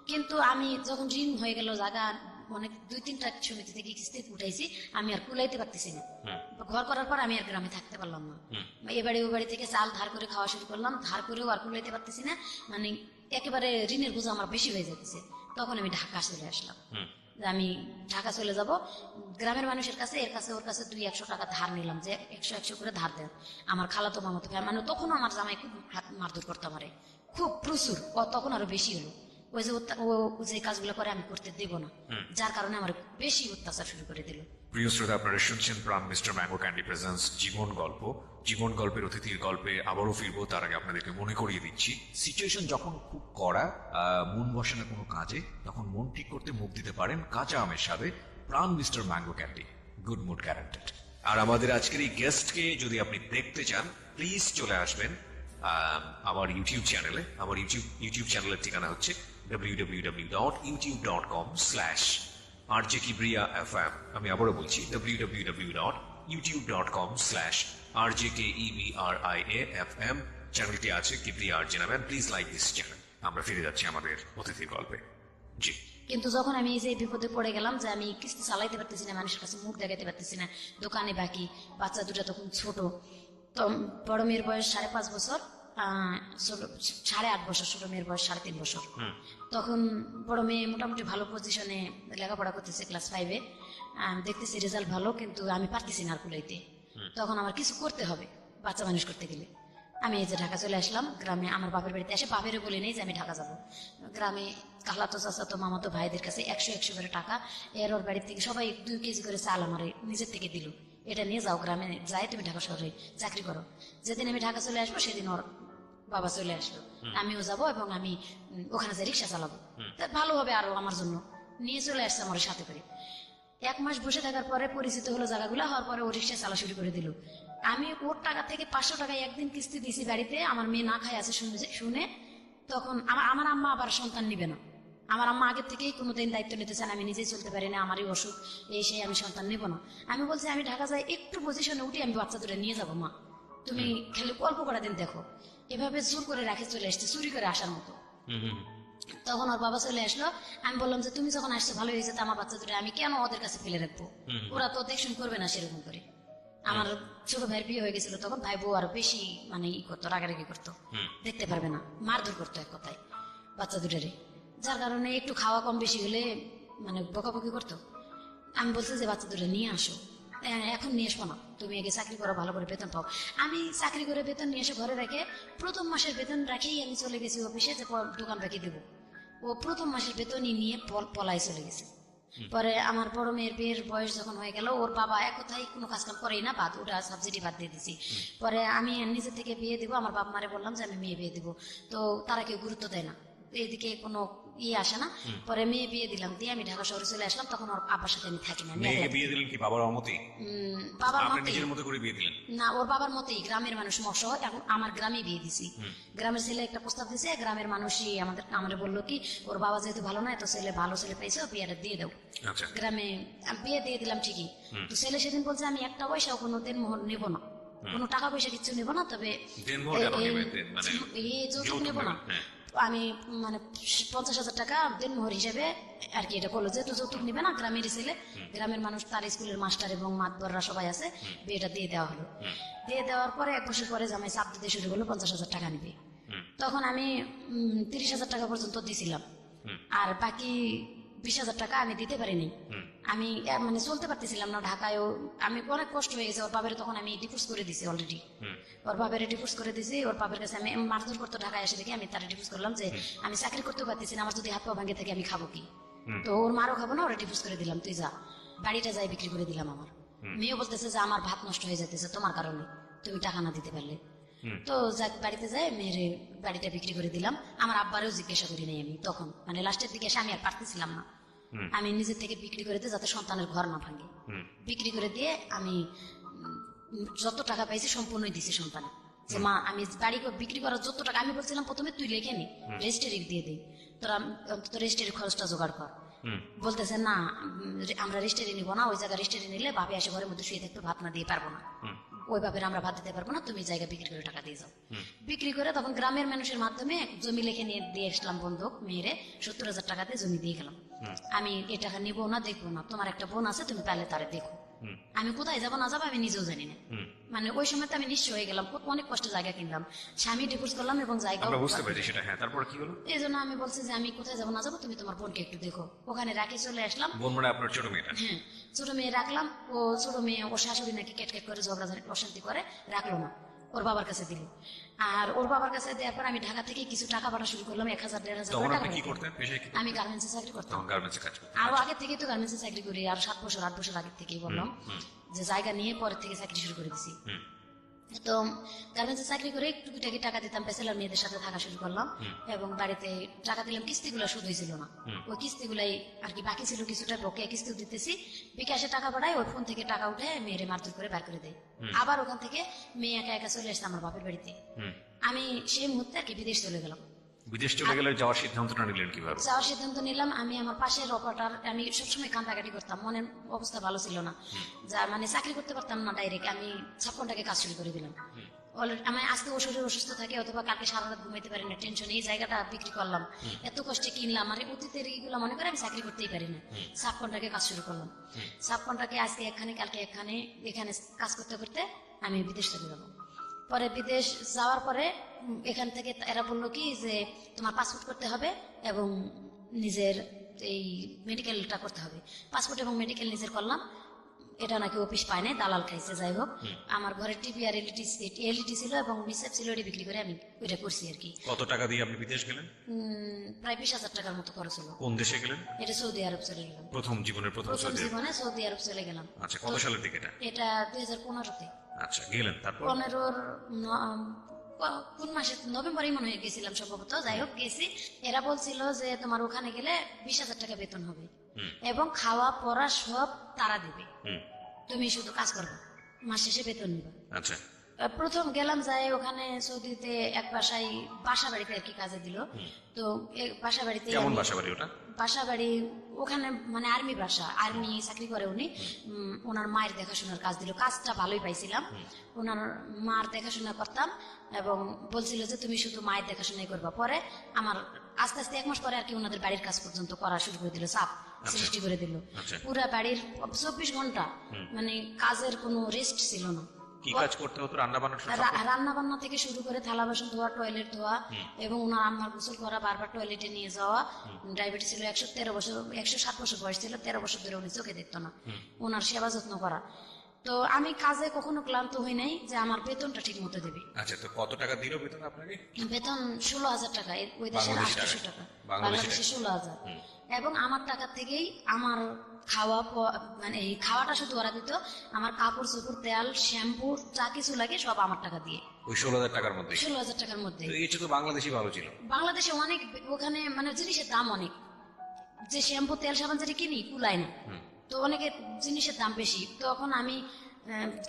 কিন্তু আমি যখন ঋণ হয়ে গেল, জায়গা অনেক 2-3টা সমিতি থেকে কিস্তি উঠাইছি, আমি আর কুলাইতে পারতেছি না। ঘর করার পর আমি আর গ্রামে থাকতে পারলাম না। এ বাড়ি ও বাড়ি থেকে চাল ধার করে খাওয়া শুরু করলাম, ধার করেও আর কুলাইতে পারতেছি না। মানে একেবারে ঋণের বোঝা আমার বেশি হয়ে যাচ্ছে। তখন আমি ঢাকা চলে আসলাম, যে আমি ঢাকা চলে যাব। গ্রামের মানুষের কাছে, এর কাছে ওর কাছে 200-100 টাকা ধার নিলাম, যে 100-100 করে ধার দেন। আমার খালাতো মামাতো ভাই, মানে তখনও আমার জামাই খুব মারধর করতো আমারে, খুব প্রচুর। তখন আরো বেশি হলো। ওই যে ও যে কাজগুলো করে আমি করতে দেব না, যার কারণে আমার বেশি অত্যাচার শুরু করে দিল। প্রিয় শ্রোতা, আপনারা শুনছেন প্রাণ মিস্টার ম্যাঙ্গো ক্যান্ডি প্রেজেন্স জীবন গল্প। জীবন গল্পের অতিথির গল্পে আবারও ফিরবো, তার আগে আপনাদেরকে মনে করিয়ে দিচ্ছি, সিচুয়েশন যখন খুব কড়া, মন বসে না কোনো কাজে, তখন মন ঠিক করতে মুখ দিতে পারেন কাঁচা আমের স্বাদে Pran mister mango candy, good mood guaranteed. আর আমাদের আজকের এই গেস্টকে যদি আপনি দেখতে চান, প্লিজ চলে আসবেন আমার ইউটিউব চ্যানেলে। আমার ইউটিউব চ্যানেলের ঠিকানা হচ্ছে www.youtube.com/RJKebriafm। আমি আবারও বলছি www.youtube.com/RJKEBRIAFM। চ্যানেলটি আছে কিবরিয়া আরজে নামে। Please like this channel. আমরা ফিরে যাচ্ছি আমাদের অতিথির গল্পে। জি। কিন্তু যখন আমি এই যে বিপদে পড়ে গেলাম, যে আমি কিস্তি চালাইতে পারতেছি না, মানুষের কাছে মুখ দেখাতে পারতেছি না, দোকানে বাকি, বাচ্চা দুটা তখন ছোট। তো বড় মেয়ের বয়স 5.5 বছর, 8.5 বছর, ছোট মেয়ের বয়স 3.5 বছর। তখন বড় মেয়ে মোটামুটি ভালো পজিশনে লেখাপড়া করতেছে, ক্লাস 5-এ। দেখতেছি রেজাল্ট ভালো, কিন্তু আমি পারতেছি না আর কুলাইতে। তখন আমার কিছু করতে হবে বাচ্চা মানুষ করতে গেলে। আমি এই যে ঢাকা চলে আসলাম গ্রামে, আমার বাপের বাড়িতে এসে বাপেরও বলে নেই যে আমি ঢাকা যাব। গ্রামে খালাতো চাচাতো মামাতো ভাইদের কাছে 100-100 করে টাকা, এর ওর বাড়ির থেকে সবাই 2 কেজি করে চাল আমার নিজের থেকে দিল, এটা নিয়ে যাও গ্রামে, যাই তুমি ঢাকা শহরে চাকরি করো। যেদিন আমি ঢাকা চলে আসবো সেদিন ওর বাবা চলে আসলো, আমিও যাব এবং আমি ওখানে যে রিক্সা চালাবো, তা ভালো হবে আরো আমার জন্য। নিয়ে চলে আসছে আমার সাথে করে। 1 মাস বসে থাকার পরে পরিচিত হলো জায়গাগুলো, হওয়ার পরে ও রিক্সা চালা শুরু করে দিল। আমি ওর টাকা থেকে 500 টাকায় একদিন কিস্তি দিয়েছি বাড়িতে, আমার মেয়ে না খায় আছে শুনে। তখন আমার আম্মা আবার সন্তান নিবে না। আমার আম্মা আগের থেকেই কোনোদিন দায়িত্ব নিতে চান, আমি নিজেই চলতে পারি না, আমারই অসুখ, এই সেই, আমি সন্তান নেব না। আমি বলছি আমি ঢাকা যাই, একটু পজিশনে উঠি, আমি বাচ্চা দুটো নিয়ে যাবো, মা তুমি খালি অল্প কটা দিন দেখো। এভাবে জোর করে রাখে চলে আসছে, চুরি করে আসার মতো। তখন ওর বাবা চলে আসলো। আমি বললাম যে তুমি যখন আসছো ভালো হয়েছে, আমার বাচ্চা দুটো আমি কেন ওদের কাছে ফেলে রাখবো? ওরা তো দেখশুন করবে না সেরকম করে। আমার ছোট ভাইয়ের বিয়ে হয়ে গেছিল, তখন ভাই বউ আরো বেশি মানে ই করতো, রাগারাগি করতো, দেখতে পারবে না, মারধর করতো এক কথায় বাচ্চা দুটারে। যার কারণে একটু খাওয়া কম বেশি হলে মানে বকাবকি করতো। আমি বলছি যে বাচ্চা দুটো নিয়ে আসো, এখন নিয়ে আসবো না, তুমি আগে চাকরি করো, ভালো করে বেতন পাও। আমি চাকরি করে বেতন নিয়ে এসে ঘরে রেখে, প্রথম মাসের বেতন রাখেই আমি চলে গেছি অফিসে, যে দোকান বাকি দেবো। ও প্রথম মাসের বেতনই নিয়ে পলাই চলে গেছে। পরে আমার বড় মেয়ের বিয়ের বয়স যখন হয়ে গেল, ওর বাবা এক কথাই কোনো কাজ কাম করেই না, ওটা সাবজেক্টই বাদ দিয়ে দিছি। পরে আমি নিজে থেকে বিয়ে দিব, আমার বাপ মারে বললাম যে আমি মেয়ে বিয়ে দিব, তো তারা কেউ গুরুত্ব দেয় না, এইদিকে কোনো আসে না। পরে মেয়ে বিয়ে দিলাম, দিয়ে আমি ঢাকা শহরে চলে আসলাম। তখন ওর আব্বার সাথে আমি থাকি না। মেয়েকে বিয়ে দিলেন কি বাবার অমতে? বাবার আপনি মতে নিজের মতো করে বিয়ে দিলেন? না, ওর বাবার মতেই, গ্রামের মানুষ মশহ, এখন আমার গ্রামে বিয়ে দিছি। গ্রামের ছেলে একটা প্রস্তাব দিছে, গ্রামের মানুষই আমাদের বললো কি, ওর বাবা যেহেতু ভালো না, তো ছেলে ভালো ছেলে পাইছে, বিয়েটা দিয়ে দাও। গ্রামে বিয়ে দিয়ে দিলাম ঠিকই, তো ছেলে সেদিন বলছে আমি একটা পয়সাও কোনোদিন মোহর নেব না, কোনো টাকা পয়সা কিচ্ছু নেবো না, তবে দেনমোহর কেন নেবেন? মানে যৌতুক যৌতুক নেবো না। নেবেন, হ্যাঁ। আমি মানে 50,000 টাকা দেনমোহর হিসেবে আর কি এটা করলো, যেহেতু যৌতুক নিবে না, গ্রামের ছেলে, গ্রামের মানুষ, তার স্কুলের মাস্টার এবং মাতবররা সবাই আছে, বিয়েটা দিয়ে দেওয়া হলো। দিয়ে দেওয়ার পরে 1 বছর পরে জামাই চাপ দিতে শুরু করলো 50,000 টাকা নিবে। তখন আমি 30,000 টাকা পর্যন্ত দিছিলাম, আর বাকি 20,000 টাকা আমি দিতে পারিনি। আমি মানে চলতে পারতেছিলাম না ঢাকায়ও, আমি অনেক কষ্ট হয়ে গেছে। ওর বাবার তখন আমি ডিভোর্স করে দিছি অলরেডি, ওর বাবার ডিভোর্স করে দিছি। ওর বাবার কাছে আমি মারধর করতে ঢাকায় এসে দেখি আমি তার ডিভোর্স করলাম যে আমি চাকরি করতে পারতেছি না, আমার যদি হাত পা ভাঙে থাকে আমি খাবো কি? তো ওর মারও খাবো না, ওরা ডিভোর্স করে দিলাম, তুই যা। বাড়িটা যাই বিক্রি করে দিলাম। আমার মেয়েও বলতেছে যে আমার ভাত নষ্ট হয়ে যেতেছে তোমার কারণে, তুমি টাকা না দিতে পারলে। তো যাক, বাড়িতে যাই মেয়ের বাড়িটা বিক্রি করে দিলাম। আমার আব্বারেও জিজ্ঞাসা করি নাই আমি তখন, মানে লাস্টের দিকে এসে আমি আর পারতেছিলাম না, আমি নিজের থেকে বিক্রি করে দিই যাতে সন্তানের ঘর না ভাঙে। বিক্রি করে দিয়ে আমি যত টাকা পাইছি সম্পূর্ণই দিছি সন্তানে, যে মা আমি বাড়ি বিক্রি করার যত টাকা, আমি বলছিলাম প্রথমে তুই লেখে নি, রেজিস্ট্রি দিয়ে দিই, তোরা অন্তত রেজিস্ট্রির খরচটা জোগাড় কর। বলতেছে না আমরা রেজিস্ট্রি নিবো না, ওই জায়গায় রেজিস্ট্রি নিলে বাপে এসে ঘরের মধ্যে শুয়ে থাকতে ভাত না দিয়ে পারবো না, ওই বাপের আমরা ভাত দিতে পারবো না, তুমি জায়গা বিক্রি করে টাকা দিয়ে যাও। বিক্রি করে তখন গ্রামের মানুষের মাধ্যমে জমি লেখে নিয়ে দিয়ে আসলাম বন্ধক, মেয়েরে 70,000 টাকা দিয়ে জমি দিয়ে গেলাম। আমি এ টাকা নিবো না, দেখবো না, তোমার একটা বোন আছে তুমি পারলে তারে দেখো। আমি কোথায় যাবো না যাবো আমি নিজেও জানি না। মানে ওই সময় তো আমি নিঃস্ব হয়ে গেলাম, অনেক কষ্ট জায়গা কিনলাম, স্বামী ডিভোর্স করলাম এবং জায়গা আমরা বুঝতে পেরেছি সেটা, হ্যাঁ। তারপর কি হলো? এই জন্য আমি বলছি যে আমি কোথায় যাবো না যাবো, তুমি তোমার বোনকে একটু দেখো। ওখানে রাখে চলে আসলাম। বোন মানে আপনার ছোট মেয়েটা? হ্যাঁ, ছোট মেয়ে রাখলাম। ও ছোট মেয়ে ওর শাশুড়ি নাকি কেটকেট করে ঝগড়া অশান্তি করে, রাখলো না, ওর বাবার কাছে দিল। আর ওর বাবার কাছে দেওয়ার পর আমি ঢাকা থেকে কিছু টাকা পাঠা শুরু করলাম, 1,000-1,500 তখন টাকা আপনি কি পাঠাতাম। করতেন, পেশায় কি? আমি গার্মেন্টসে চাকরি করতাম। তখন গার্মেন্টসে কাজ করতেন? আরো আগে থেকে তো গার্মেন্টসে চাকরি করি, আর 7 বছর 8 বছর আগে থেকেই বললাম যে জায়গা নিয়ে পরের থেকে চাকরি শুরু করে দিছি। তো গার্মেন্টসে চাকরি করে টুকিটাকি টাকা দিতাম, ব্যাচেলর মেয়েদের সাথে থাকা শুরু করলাম এবং বাড়িতে টাকা দিলাম। কিস্তিগুলো শুধু হয়েছিল না, ওই কিস্তিগুলাই আর কি বাকি ছিল কিছুটা, বকেয়া কিস্তিও দিতেছি। বিকাশে টাকা পাঠায়, ওই ফোন থেকে টাকা উঠে মেয়েরে মারধর করে বার করে দেয়। আবার ওখান থেকে মেয়ে একা একা চলে আসছে আমার বাপের বাড়িতে। আমি সেই মুহূর্তে আর কি বিদেশ চলে গেলাম। বিদেশ চলে গেলে যাওয়ার সিদ্ধান্তটা নিলেন কিভাবে? যাওয়ার সিদ্ধান্ত নিলাম, আমি আমার পাশের অপারেটর, আমি সবসময় কান্দাকাটি করতাম, মনের অবস্থা ভালো ছিল না, যা মানে চাকরি করতে পারতাম না ডাইরেক্ট। আমি 56টাকে কাজ শুরু করে দিলাম। অলরেডি আমি আজকে ও শরীর অসুস্থ থাকে অথবা কালকে সারা রাত ঘুমাইতে পারি না, টেনশন। এই জায়গাটা বিক্রি করলাম, এত কষ্টে কিনলাম, আর অতীতের এইগুলো মনে করে আমি চাকরি করতেই পারি না। 56টাকে কাজ শুরু করলাম। 56টাকে আজকে এখানে কালকে এখানে, এখানে কাজ করতে করতে আমি বিদেশ চলে যাবো। পরে বিদেশ যাওয়ার পরে এখান থেকে এরা বললো কি যে তোমার পাসপোর্ট করতে হবে এবং নিজের এই মেডিকেলটা করতে হবে। পাসপোর্ট এবং মেডিকেল নিজের করলাম, এটা নাকি অফিস পায় নাই, দালাল খাইছে। যাই হোক, আমার ঘরে টিভি আর এলইডি ছিল এবং নিসেপ ছিল, এটা বিক্রি করে আমি ওইটা করছি আর কি। কত টাকা দিয়ে আপনি বিদেশ গেলেন? প্রায় 20,000 টাকার মতো খরচ হলো। কোন দেশে গেলেন? এটা সৌদি আরব চলে গেলাম, প্রথম জীবনের প্রথম প্রথম সৌদি আরব? জীবনে সৌদি আরব চলে গেলাম। আচ্ছা, কত সালের দিকে এটা? এটা 2015-তে। আচ্ছা, গেলেন, তারপর? 15-র কোন মাসে, নভেম্বরে মনে হয়ে গেছিলাম সম্ভবত। যাই হোক, গেছি। এরা বলছিল যে তোমার ওখানে গেলে 20,000 টাকা বেতন হবে এবং খাওয়া পড়া সব তারা দেবে, তুমি শুধু কাজ করবে, মাস শেষে বেতন নিবা। আচ্ছা। প্রথম গেলাম, যাই ওখানে সৌদিতে এক বাসায়, বাসা বাড়িতে আর কি কাজে দিল। তো বাসা বাড়িতে, কেমন বাসা বাড়ি ওটা? বাসা বাড়ি ওখানে মানে আর্মি বাসা, আর্মি চাকরি করে উনি। ওনার মায়ের দেখাশোনার কাজ দিল, কাজটা ভালোই পাইছিলাম। ওনার মার দেখাশোনা করতাম এবং বলছিল যে তুমি শুধু মায়ের দেখাশোনাই করবা। পরে আমার আস্তে আস্তে 1 মাস পরে আর কি ওনাদের বাড়ির কাজ পর্যন্ত করা শুরু করে দিল, চাপ সৃষ্টি করে দিল। পুরা বাড়ির 24 ঘন্টা মানে কাজের কোনো রেস্ট ছিল না। কি কাজ করতে হতো? রান্না বান্না? রান্না বান্না থেকে শুরু করে থালা বাসন ধোয়া, টয়লেট ধোয়া এবং ওনার আম্মার গোসল করা, বারবার টয়লেটে নিয়ে যাওয়া। ডায়াবেটিস ছিল, 107 বছর বয়স ছিল, 13 বছর ধরে উনি চোখে দেখতো না, ওনার সেবা যত্ন করা। তো আমি কাজে কখনো ক্লান্ত হই নাই যে আমার বেতনটা ঠিক মতো দেবে। আচ্ছা, তো কত টাকা দিল বেতন আপনাকে? বেতন 16,000 টাকা, ওই দেশের 800 টাকা, বাংলাদেশে 16,000। এবং আমার টাকা থেকেই আমার খাওয়া, মানে এই খাওয়াটা শুধু ওরা দিত, আমার কাপড় চোপড়, তেল, শ্যাম্পু, যা কিছু লাগে সব আমার টাকা দিয়ে। ওই 16,000 টাকার মধ্যে? 16,000 টাকার মধ্যে। এটা তো বাংলাদেশই ভালো ছিল। বাংলাদেশে অনেক, ওখানে মানে জিনিসের দাম অনেক, যে শ্যাম্পু তেল সাবান যেটা কিনি কুলায় না, তো অনেকের জিনিসের দাম বেশি। তখন আমি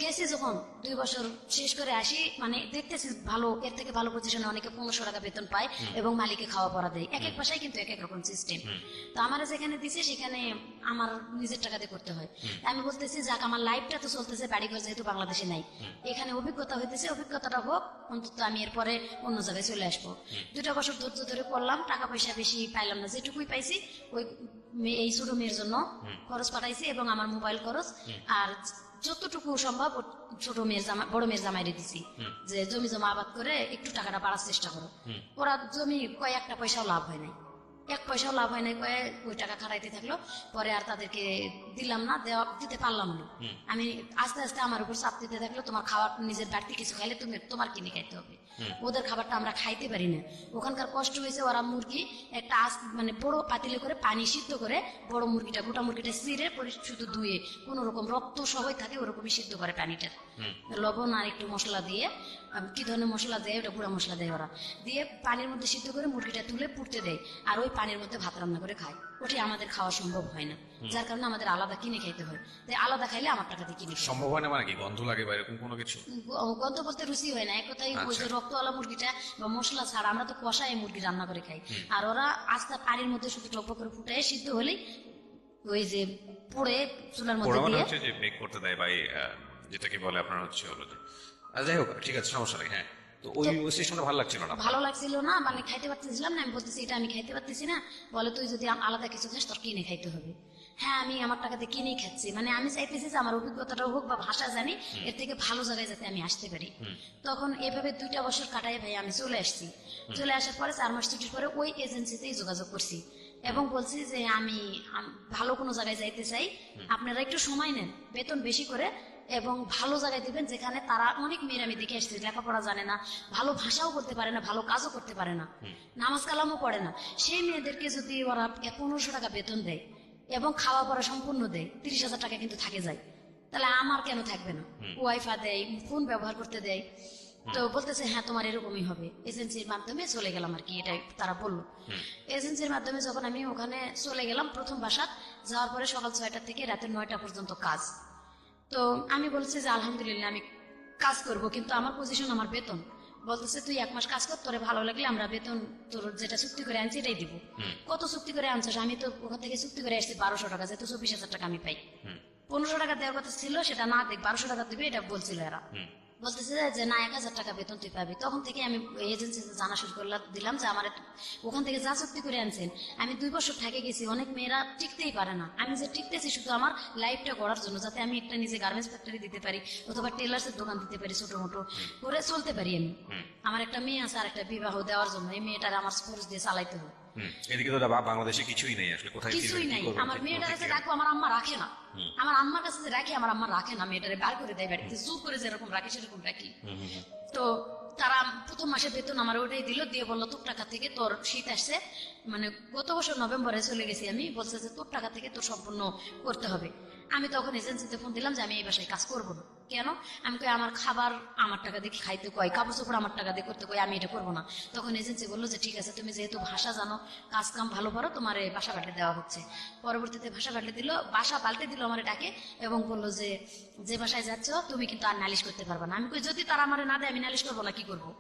গেছি যখন 2 বছর শেষ করে আসি, মানে দেখতেছি ভালো, এর থেকে ভালো পজিশনে অনেকে 1500 টাকা বেতন পায় এবং মালিকে খাওয়া পড়া দেয়। এক এক বাসায় কিন্তু এক এক রকম সিস্টেম। তো আমার যেখানে দিছে সেখানে আমার নিজের টাকা দিয়ে করতে হয়। আমি বলতেছি যাক, আমার লাইফটা তো চলতেছে, বাড়িঘর যেহেতু বাংলাদেশে নাই, এখানে অভিজ্ঞতা হইতেছে, অভিজ্ঞতাটা হোক, অন্তত আমি এরপরে অন্য জায়গায় চলে আসবো। 2টা বছর ধৈর্য ধরে করলাম, টাকা পয়সা বেশি পাইলাম না, যেটুকুই পাইছি ওই এই ছোট মেয়ের জন্য খরচ পাঠাইছি এবং আমার মোবাইল খরচ, আর যতটুকু সম্ভব ছোট মেয়ের জামা, বড় মেয়ের জামাইরে দিছি যে জমি জমা আবাদ করে একটু টাকাটা বাড়ার চেষ্টা করো। ওরা জমি কয়েকটা পয়সাও লাভ হয় নাই, 1 পয়সাও লাভ হয় নাই, কয়ে ওই টাকা খাটাইতে থাকলো। পরে আর তাদেরকে দিলাম না, দিতে পারলাম না। আমি আস্তে আস্তে আমার উপর চাপ দিতে থাকলো, তোমার খাবার নিজের বাড়তি কিছু খাইলে তোমার কিনে খাইতে হবে, ওদের খাবারটা আমরা খাইতে পারি না। ওখানকার কষ্ট হয়েছে, ওরা মুরগি একটা মানে বড় পাতিলে করে পানি সিদ্ধ করে বড় মুরগিটা, গোটা মুরগিটা চিরে শুধু ধুয়ে কোন রকম রক্ত সহই থাকে ওরকমই সিদ্ধ করে পানিটা, লবণ আর একটু মশলা দিয়ে, কি ধরনের মশলা দেয় ওটা গুঁড়া মশলা দেয় ওরা, দিয়ে পানির মধ্যে সিদ্ধ করে মুরগিটা তুলে পুড়তে দেয়, আর ওই পানির মধ্যে ভাত রান্না করে খায়। ওটি আমাদের খাওয়া সম্ভব হয় না, যার কারণে আমাদের আলাদা কিনে খাইতে হয়। তাই আলাদা খাইলে আমার টাকা দিয়ে কিনে খাই। সম্ভব হয় না মানে কি, গন্ধ লাগে বা এরকম কোনো কিছু? গন্ধ বলতে রুচি হয় না, এক কথায় ওই যে রক্তওয়ালা মুরগিটা বা মশলা ছাড়া আমরা তো কষায় মুরগি রান্না করে খাই, আর ওরা আস্তে পানির মধ্যে শুধু টপ করে ফুটায় সিদ্ধ হলেই ওই যে পুড়ে চুলার মধ্যে পোড়া মানে দিয়ে হচ্ছে যে বেক করতে দেয় বা যেটাকে বলে আপনার হচ্ছে হলো যে, যাই হোক ঠিক আছে, সমস্যা নেই। হ্যাঁ, তো ওই সিস্টেমটা ভালো লাগছিল না? ভালো লাগছিল না, মানে খাইতে পারতেছিলাম না। আমি বলতেছি এটা আমি খাইতে পারতেছি না, বলে তুই যদি আলাদা কিছু খাস তোর কিনে খাইতে হবে। হ্যাঁ, আমি আমার টাকাতে কিনেই খাচ্ছি, মানে আমি চাইতেছি যে আমার অভিজ্ঞতাটা হোক বা ভাষা জানি, এর থেকে ভালো জায়গায় যাতে আমি আসতে পারি। তখন এভাবে 2টা বছর কাটাই ভাই আমি চলে আসছি। চলে আসার পরে 4 মাস ছুটির পরে ওই এজেন্সিতেই যোগাযোগ করছি এবং বলছি যে আমি ভালো কোনো জায়গায় যাইতে চাই, আপনারা একটু সময় নেন, বেতন বেশি করে এবং ভালো জায়গায় দিবেন, যেখানে তারা অনেক মেয়ের আমি দেখে আসছি লেখাপড়া জানে না, ভালো ভাষাও করতে পারে না, ভালো কাজও করতে পারে না, নামাজ কালামও পড়ে না। সেই মেয়েদেরকে যদি ওরা 1500 টাকা বেতন দেয় এবং খাওয়া পড়া সম্পূর্ণ দেয়, 30,000 টাকা কিন্তু থাকে যায়, তাহলে আমার কেন থাকবে না? ওয়াইফা দেয়, ফোন ব্যবহার করতে দেয়। তো বলতেছে হ্যাঁ তোমার এরকমই হবে। এজেন্সির মাধ্যমে চলে গেলাম আর কি, এটাই তারা বললো। এজেন্সির মাধ্যমে যখন আমি ওখানে চলে গেলাম, প্রথম বাসাত যাওয়ার পরে সকাল 6টা থেকে রাতের 9টা পর্যন্ত কাজ। তো আমি বলছি যে আলহামদুলিল্লাহ আমি কাজ করব, কিন্তু আমার পজিশন, আমার বেতন। বলতেছে তুই 1 মাস কাজ কর, তোরে ভালো লাগলে আমরা বেতন তোর যেটা চুক্তি করে আনছি এটাই দিব। কত চুক্তি করে আনছিস? আমি তো ওখান থেকে চুক্তি করে আসছি 1200 টাকা, যেহেতু 24,000 টাকা আমি পাই। 1500 টাকা দেওয়ার কথা ছিল, সেটা না দেখ 1200 টাকা দিবে এটা বলছিল এরা। বলতেছে যে না 1000 টাকা বেতন তুই পাবি। তখন থেকে আমি এজেন্সিতে জানা শুরু করলাম, দিলাম যে আমার ওখান থেকে যা চুক্তি করে আনছেন, আমি 2 বছর থেকে গেছি, অনেক মেয়েরা টিকতেই পারে না। আমি যে টিকতেছি শুধু আমার লাইফটা গড়ার জন্য, যাতে আমি একটা নিজে গার্মেন্টস ফ্যাক্টরি দিতে পারি অথবা টেলার্সের দোকান দিতে পারি, ছোট মোটো করে চলতে পারি আমি। আমার একটা মেয়ে আছে, আর একটা বিবাহ দেওয়ার জন্য এই মেয়েটার আমার খরচ দিয়ে চালাইতে হবে। এদিকে তো বাংলাদেশে কিছুই নেই আসলে, কোথায় কিছুই নাই। আমার মেয়েটার কাছে রাখবো, আমার আম্মা রাখে না। আমার আম্মার কাছে যে রাখি, আমার আম্মা রাখে না, মেয়েটারে বার করে দেয় বাড়িতে, জোর করে যেরকম রাখি সেরকম রাখি। তো তারা প্রথম মাসে বেতন আমার ওটাই দিল, দিয়ে বললো তোর টাকা থেকে তোর শীত আসছে, মানে গত বছর নভেম্বরে চলে গেছি আমি, বলছে যে তোর টাকা থেকে তোর সম্পূর্ণ করতে হবে। আমি তখন এজেন্সিতে ফোন দিলাম যে আমি এই বাসায় কাজ করবো না। কেন? আমি কই আমার খাবার আমার টাকা দিয়ে খাইতে কয়, কাপড় চোপড় আমার টাকা দিয়ে করতে কয়, আমি এটা করবো না। তখন এজেন্সি বললো যে ঠিক আছে, তুমি যেহেতু ভাষা জানো, কাজ কাম ভালো পারো, তোমার বাসা পাল্টে দেওয়া হচ্ছে। পরবর্তীতে ভাষা পাল্টে দিল আমার ডাকে এবং বললো যে বাসায় যাচ্ছ তুমি কিন্তু আর নালিশ করতে পারবে না। আমি কই যদি তারা আমার না দেয় আমি নালিশ করবো না, কি করবো?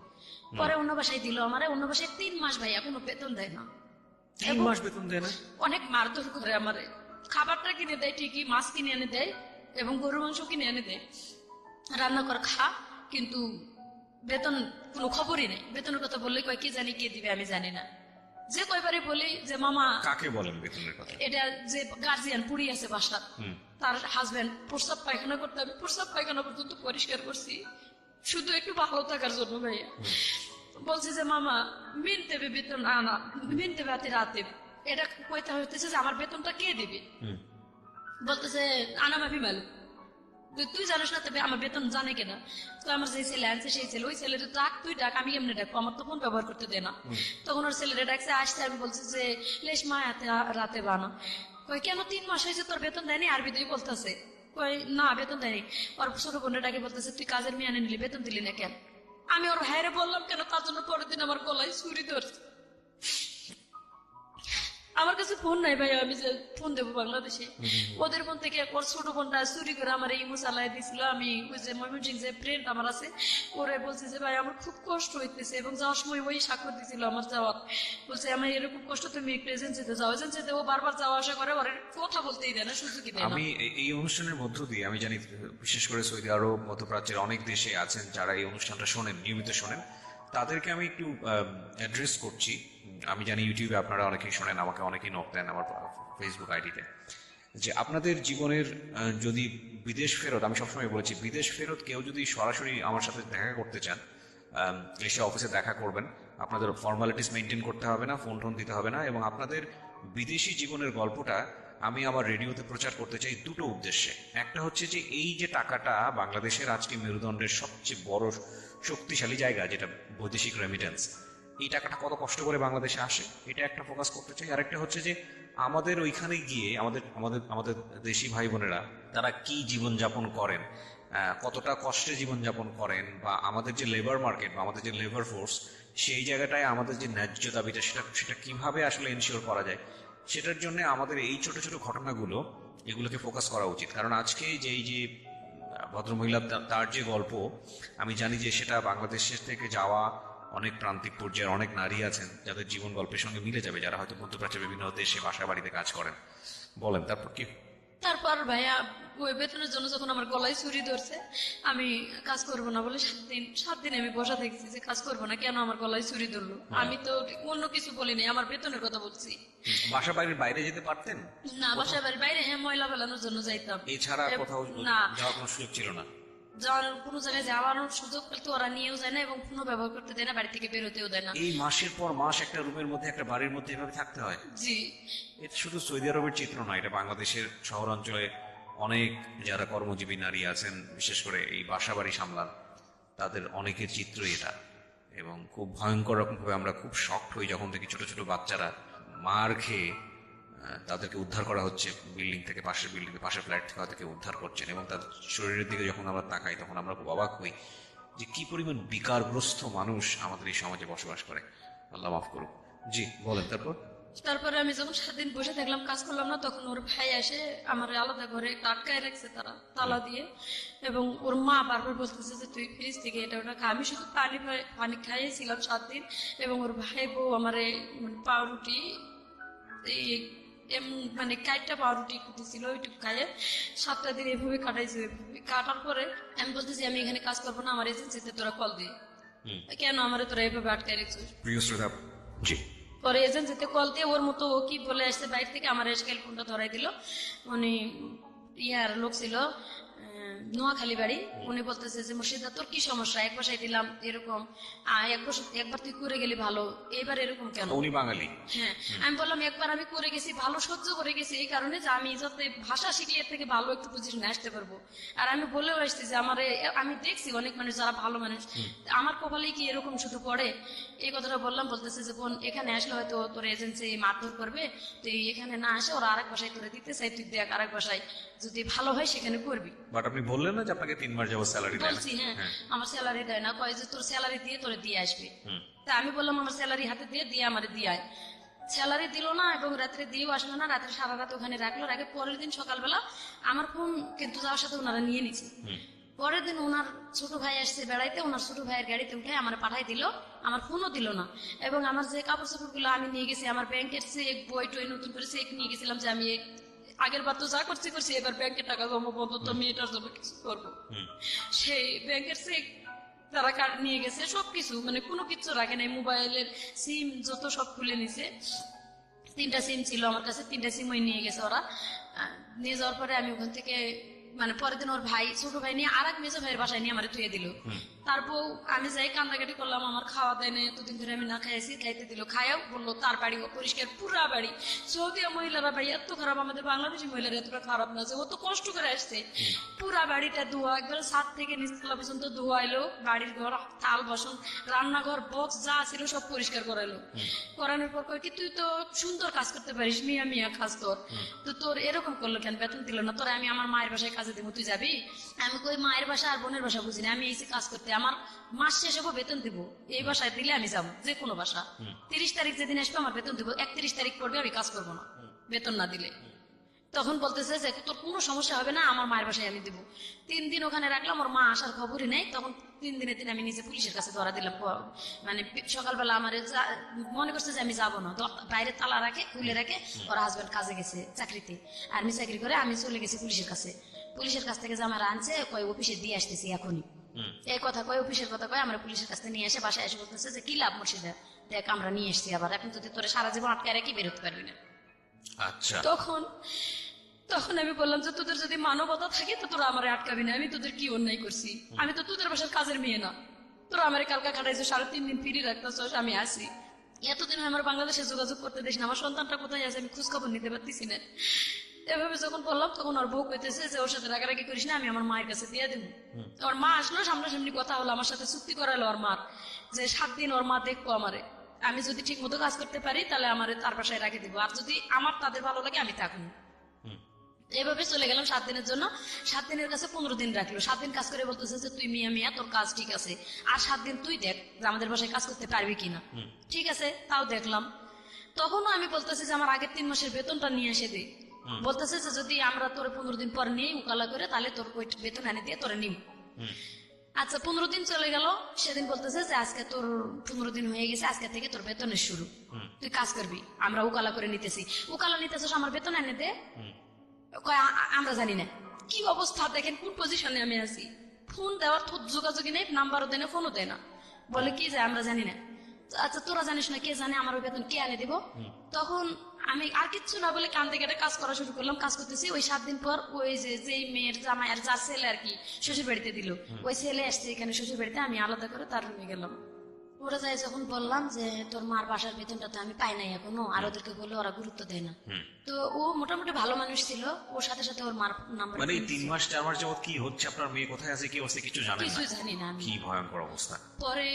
পরে অন্য বাসায় দিল আমারে, অন্য বাসায় 3 মাস ভাইয়া কোনো বেতন দেয় না। 3 মাস বেতন দেয় না? অনেক মারধর করে আমারে। খাবারটা কিনে দেয় ঠিকই, মাছ কিনে এনে দেয় এবং গরুর মাংস কিনে এনে দেয়, রান্না করে খা, কিন্তু বেতন কোনো খবরই নেই। বেতনের কথা বললে কয় কি জানি কে দিবে আমি জানি না। যে কয়বারে বলি যে মামা, কাকে বলেন বেতনের কথা? এটা যে গার্জিয়ান পুড়ি আছে বাসা, তার হাজবেন্ড প্রস্রাব পায়খানা করতে, আমি প্রস্রাব পায়খানা পর্যন্ত পরিষ্কার করছি শুধু একটু ভালো থাকার জন্য ভাইয়া। বলছে যে মামা মিনতে বেতন আনা, মিনতে রাতে এটা কইতে হইতেছে যে আমার বেতনটা কে দিবে? বলতেছে আনা মাফি মাল, তুই জানিস না তবে আমার বেতন জানে কেনা? তো আমার যে ছেলে আনছে সেই ছেলে, ওই ছেলেটা ডাক, তুই ডাক, আমি কেমনে ডাকবো? আমার তো ফোন ব্যবহার করতে দে না। তখন ওর ছেলেটা ডাকছে, আসছে, আমি বলছি যে লেশ মা রাতে বানা। কই কেন 3 মাস হয়েছে তোর বেতন দেয়নি? আরবি দিয়ে বলতেছে, কই না বেতন দেয়নি। ওর ছোট বোনের ডাকে বলতেছে তুই কাজের মেয়ে আনে নিলি, বেতন দিলি না কেন? আমি ওর হায়রে বললাম কেন, তার জন্য পরের দিন আমার গলায় ছুরি ধরছে। আমার কাছে ফোন নাই ভাই, আমি যে ফোন দেবো বাংলাদেশে। ওদের ফোন থেকে ওর ছোট বোনটা চুরি করে আমার এই চালাই দিয়েছিল। আমি ওই যে ময়মনসিং যে ফ্রেন্ড আমার আছে, ওরে বলছি যে ভাই আমার খুব কষ্ট হইতেছে, এবং যাওয়ার সময় ওই স্বাক্ষর দিছিল আমার যাওয়ার, বলছে আমার এরকম কষ্ট, তুমি একটু এজেন্সিতে যাও। এজেন্সিতে ও বারবার যাওয়া আসা করে, ওর কথা বলতেই দেয় না, সুযোগই দেয় না। আমি এই অনুষ্ঠানের মধ্য দিয়ে আমি জানি বিশেষ করে সৌদি আরব, মধ্যপ্রাচ্যের অনেক দেশে আছেন যারা এই অনুষ্ঠানটা শোনেন, নিয়মিত শোনেন, তাদেরকে আমি একটু অ্যাড্রেস করছি। আমি জানি ইউটিউবে আপনারা অনেকেই শোনেন, আমাকে অনেকেই নক দেন আমার ফেসবুক আইডিতে, যে আপনাদের জীবনের যদি বিদেশ ফেরত, আমি সবসময় বলেছি বিদেশ ফেরত কেউ যদি সরাসরি আমার সাথে দেখা করতে চান, এসে অফিসে দেখা করবেন, আপনাদের ফর্মালিটিস মেনটেন করতে হবে না, ফোন টোন দিতে হবে না, এবং আপনাদের বিদেশি জীবনের গল্পটা আমি আমার রেডিওতে প্রচার করতে চাই দুটো উদ্দেশ্যে। একটা হচ্ছে যে এই যে টাকাটা বাংলাদেশের আজকে মেরুদণ্ডের সবচেয়ে বড় শক্তিশালী জায়গা যেটা বৈদেশিক রেমিটেন্স, এই টাকাটা কত কষ্ট করে বাংলাদেশে আসে, এটা একটা ফোকাস করতে চাই। আরেকটা হচ্ছে যে আমাদের ওইখানে গিয়ে আমাদের আমাদের আমাদের দেশি ভাই বোনেরা তারা কি জীবনযাপন করেন, কতটা কষ্টে জীবনযাপন করেন, বা আমাদের যে লেবার মার্কেট বা আমাদের যে লেবার ফোর্স, সেই জায়গাটায় আমাদের যে ন্যায্য দাবিটা সেটা কিভাবে আসলে এনশিওর করা যায়, সেটার জন্য আমাদের এই ছোট ছোট ঘটনাগুলো এগুলোকে ফোকাস করা উচিত। কারণ আজকে যে এই যে ভদ্রমহিলা তার যে গল্প, আমি জানি যে সেটা বাংলাদেশের থেকে যাওয়া অনেক প্রান্তিক পর্যায়ের অনেক নারী আছেন যাদের জীবন গল্পের সঙ্গে মিলে যাবে, যারা হয়তো মধ্যপ্রাচ্যের বিভিন্ন দেশে বাসা বাড়িতে কাজ করেন। বলেন তারপর কি? তারপর ভাইয়া ওই বেতনের জন্য যখন আমার গলায় ছুরি ধরছে, আমি কাজ করবো না বলে 7 দিন আমি বসা দেখছি যে কাজ করবো না, কেন আমার গলায় ছুরি ধরলো। আমি তো অন্য কিছু বলিনি, আমার বেতনের কথা বলছি। বাসা বাড়ির বাইরে যেতে পারতেন না, বাসার বাড়ির বাইরে হ্যাঁ ময়লা ফেলানোর জন্য যাইতাম, এছাড়া কোথাও না যাওয়ার কোনো সুযোগ ছিল না? যাওয়ার কোনো জায়গায় যাওয়ার সুযোগ পেলে ওরা নিয়েও যায় না, এবং ফোনও ব্যবহার করতে দেয় না, বাড়ি থেকে বেরোতেও দেয় না। এই মাসের পর মাস একটা রুমের মধ্যে একটা বাড়ির মধ্যে এভাবে থাকতে হয়? জি। এটা শুধু সৌদি আরবের চিত্র নয়, এটা বাংলাদেশের শহরাঞ্চলে অনেক যারা কর্মজীবী নারী আছেন, বিশেষ করে এই বাসা বাড়ি সামলান, তাদের অনেকের চিত্রই এটা। এবং খুব ভয়ঙ্কর রকম ভাবে আমরা খুব শক্ট হই যখন দেখি ছোট ছোট বাচ্চারা মার খেয়ে তাদেরকে উদ্ধার করা হচ্ছে বিল্ডিং থেকে, পাশের বিল্ডিং পাশের ফ্ল্যাট থেকে তাদেরকে উদ্ধার করছেন, এবং তাদের শরীরের দিকে যখন আমরা তাকাই তখন আমরা খুব অবাক হই যে কি পরিমাণ বিকারগ্রস্ত মানুষ আমাদের এই সমাজে বসবাস করে। আল্লাহ মাফ করুক। জি বলেন তারপর? তারপরে আমি যখন 7 দিন বসে থাকলাম, কাজ করলাম না, তখন ওর ভাই এসে আমার আলাদা ঘরে আটকায় রাখছে তারা তালা দিয়ে, এবং ওর মা বারবার বলতেছে যে তুই ফ্রিজ থেকে এটা ওটা খা। আমি শুধু পানি খাইয়েছিলাম 7 দিন, এবং ওর ভাই বউ আমার পাউরুটি এই মানে কাইটটা পাউরুটি দিছিল, ওইটুকু খাইয়ে 7টা দিন এভাবে কাটাইছি। কাটার পরে আমি বলতেছি আমি এখানে কাজ করবো না, আমার এজেন্সিতে তোরা কল দিয়ে, কেন আমার তোরা এভাবে আটকায় রাখছিস। প্রিয় শ্রোতা, জি পরে এজেন্সিতে কল দিয়ে ওর মতো ও কি বলে আসছে বাইরে থেকে, আমার স্কেল ফোনটা ধরাই দিল। উনি ইয়ার লোক ছিল, নোয়াখালী বাড়ি। উনি বলতেছে যে মুর্শিদা তোর কি সমস্যা, এক বাসায় দিলাম এরকম, একবার তুই করে গেলি ভালো, এবার এরকম কেন? উনি বাঙালি। হ্যাঁ, আমি বললাম একবার আমি করে গেছি ভালো, সহ্য করে গেছি এই কারণে যে আমি যাতে ভাষা শিখলে এর থেকে ভালো একটু পজিশনে আসতে পারবো। আর আমি বলেও আসছি যে আমি দেখছি অনেক মানুষ যারা ভালো মানুষ, আমার কপালেই কি এরকম শুধু পড়ে, এই কথাটা বললাম। বলতেছে যে বোন এখানে আসলে হয়তো তোর এজেন্সি মারধর করবে, তুই এখানে না আসে ওরা আরেক বাসায় তোরে দিতে চাই, তুই দেখ আরেক বাসায় যদি ভালো হয় সেখানে করবি। বাট আপনি বললেন না যে আপনাকে 3 মাস যাবত স্যালারি দেয় না? বলছি হ্যাঁ, আমার স্যালারি দেয় না, কয় যে তোর স্যালারি দিয়ে তোরে দিয়ে আসবে। তা আমি বললাম আমার স্যালারি হাতে দিয়ে আমারে দিয়ে আয়। স্যালারি দিল না, এবং রাত্রে দিয়েও আসলো না, রাত্রে সারা রাত ওখানে রাখলো, রাখে পরের দিন সকালবেলা আমার ফোন কিন্তু যাওয়ার সাথে ওনারা নিয়ে নিছে। পরের দিন ওনার ছোট ভাই আসছে বেড়াইতে, ওনার ছোট ভাইয়ের গাড়িতে উঠে আমার পাঠাই দিল, আমার ফোনও দিল না। এবং আমার যে কাপড় চোপড় গুলো আমি নিয়ে গেছি, আমার ব্যাংকের চেক বই টই নতুন করে চেক নিয়ে গেছিলাম যে আমি আগের বার তো যা করছি এবার ব্যাংকের টাকা জমা বন্ধ, তো আমি এটার জন্য কিছু করবো। সেই ব্যাংকের চেক তারা নিয়ে গেছে, সবকিছু মানে কোনো কিছু রাখে নাই, মোবাইলের সিম যত সব খুলে নিছে। 3টা সিম ছিল আমার কাছে, 3টা সিম ওই নিয়ে গেছে ওরা। নিয়ে যাওয়ার পরে আমি ওখান থেকে মানে পরের দিন ওর ভাই ছোট ভাই নিয়ে আর এক মেজো ভাইয়ের বাসায় নিয়ে আমার ধুয়ে দিল। তারপর আমি যাই কান্দাকাটি করলাম, আমার খাওয়া দেয় না, এতদিন ধরে আমি না খাইছি, খাইতে দিল, খাইয়াও বললো তার বাড়ি ও পরিষ্কার, পুরা বাড়ি। সৌদিয়া মহিলারা ভাই এত খারাপ, আমাদের বাংলাদেশি মহিলারা এতটা খারাপ না, যে ও তো কষ্ট করে আসছে, পুরা বাড়িটা ধোয়া, একবার ছাদ থেকে নিচতলা পর্যন্ত ধোয়াইলো, বাড়ির ঘর থাল বাসন রান্নাঘর বক্স যা ছিল সব পরিষ্কার করাইলো। করানোর পর কয় কি তুই তো সুন্দর কাজ করতে পারিস, মিয়া কাজ কর, তো তোর এরকম করলো কেন, বেতন দিল না তোরা, আমি আমার মায়ের বাসায় কাজে দেবো, তুই যাবি? আমি কই মায়ের বাসা আর বোনের বাসা বুঝিনি, আমি এসে কাজ করতে আমার মাস শেষ হবো বেতন দিব, এই বাসায় দিলে আমি যাবো, যে কোনো বাসা। 30 তারিখ যেদিন আসবে আমার বেতন দিব, 31 তারিখ পড়বে আমি কাজ করবো না বেতন না দিলে। তখন বলতেছে যে তোর কোনো সমস্যা হবে না, আমার মায়ের বাসায় আমি দিব। 3 দিন ওখানে রাখলাম, ওর মা আসার খবরই নেই। তখন 3 দিনের দিন আমি নিজে পুলিশের কাছে ধরা দিলাম। মানে সকালবেলা আমার মনে করছে যে আমি যাবো না, বাইরে তালা রাখে খুলে রাখে, ওর হাজবেন্ড কাজে গেছে চাকরিতে, আর্মি চাকরি করে। আমি চলে গেছি পুলিশের কাছে, পুলিশের কাছ থেকে যে আমার আনছে কয় অফিসে দিয়ে আসতেছি এখনই, এই কথা কয়, অফিসের কথা কয়। আমরা পুলিশের কাছ থেকে নিয়ে এসে বাসায় এসে বলতেছে যে কি লাভ মুর্শিদা, দেখ আমরা নিয়ে এসছি আবার, এখন যদি তোরা সারা জীবন আটকায় রাখি বেরোতে পারবি না। আচ্ছা, তখন আমি বললাম যে তোদের যদি মানবতা থাকে তো তোরা আমার আটকাবি না, আমি তোদের কি অন্যায় করছি? আমি তো তোদের বাসার কাজের মেয়ে না, তোরা আমার কালকা খাটাইছো, 3.5 দিন ফিরি রাখতেছ, আমি আসি। এতদিন আমার বাংলাদেশে যোগাযোগ করতে দিস না, আমার সন্তানটা কোথায় আছে আমি খোঁজ খবর নিতে পারতেছি না। এভাবে যখন বললাম তখন ওর বউ কইতেছে যে ওর সাথে রাগারাগি করিস না, আমি আমার মায়ের কাছে দিয়ে দেবো। ওর মা আসলো, সামনাসামনি কথা হলো, আমার সাথে চুক্তি করালো ওর মার যে 7 দিন ওর মা দেখবো আমারে, আমি যদি ঠিক মতো কাজ করতে পারি তাহলে আমার তার বাসায় রাখে দিব, আর যদি আমার তাদের ভালো লাগে আমি থাকবো। এভাবে চলে গেলাম 7 দিনের জন্য। 7 দিনের কাছে 15 দিন রাখলো। 7 দিন কাজ করে বলতেছে যে তুই মিয়া তোর কাজ ঠিক আছে, আর 7 দিন তুই দেখ যে আমাদের বাসায় কাজ করতে পারবি কিনা। ঠিক আছে, তাও দেখলাম। তখনও আমি বলতেছি যে আমার আগের 3 মাসের বেতনটা নিয়ে এসে দে। বলতেছে যে যদি আমরা তোর 15 দিন পর নিই উকালা করে, তাহলে তোর ওই বেতন এনে দিয়ে তোরে নিম। আচ্ছা, 15 দিন চলে গেল। সেদিন বলতেছে যে আজকে তোর 15 দিন হয়ে গেছে, আজকে থেকে তোর বেতনের শুরু, তুই কাজ করবি, আমরা উকালা করে নিতেছি। উকালা নিতেছিস, আমার বেতন এনে দে। আমরা জানি না কি অবস্থা, দেখেন কোন পজিশনে আমি আছি। ফোন দেওয়ার যোগাযোগই নেই, নাম্বারও দেয় না, ফোনও দেয় না, বলে কি যে আমরা জানি না। আচ্ছা, তোরা জানিস না, কে জানে আমার বেতন কে এনে দিব? তখন আমি আর কিচ্ছু না বলে কান্দে কেটে কাজ করা শুরু করলাম। কাজ করতেছি, ওই 7 দিন পর ওই যেই মেয়ের জামাই আর যার ছেলে আর কি শ্বশুর বাড়িতে দিল, ওই ছেলে আসছে এখানে শ্বশুর বাড়িতে, আমি আলাদা করে তার রুমে গেলাম। ওরা যাই যখন বললাম যে তোর মার বাসার বেতনটা তো আমি পাই নাই এখনো, আর ওদেরকে বললে ওরা গুরুত্ব দেয় না। তো ও মোটামুটি ভালো মানুষ ছিল, ওর সাথে সাথে ওর মার নাম্বার, মানে 3 মাস 4 মাস যাবত কি হচ্ছে, আপনার মেয়ে কোথায় আছে কি অবস্থা কিছু জানেন না? কিছু জানি না আমি। কি ভয়ঙ্কর অবস্থা। পরে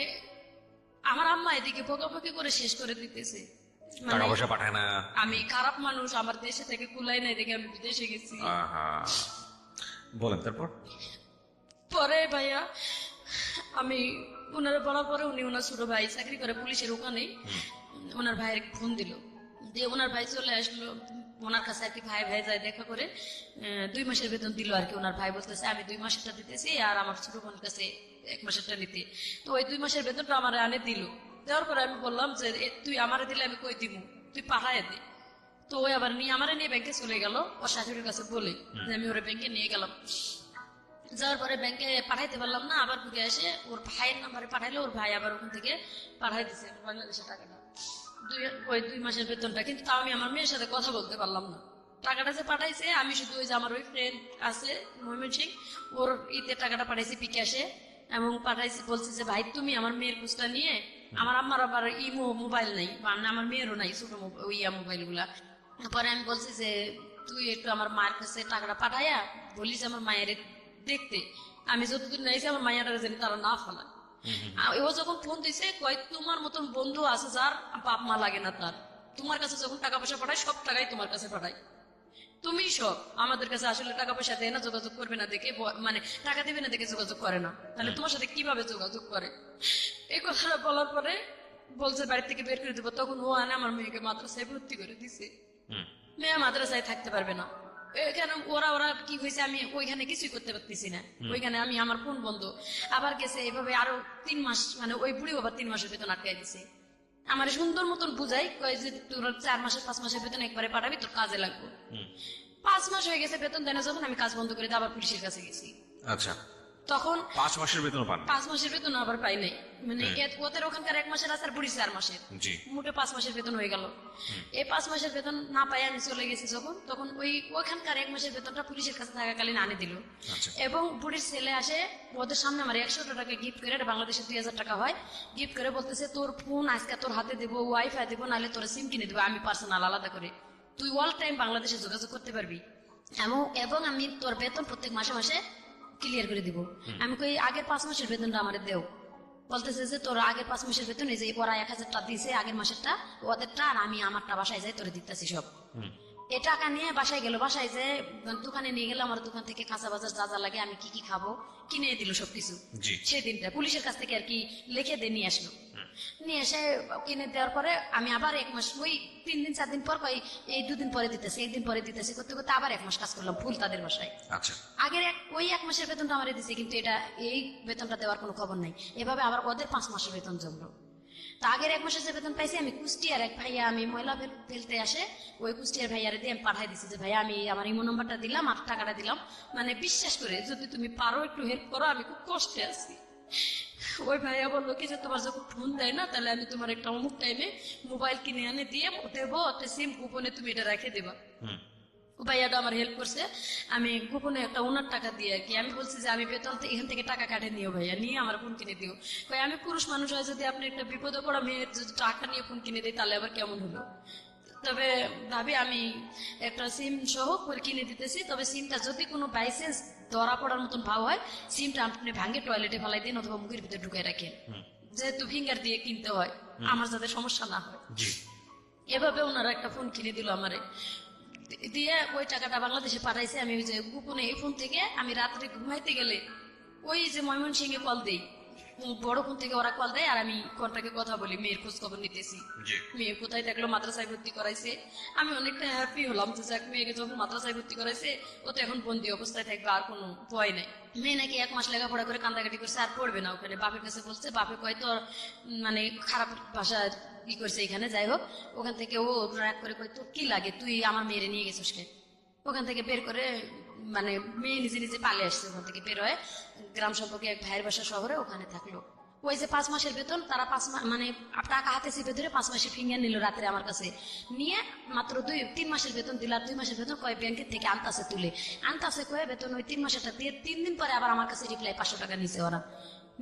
আমার আম্মা এদিকে বকাবকি করে শেষ করে দিতেছে, টাকা পয়সা পাঠায় না। আমি খারাপ মানুষ, আমার দেশে থেকে কুলাই নাই দেখে আমি বিদেশে গেছি। আহা, বলেন তারপর। পরে ভাইয়া আমি ওনারা বলার পরে উনি ওনার ছোট ভাই চাকরি করে পুলিশের ওখানে, ওনার ভাইয়ের ফোন দিল, দিয়ে ওনার ভাই চলে আসলো ওনার কাছে আর কি। ভাই ভাই যায় দেখা করে 2 মাসের বেতন দিল আর কি। ওনার ভাই বলতেছে আমি 2 মাসেরটা দিতেছি আর আমার ছোট বোনের কাছে 1 মাসেরটা নিতে। তো ওই 2 মাসের বেতনটা আমার আনে দিল। দেওয়ার পরে আমি বললাম যে তুই আমারে দিলে আমি কই দিব, তুই পাঠায় দে। তো ওই আবার আমারে নিয়ে ব্যাংকে চলে গেল ওর শাশুড়ির কাছে বলে যে আমি ওরে ব্যাংকে নিয়ে গেলাম। যাওয়ার পরে ব্যাংকে পাঠাইতে পারলাম না, আবার ঘুরে এসে ওর ভাইয়ের নাম্বারে পাঠাইলো, ওর ভাই আবার ওখান থেকে পাঠাই দিছে বাংলাদেশের টাকাটা, ওই 2 মাসের বেতনটা। কিন্তু তাও আমি আমার মেয়ের সাথে কথা বলতে পারলাম না। টাকাটা যে পাঠাইছে আমি শুধু ওই যে আমার ওই ফ্রেন্ড আছে ময়মন সিং, ওর ঈদের টাকাটা পাঠাইছি বিকাশে, এবং পাঠাইছি বলছি যে ভাই তুমি আমার মেয়ের খোঁজটা নিয়ে, আমার আম্মার আবার ইমো মোবাইল নাই, আমার মেয়েরও নাই ছোট ইয়া মোবাইল গুলা। পরে আমি বলছি যে তুই একটু আমার মায়ের কাছে টাকাটা পাঠাইয়া বলিস আমার মায়ের দেখতে, আমি যতদিন নাইছি আমার মায়েরা জানি তারা না ফেলায়। ও যখন ফোন দিছে কয় তোমার মতন বন্ধু আছে যার বাপ মা লাগে না, তার তোমার কাছে যখন টাকা পয়সা পাঠায় সব টাকাই তোমার কাছে পাঠায়, তুমি সব আমাদের কাছে আসলে টাকা পয়সা দেয় না, যোগাযোগ করবে না দেখে, মানে টাকা দেবে না দেখে যোগাযোগ করে না, তাহলে তোমার সাথে কিভাবে যোগাযোগ করে? এই কথাটা বলার পরে বলছে বাড়ি থেকে বের করে দেবো। তখন ও আনে আমার মেয়েকে মাদ্রাসায় ভর্তি করে দিছে। মেয়ে মাদ্রাসায় থাকতে পারবে না, এখানে ওরা কি হয়েছে আমি ওইখানে কিছুই করতে পারতেছি না, ওইখানে আমি আমার ফোন বন্ধ। আবার গেছে এইভাবে আরো 3 মাস, মানে ওই বুড়ি আবার 3 মাসের বেতন আটকাই দিছে। আমার সুন্দর মতন বুঝাই কয় যে তোর 4 মাসের 5 মাসের বেতন একবারে পাঠাবি, তোর কাজে লাগবে। 5 মাস হয়ে গেছে বেতন দেয় না, যখন আমি কাজ বন্ধ করে দিয়ে আবার পুলিশের কাছে গেছি। আচ্ছা, তখন 5 মাসের বেতন পান? 5 মাসের বেতন আবার পাই নাই, মানে ওদের ওখানকার 1 মাসের আছে আর বুড়ি 4 মাসের, মোটে 5 মাসের বেতন হয়ে গেল। এই 5 মাসের বেতন না পাই আমি চলে গেছি যখন, তখন ওইখানকার 1 মাসের বেতনটা পুলিশের কাছে থাকাকালীন আনে দিল। এবং বুড়ির ছেলে আসে ওদের সামনে আমার 100 টাকা গিফট করে, বাংলাদেশের 2000 টাকা হয়, গিফট করে বলতেছে তোর ফোন আজকে তোর হাতে দেবো, ওয়াইফাই দেবো, নাহলে তোর সিম কিনে দেবো আমি পার্সোনাল আলাদা করে, তুই অল টাইম বাংলাদেশে যোগাযোগ করতে পারবি, এবং আমি তোর বেতন প্রত্যেক মাসে মাসে ক্লিয়ার করে দিব। আমি কই আগের 5 মাসের বেতনটা আমার দেও। বলতেছে যে তোর আগের 5 মাসের বেতন এই যে ওরা 1000 টাকা দিয়েছে আগের মাসেরটা, ওদেরটা, আর আমি আমারটা বাসায় যাই তোরে দিতেছি সব। এ টাকা নিয়ে বাসায় গেল, বাসায় যে দোকানে নিয়ে গেল, আমার দোকান থেকে কাঁচা বাজার যা যা লাগে আমি কি কি খাবো কিনে দিল সবকিছু। জি। সেদিনটা পুলিশের কাছ থেকে আর কি লিখে দিয়ে নিয়ে আসলো। নিয়ে এসে কিনে দেওয়ার পরে আমি আবার 1 মাস, ওই 3 দিন 4 দিন পর এই 2 দিন পরে দিতেছে, 1 দিন পরে দিতেছে, করতে করতে আবার 1 মাস কাজ করলাম ফুল তাদের বাসায়। আচ্ছা, আগের ওই 1 মাসের বেতনটা আমারে দিছে, কিন্তু এটা এই বেতনটা দেওয়ার কোনো খবর নাই। এভাবে আবার ওদের 5 মাসের বেতন জমলো। তো আগের 1 মাসের যে বেতন পাইছি আমি কুষ্টিয়ার এক ভাইয়া, আমি ময়লা ফেলতে আসে, ওই কুষ্টিয়ার ভাইয়ারে দিয়ে আমি পাঠাই দিছি যে ভাইয়া আমি আমার ইমো নাম্বারটা দিলাম আর টাকাটা দিলাম, মানে বিশ্বাস করে যদি তুমি পারো একটু হেল্প করো, আমি খুব কষ্টে আছি। ওই ভাইয়া বললো কি যে তোমার যখন ফোন দেয় না, তাহলে আমি তোমার একটা অমুক টাইমে মোবাইল কিনে এনে দিয়ে দেবো, একটা সিম কুপনে তুমি এটা রেখে দেবা। ভাইয়াটা আমার হেল্প করছে, আমি গোপনে একটা ওনার টাকা দিয়ে আর কি, আমি বলছি যে আমি বেতন এখান থেকে টাকা কাটে নিও ভাইয়া, নিয়ে আমার ফোন কিনে দিও। ভাই আমি পুরুষ মানুষ হয়, যদি আপনি একটা বিপদে পড়া মেয়ের যদি টাকা নিয়ে ফোন কিনে দিই তাহলে আবার কেমন হলো। তবে ভাবি আমি একটা সিম সহ করে কিনে দিতেছি, তবে সিমটা যদি কোনো বাইসেন্স ধরা পড়ার মতন ভাব হয়, সিমটা আপনি ভাঙে টয়লেটে ফেলাই দিন অথবা মুখের ভিতরে ঢুকাই রাখেন, যেহেতু ফিঙ্গার দিয়ে কিনতে হয়, আমার যাতে সমস্যা না হয়। এভাবে ওনারা একটা ফোন কিনে দিল আমারে, দিয়ে ওই টাকাটা বাংলাদেশে পাঠাইছে। আমি ওই যে গোপনে এই ফোন থেকে আমি রাত্রে ঘুমাইতে গেলে ওই যে ময়মনসিংহে কল দেই, বড় ফোন থেকে ওরা কল দেয়, আর আমি কন্টাক্টে কথা বলি, মেয়ের খোঁজ খবর নিতেছি, মেয়ে কোথায় থাকলো, মাদ্রাসায় ভর্তি করাইছে। আমি অনেকটা হ্যাপি হলাম যে যাক, মেয়েকে যখন মাদ্রাসায় ভর্তি করাইছে ও তো এখন বন্দি অবস্থায় থাকবে, আর কোনো ভয় নাই। মেয়ে নাকি 1 মাস লেখাপড়া করে কান্দাকাটি করছে, আর পড়বে না ওখানে, বাপের কাছে বলছে, বাপে কয় তো মানে খারাপ ভাষা ই করছে এখানে। যাই হোক, ওখান থেকে ও রাগ করে কয় তোর কি লাগে, তুই আমার মেয়েরে নিয়ে গেছিস কে? ওখান থেকে বের করে মানে মেয়ে নিজে নিজে পালে আসছে, ওখান থেকে বের হয়ে গ্রাম সম্পর্কে এক ভাইয়ের বাসা শহরে ওখানে থাকলো। ওই যে 5 মাসের বেতন তারা 5 মাস মানে টাকা হাতে চেপে ধরে 5 মাসের ফিঙ্গার নিল রাত্রে আমার কাছে নিয়ে, মাত্র 3 মাসের বেতন দিল। আর 2 মাসের বেতন কয় ব্যাংকের থেকে আনতাছে, তুলে আনতাছে কয়ে বেতন ওই 3 মাসেরটা দিয়ে 3 দিন পরে আবার আমার কাছে রিপ্লাই 500 টাকা নিছে ওরা,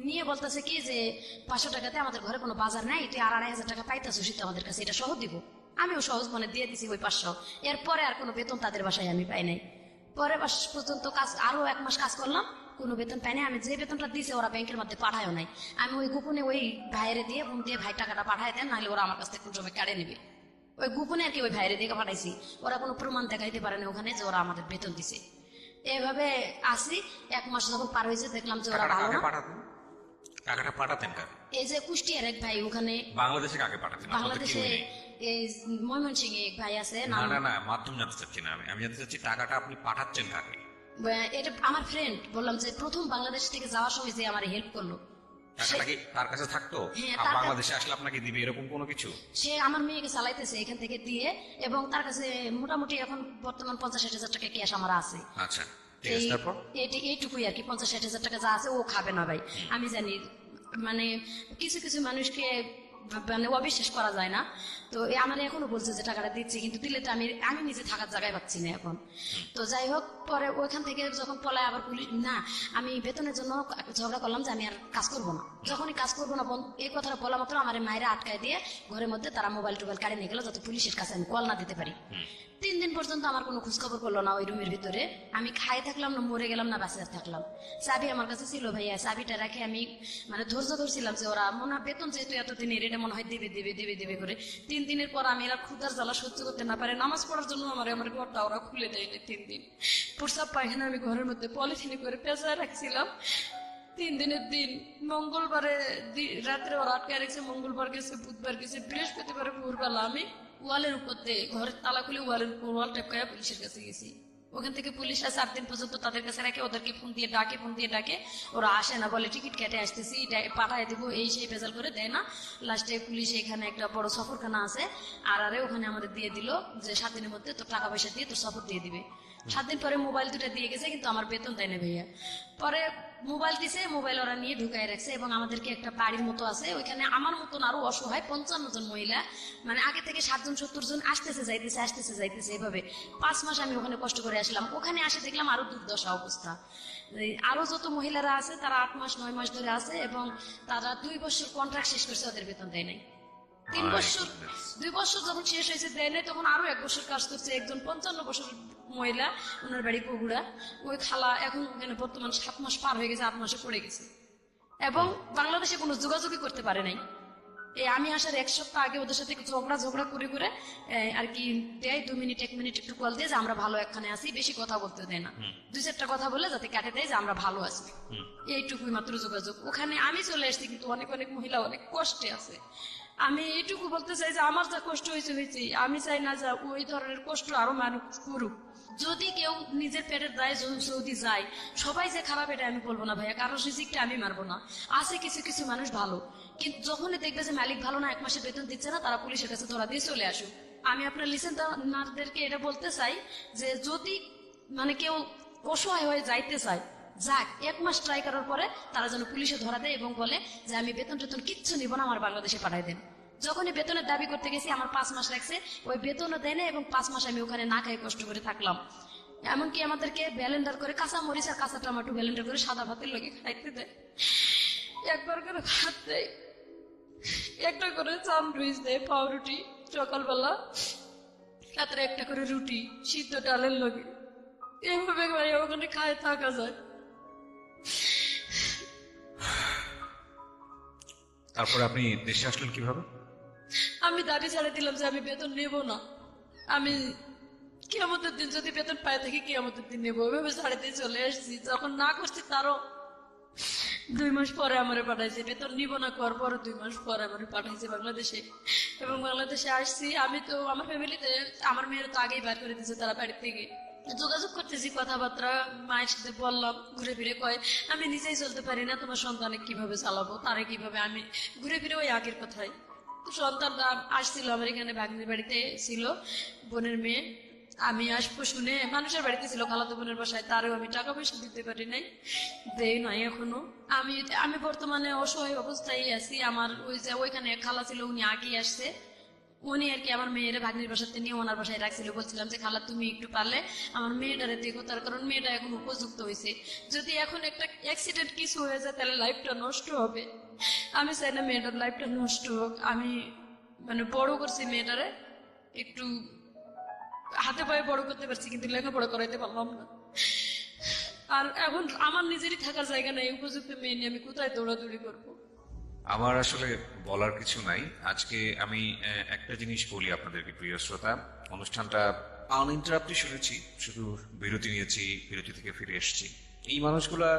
নিয়ে বলতেছে কি যে 500 টাকাতে আমাদের ঘরে কোনো বাজার নাই, তুই 2,500 টাকা পাইতেছো শীত আমাদের কাছে, এটা সহ দিব। আমিও সহজ মনে দিয়ে দিছি ওই 500। এরপরে আর কোনো বেতন তাদের বাসায় আমি পাই নাই। পরে মাস পর্যন্ত কাজ, আরো 1 মাস কাজ করলাম, কোনো বেতন পাই নাই। আমি যে বেতনটা দিয়েছে ওরা ব্যাংকের মধ্যে পাঠায়ও নাই। আমি ওই গোপনে ওই ভাইয়েরে দিয়ে ফোন দিয়ে ভাই টাকাটা পাঠায় দেন, নাহলে ওরা আমার কাছ থেকে কোন সময় কাড়ে নেবে। ওই গোপনে আর কি ওই ভাইয়েরে দিয়ে পাঠাইছি, ওরা কোনো প্রমাণ দেখাইতে পারে না ওখানে যে ওরা আমাদের বেতন দিছে। এভাবে আসি, 1 মাস যখন পার হয়েছে দেখলাম যে ওরা ভালো না। টাকাটা পাঠাতেন কাকে? এই যে কুষ্টিয়ার এক ভাই ওখানে, বাংলাদেশে কাকে পাঠাতেন? বাংলাদেশে এই ময়মনসিংহে এক ভাই আছে, না না না, মাধ্যম জানতে চাচ্ছি না, আমি জানতে চাচ্ছি টাকাটা আপনি পাঠাচ্ছেন কাকে? এটা আমার ফ্রেন্ড, বললাম যে প্রথম বাংলাদেশ থেকে যাওয়ার সময় যে আমার হেল্প করলো, টাকাটা কি তার কাছে থাকতো? হ্যাঁ, আর বাংলাদেশে আসলে আপনাকে দিবে এরকম কোনো কিছু? সে আমার মেয়েকে চালাইতেছে এখান থেকে দিয়ে, এবং তার কাছে মোটামুটি এখন বর্তমান 50-60 হাজার টাকা ক্যাশ আমার আছে। আচ্ছা, ঠিক আছে। তারপর এইটুকুই আর কি, 50-60 হাজার টাকা যা আছে ও খাবে না ভাই, আমি জানি। মানে কিছু কিছু মানুষকে মানে অবিশ্বাস করা যায় না। তো আমার এখনো বলছে যে টাকাটা দিচ্ছি, কিন্তু দিলে তো আমি নিজে থাকার জায়গায় পাচ্ছি না এখন। তো যাই হোক, পরে ওইখান থেকে যখন পলায় আবার পুলিশ, না আমি বেতনের জন্য ঝগড়া করলাম যে আমি আর কাজ করবো না। যখনই কাজ করবো না এই কথাটা বলা মাত্র আমার মায়েরা আটকায় দিয়ে ঘরের মধ্যে তারা মোবাইল টোবাইল কাড়ে নিয়ে গেল, যাতে পুলিশের কাছে আমি কল না দিতে পারি। 3 দিন পর্যন্ত আমার কোনো খোঁজখবর করলো না ওই রুমের ভিতরে। আমি খাই থাকলাম না মরে গেলাম না বাঁচে থাকলাম। চাবি আমার কাছে ছিল ভাইয়া, চাবিটা রাখে আমি মানে ধৈর্য ধরছিলাম যে ওরা মনে হয় বেতন যেহেতু এতদিনের, এটা মনে হয় দেবে দেবে দেবে দেবে করে। 3 দিনের পর আমি এরা ক্ষুধার জ্বালা সহ্য করতে না পারে নামাজ পড়ার জন্য আমার ঘরটা ওরা খুলে দেয়নি 3 দিন। প্রসাব পায়খানা আমি ঘরের মধ্যে পলিথিনে করে পেঁচায় রাখছিলাম। 3 দিনের দিন মঙ্গলবারে রাত্রে ওরা আটকায় রেখেছে, মঙ্গলবার গেছে, বুধবার গেছে, বৃহস্পতিবারে ভোরবেলা আমি ওয়ালের উপর দিয়ে ঘরের তালা খুলে ওয়ালের উপর ওয়াল টেপকায় পুলিশের কাছে গেছি। ওখান থেকে পুলিশরা 4 দিন পর্যন্ত তাদের কাছে রাখে, ওদেরকে ফোন দিয়ে ডাকে, ওরা আসে না, বলে টিকিট কেটে আসতেছি পাঠায় দিব, এই সেই ভেজাল করে দেয় না। লাস্টে পুলিশ এখানে একটা বড় সফরখানা আছে আর ওখানে আমাদের দিয়ে দিল যে 7 দিনের মধ্যে তোর টাকা পয়সা দিয়ে তোর সফর দিয়ে দিবে। 7 দিন পরে মোবাইল 2টা দিয়ে গেছে, কিন্তু আমার বেতন দেয় না ভাইয়া। পরে মোবাইল দিছে, মোবাইল ওরা নিয়ে ঢুকায় রাখছে, এবং আমাদেরকে একটা বাড়ির মতো আছে, ওইখানে আমার মতন আরো অসহায় 55 জন মহিলা, মানে আগে থেকে 60-70 জন আসতেছে যাইতেছে এভাবে 5 মাস আমি ওখানে কষ্ট করে আসলাম। ওখানে আসে দেখলাম আরো দুর্দশা অবস্থা। আরো যত মহিলারা আছে তারা 8 মাস 9 মাস ধরে আছে, এবং তারা 2 বছর কন্ট্রাক্ট শেষ করছে, ওদের বেতন দেয় নাই। 3 বছর 2 বছর যখন শেষ হয়েছে দেয় নাই, তখন আরো 1 বছর কাজ করছে একজন 55 বছর মহিলা, ওনার বাড়ি বগুড়া। ওই খালা এখন ওখানে বর্তমান 7 মাস পার হয়ে গেছে, 8 মাসে পড়ে গেছে, এবং বাংলাদেশে কোনো যোগাযোগই করতে পারে নাই। এই আমি আসার 1 সপ্তাহ আগে ওদের সাথে ঝগড়া করে করে আর কি দেয় 2 মিনিট 1 মিনিট একটু কল দিয়ে যে আমরা ভালো একখানে আছি, বেশি কথা বলতে দেয় না, 2-4টা কথা বলে যাতে কাটে দেয় যে আমরা ভালো আছি, এইটুকুই মাত্র যোগাযোগ। ওখানে আমি চলে আসছি কিন্তু অনেক অনেক মহিলা অনেক কষ্টে আছে। আমি এইটুকু বলতে চাই যে আমার যা কষ্ট হয়েছে, আমি চাই না যে ওই ধরনের কষ্ট আরো মানুষ করুক। যদি কেউ নিজের পেটের দায় সৌদি যায়, সবাই যে খারাপ এটা আমি বলবো না ভাইয়া, কারোর রিজিকটা আমি মারবো না। আছে কিছু কিছু মানুষ ভালো, কিন্তু যখনই দেখবে যে মালিক ভালো না, 1 মাসের বেতন দিচ্ছে না, তারা পুলিশের কাছে ধরা দিয়ে চলে আসুক। আমি আপনার লিসেনারদেরকে এটা বলতে চাই যে যদি মানে কেউ অসহায় হয়ে যাইতে চায়, যাক 1 মাস ট্রাই করার পরে তারা যেন পুলিশে ধরা দেয় এবং বলে যে আমি বেতন টেতন কিচ্ছু নিব না, আমার বাংলাদেশে পাঠাই দেন। যখনই বেতনের দাবি করতে গেছি আমার 5 মাস লাগছে, ওই বেতনও দেয় না এবং 5 মাস আমি ওখানে না খাই কষ্ট করে থাকলাম। এমনকি আমাদেরকে ব্যালেন্ডার করে কাঁচা মরিচ আর কাঁচা টমেটো ব্যালেন্ডার করে সাদা ভাতের লগে খাইতে দেয়, একবার করে ভাত দেয়, একটা করে স্যান্ডউইচ দেয়, পাউরুটি সকালবেলা, রাত্রে একটা করে রুটি সিদ্ধ ডালের লগে। এইভাবে ভাই ওখানে খায় থাকা যায়। তারপরে আপনি দেশে আসলেন কিভাবে? আমি দাঁড়িয়ে ছাড়ে দিলাম যে আমি বেতন নেব না, আমি কিয়ামতের দিন যদি বেতন পাই থাকি কিয়ামতের দিন নেবো, ওইভাবে ছাড়ে দিয়ে চলে আসছি। যখন না করছি তারও 2 মাস পরে আমারে পাঠাইছে, বেতন নিব না কর পরে 2 মাস পরে আমারে পাঠাইছে বাংলাদেশে। এবং বাংলাদেশে আসছি আমি, তো আমার ফ্যামিলিতে আমার মেয়ের তো আগেই বার করে দিয়েছে তারা বাড়ি থেকে। যোগাযোগ করতেছি, কথাবার্তা মায়ের সাথে বললাম, ঘুরে ফিরে কয় আমি নিজেই চলতে পারি না, তোমার সন্তানে কিভাবে চালাবো, তারে কিভাবে, আমি ঘুরে ফিরে ওই আগের কথাই। তো সন্তানটা আসছিল আমার এখানে, ভাগ্নির বাড়িতে ছিল বোনের মেয়ে, আমি আসবো শুনে মানুষের বাড়িতে ছিল খালাতো বোনের বাসায়, তারও আমি টাকা পয়সা দিতে পারি নাই, দেই নাই এখনো। আমি বর্তমানে অসহায় অবস্থায় আছি। আমার ওই যে ওইখানে খালা ছিল, উনি আগেই আসছে, উনি আর কি আমার মেয়ের ভাগ্নির বাসাতে নিয়ে ওনার বাসায় রাখছিল। বলছিলাম যে খালা তুমি একটু পারলে আমার মেয়েটারে দেখো, তার কারণ মেয়েটা এখন উপযুক্ত হয়েছে, যদি এখন একটা অ্যাক্সিডেন্ট কিছু হয়ে যায় তাহলে লাইফটা নষ্ট হবে। আমি চাই না মেয়েটার লাইফটা নষ্ট হোক। আমি মানে বড় করছি মেয়েটারে, একটু হাতে পায়ে বড় করতে পারছি কিন্তু লেখাপড়া করাইতে পারলাম না। আর এখন আমার নিজেরই থাকার জায়গা নেই, উপযুক্ত মেয়ে নিয়ে আমি কোথায় দৌড়াদৌড়ি করবো? আমার আসলে বলার কিছু নাই। আজকে আমি একটা জিনিস বলি আপনাদেরকে, প্রিয় শ্রোতা, অনুষ্ঠানটা আনইন্টারাপ্টেড শুনেছি, শুধু বিরতি নিয়েছি, বিরতি থেকে ফিরে এসেছি। এই মানুষগুলা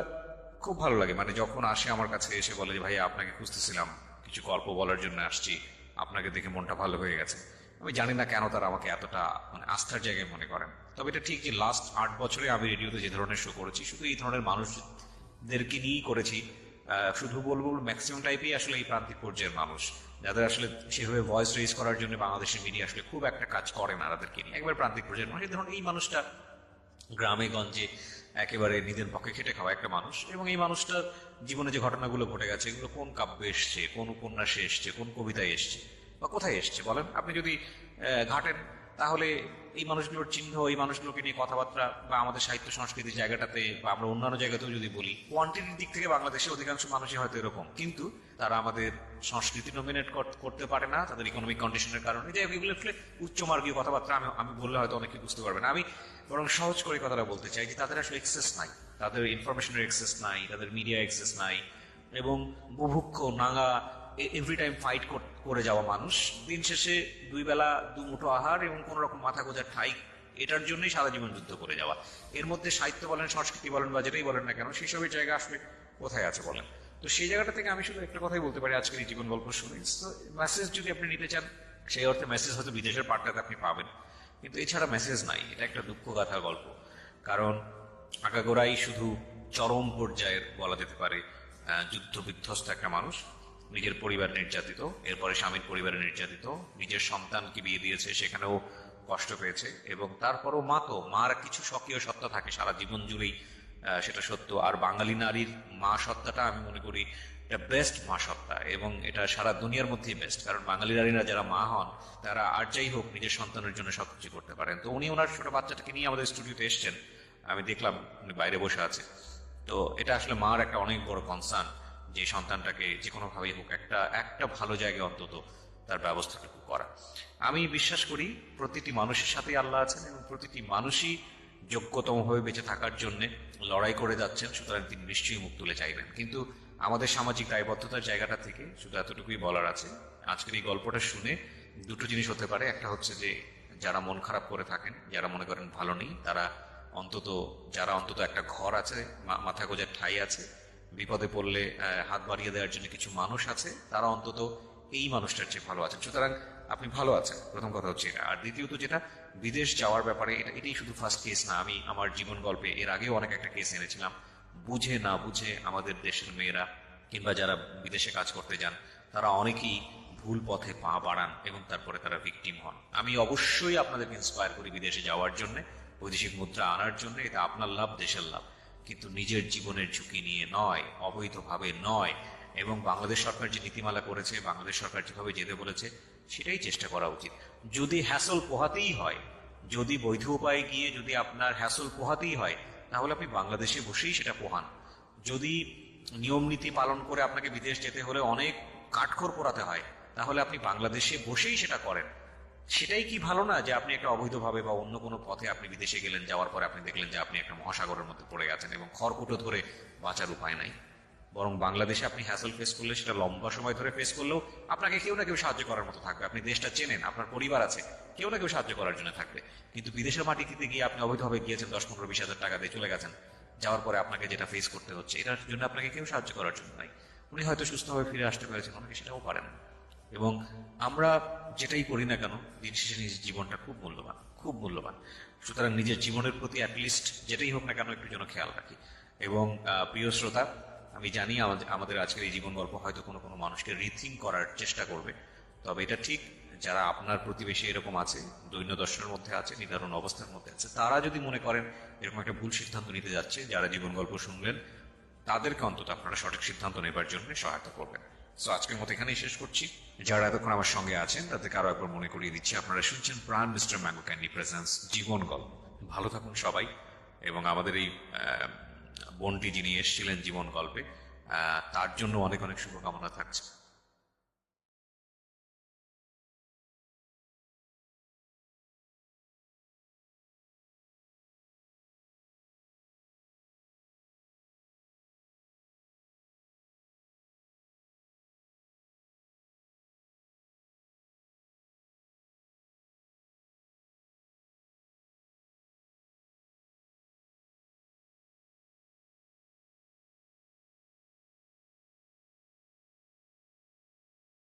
খুব ভালো লাগে, মানে যখন আসে আমার কাছে এসে বলে যে ভাইয়া আপনাকে খুঁজতেছিলাম, কিছু গল্প বলার জন্য আসছি, আপনাকে দেখে মনটা ভালো হয়ে গেছে। আমি জানি না কেন তারা আমাকে এতটা মানে আস্থার জায়গায় মনে করেন। তবে এটা ঠিক যে লাস্ট 8 বছরে আমি রেডিওতে যে ধরনের শো করেছি শুধু এই ধরনের মানুষদেরকে নিয়েই করেছি। শুধু বলবো ম্যাক্সিমাম টাইপই আসলে এই প্রান্তিক পর্যায়ের মানুষ, যাদের আসলে সেভাবে ভয়েস রেজ করার জন্য বাংলাদেশের মিডিয়া আসলে খুব একটা কাজ করে না তাদেরকে নিয়ে। একবার প্রান্তিক পর্যায়ের মানুষ, ধরুন এই মানুষটা গ্রামে গঞ্জে একেবারে নিজের পক্ষে খেটে খাওয়া একটা মানুষ, এবং এই মানুষটার জীবনে যে ঘটনাগুলো ঘটে গেছে এগুলো কোন কাব্যে এসছে, কোন উপন্যাসে এসছে, কোন কবিতায় এসছে বা কোথায় এসছে বলেন আপনি যদি ঘাটেন, তাহলে এই মানুষগুলোর চিহ্ন, এই মানুষগুলোকে নিয়ে কথাবার্তা বা আমাদের সাহিত্য সংস্কৃতির জায়গাটাতে বা আমরা অন্যান্য জায়গাতেও যদি বলি, কোয়ান্টিটির দিক থেকে বাংলাদেশে অধিকাংশ মানুষই হয়তো এরকম, কিন্তু তারা আমাদের সংস্কৃতি নমিনেট করতে পারে না তাদের ইকোনমিক কন্ডিশনের কারণে। যে এগুলো উচ্চমার্গীয় কথাবার্তা আমি বললে হয়তো অনেকে বুঝতে পারবে না। আমি বরং সহজ করে কথাটা বলতে চাই যে তাদের আসলে এক্সেস নাই, তাদের ইনফরমেশনের এক্সেস নাই, তাদের মিডিয়া এক্সেস নাই, এবং বুভুক্ষ নাঙ্গা এভরি টাইম ফাইট করে যাওয়া মানুষ, দিন শেষে 2 বেলা 2 মুঠো আহার এবং কোন রকম মাথা গোজার ঠাই, এটার জন্যই সারা জীবন যুদ্ধ করে যাওয়া। এর মধ্যে সাহিত্য বলেন, সংস্কৃতি বলেন বা যেটাই বলেন না কেন, সেসবের জায়গা আসলে কোথায় আছে বলেন? তো সেই জায়গাটা থেকে আমি শুধু একটা কথাই বলতে পারি আজকের এই জীবন গল্প শুনে। মেসেজ যদি আপনি নিতে চান, সেই অর্থে মেসেজ হয়তো বিদেশের পাঠটাতে আপনি পাবেন, কিন্তু এছাড়া মেসেজ নাই। এটা একটা দুঃখগাথার গল্প, কারণ আগাগোড়াই শুধু চরম পর্যায়ের বলা যেতে পারে যুদ্ধ বিধ্বস্ত একটা মানুষ, নিজের পরিবার নির্যাতিত, এরপরে স্বামীর পরিবারে নির্যাতিত, নিজের সন্তানকে বিয়ে দিয়েছে সেখানেও কষ্ট পেয়েছে, এবং তারপরও মার কিছু স্বকীয় সত্তা থাকে সারা জীবন জুড়েই, সেটা সত্য। আর বাঙালি নারীর মা সত্তাটা আমি মনে করি এটা বেস্ট মা সত্তা, এবং এটা সারা দুনিয়ার মধ্যেই বেস্ট, কারণ বাঙালি নারীরা যারা মা হন তারা আর যাই হোক নিজের সন্তানের জন্য সবকিছু করতে পারেন। তো উনি ওনার ছোট বাচ্চাটাকে নিয়ে আমাদের স্টুডিওতে এসছেন, আমি দেখলাম উনি বাইরে বসে আছে। তো এটা আসলে মার একটা অনেক বড় কনসার্ন যে সন্তানটাকে যে কোনোভাবেই হোক একটা ভালো জায়গায় অন্তত তার ব্যবস্থাটুকু করা। আমি বিশ্বাস করি প্রতিটি মানুষের সাথেই আল্লাহ আছেন এবং প্রতিটি মানুষই যোগ্যতম হয়ে বেঁচে থাকার জন্য লড়াই করে যাচ্ছেন, সুতরাং তিনি নিশ্চয়ই মুখ তুলে চাইবেন। কিন্তু আমাদের সামাজিক দায়বদ্ধতার জায়গাটা থেকে শুধু এতটুকুই বলার আছে, আজকের এই গল্পটা শুনে দুটো জিনিস হতে পারে। একটা হচ্ছে যে যারা মন খারাপ করে থাকেন, যারা মনে করেন ভালো নেই, তারা যারা অন্তত একটা ঘর আছে, মাথা গোজার ঠাঁই আছে, বিপদে পড়লে হাত বাড়িয়ে দেওয়ার জন্য কিছু মানুষ আছে, তারা অন্তত এই মানুষটার চেয়ে ভালো আছেন। সুতরাং আপনি ভালো আছেন, প্রথম কথা হচ্ছে এটা। আর দ্বিতীয়ত যেটা, বিদেশ যাওয়ার ব্যাপারে, এটাই শুধু ফার্স্ট কেস না। আমি আমার জীবন গল্পে এর আগেও অনেক একটা কেস এনেছিলাম। বুঝে না বুঝে আমাদের দেশের মেয়েরা কিংবা যারা বিদেশে কাজ করতে যান, তারা অনেকেই ভুল পথে পা বাড়ান এবং তারপরে তারা ভিকটিম হন। আমি অবশ্যই আপনাদেরকে ইন্সপায়ার করি বিদেশে যাওয়ার জন্য, বৈদেশিক মুদ্রা আনার জন্য। এটা আপনার লাভ, দেশের লাভ, কিন্তু নিজের জীবনের ঝুঁকি নিয়ে নয়, অবৈধভাবে নয়। এবং বাংলাদেশ সরকার যে নীতিমালা করেছে, বাংলাদেশ সরকার যেভাবে যেতে বলেছে, সেটাই চেষ্টা করা উচিত। যদি হ্যাসল পোহাতেই হয়, যদি বৈধ উপায়ে গিয়ে যদি আপনার হ্যাসল পোহাতেই হয়, তাহলে আপনি বাংলাদেশে বসেই সেটা পোহান। যদি নিয়ম নীতি পালন করে আপনাকে বিদেশ যেতে হলে অনেক কাঠখড় পোড়াতে হয়, তাহলে আপনি বাংলাদেশে বসেই সেটা করেন। সেটাই কি ভালো না যে আপনি একটা অবৈধভাবে বা অন্য কোনো পথে আপনি বিদেশে গেলেন, যাওয়ার পরে আপনি দেখলেন যে আপনি একটা মহাসাগরের মধ্যে পড়ে গেছেন এবং খড়কুটো ধরে বাঁচার উপায় নাই। বরং বাংলাদেশে আপনি হ্যাসল ফেস করলে, সেটা লম্বা সময় ধরে ফেস করলেও আপনাকে কেউ না কেউ সাহায্য করার মতো থাকবে। আপনি দেশটা চেনেন, আপনার পরিবার আছে, কেউ না কেউ সাহায্য করার জন্য থাকবে। কিন্তু বিদেশের মাটিতে গিয়ে আপনি অবৈধভাবে গিয়েছেন, 10-15-20 হাজার টাকা দিয়ে চলে গেছেন, যাওয়ার পরে আপনাকে যেটা ফেস করতে হচ্ছে, এটার জন্য আপনাকে কেউ সাহায্য করার জন্য নাই। উনি হয়তো সুস্থভাবে ফিরে আসতে পেরেছেন, অনেকে সেটাও পারেন। এবং আমরা যেটাই করি না কেন, দিন শেষে নিজের জীবনটা খুব মূল্যবান, খুব মূল্যবান। সুতরাং নিজের জীবনের প্রতি অ্যাটলিস্ট যেটাই হোক না কেন একটু যেন খেয়াল রাখি। এবং প্রিয় শ্রোতা, আমি জানি আমাদের আজকের এই জীবন গল্প হয়তো কোনো কোনো মানুষকে রিথিং করার চেষ্টা করবে। তবে এটা ঠিক, যারা আপনার প্রতিবেশী এরকম আছে, দৈন্য দর্শনের মধ্যে আছে, নিদারুণ অবস্থার মধ্যে আছে, তারা যদি মনে করেন এরকম একটা ভুল সিদ্ধান্ত নিতে যাচ্ছে, যারা জীবন গল্প শুনলেন, তাদেরকে অন্তত আপনারা সঠিক সিদ্ধান্ত নেবার জন্য সহায়তা করবেন। সো আজকের মতো এখানেই শেষ করছি। যারা এতক্ষণ আমার সঙ্গে আছেন তাদেরকে আরো একবার মনে করিয়ে দিচ্ছি, আপনারা শুনছেন প্রাণ মিস্টার ম্যাঙ্গো ক্যান্ডি প্রেজেন্স জীবন গল্প। ভালো থাকুন সবাই। এবং আমাদের এই বোনটি যিনি এসেছিলেন জীবন গল্পে, তার জন্য অনেক অনেক শুভকামনা থাকছে।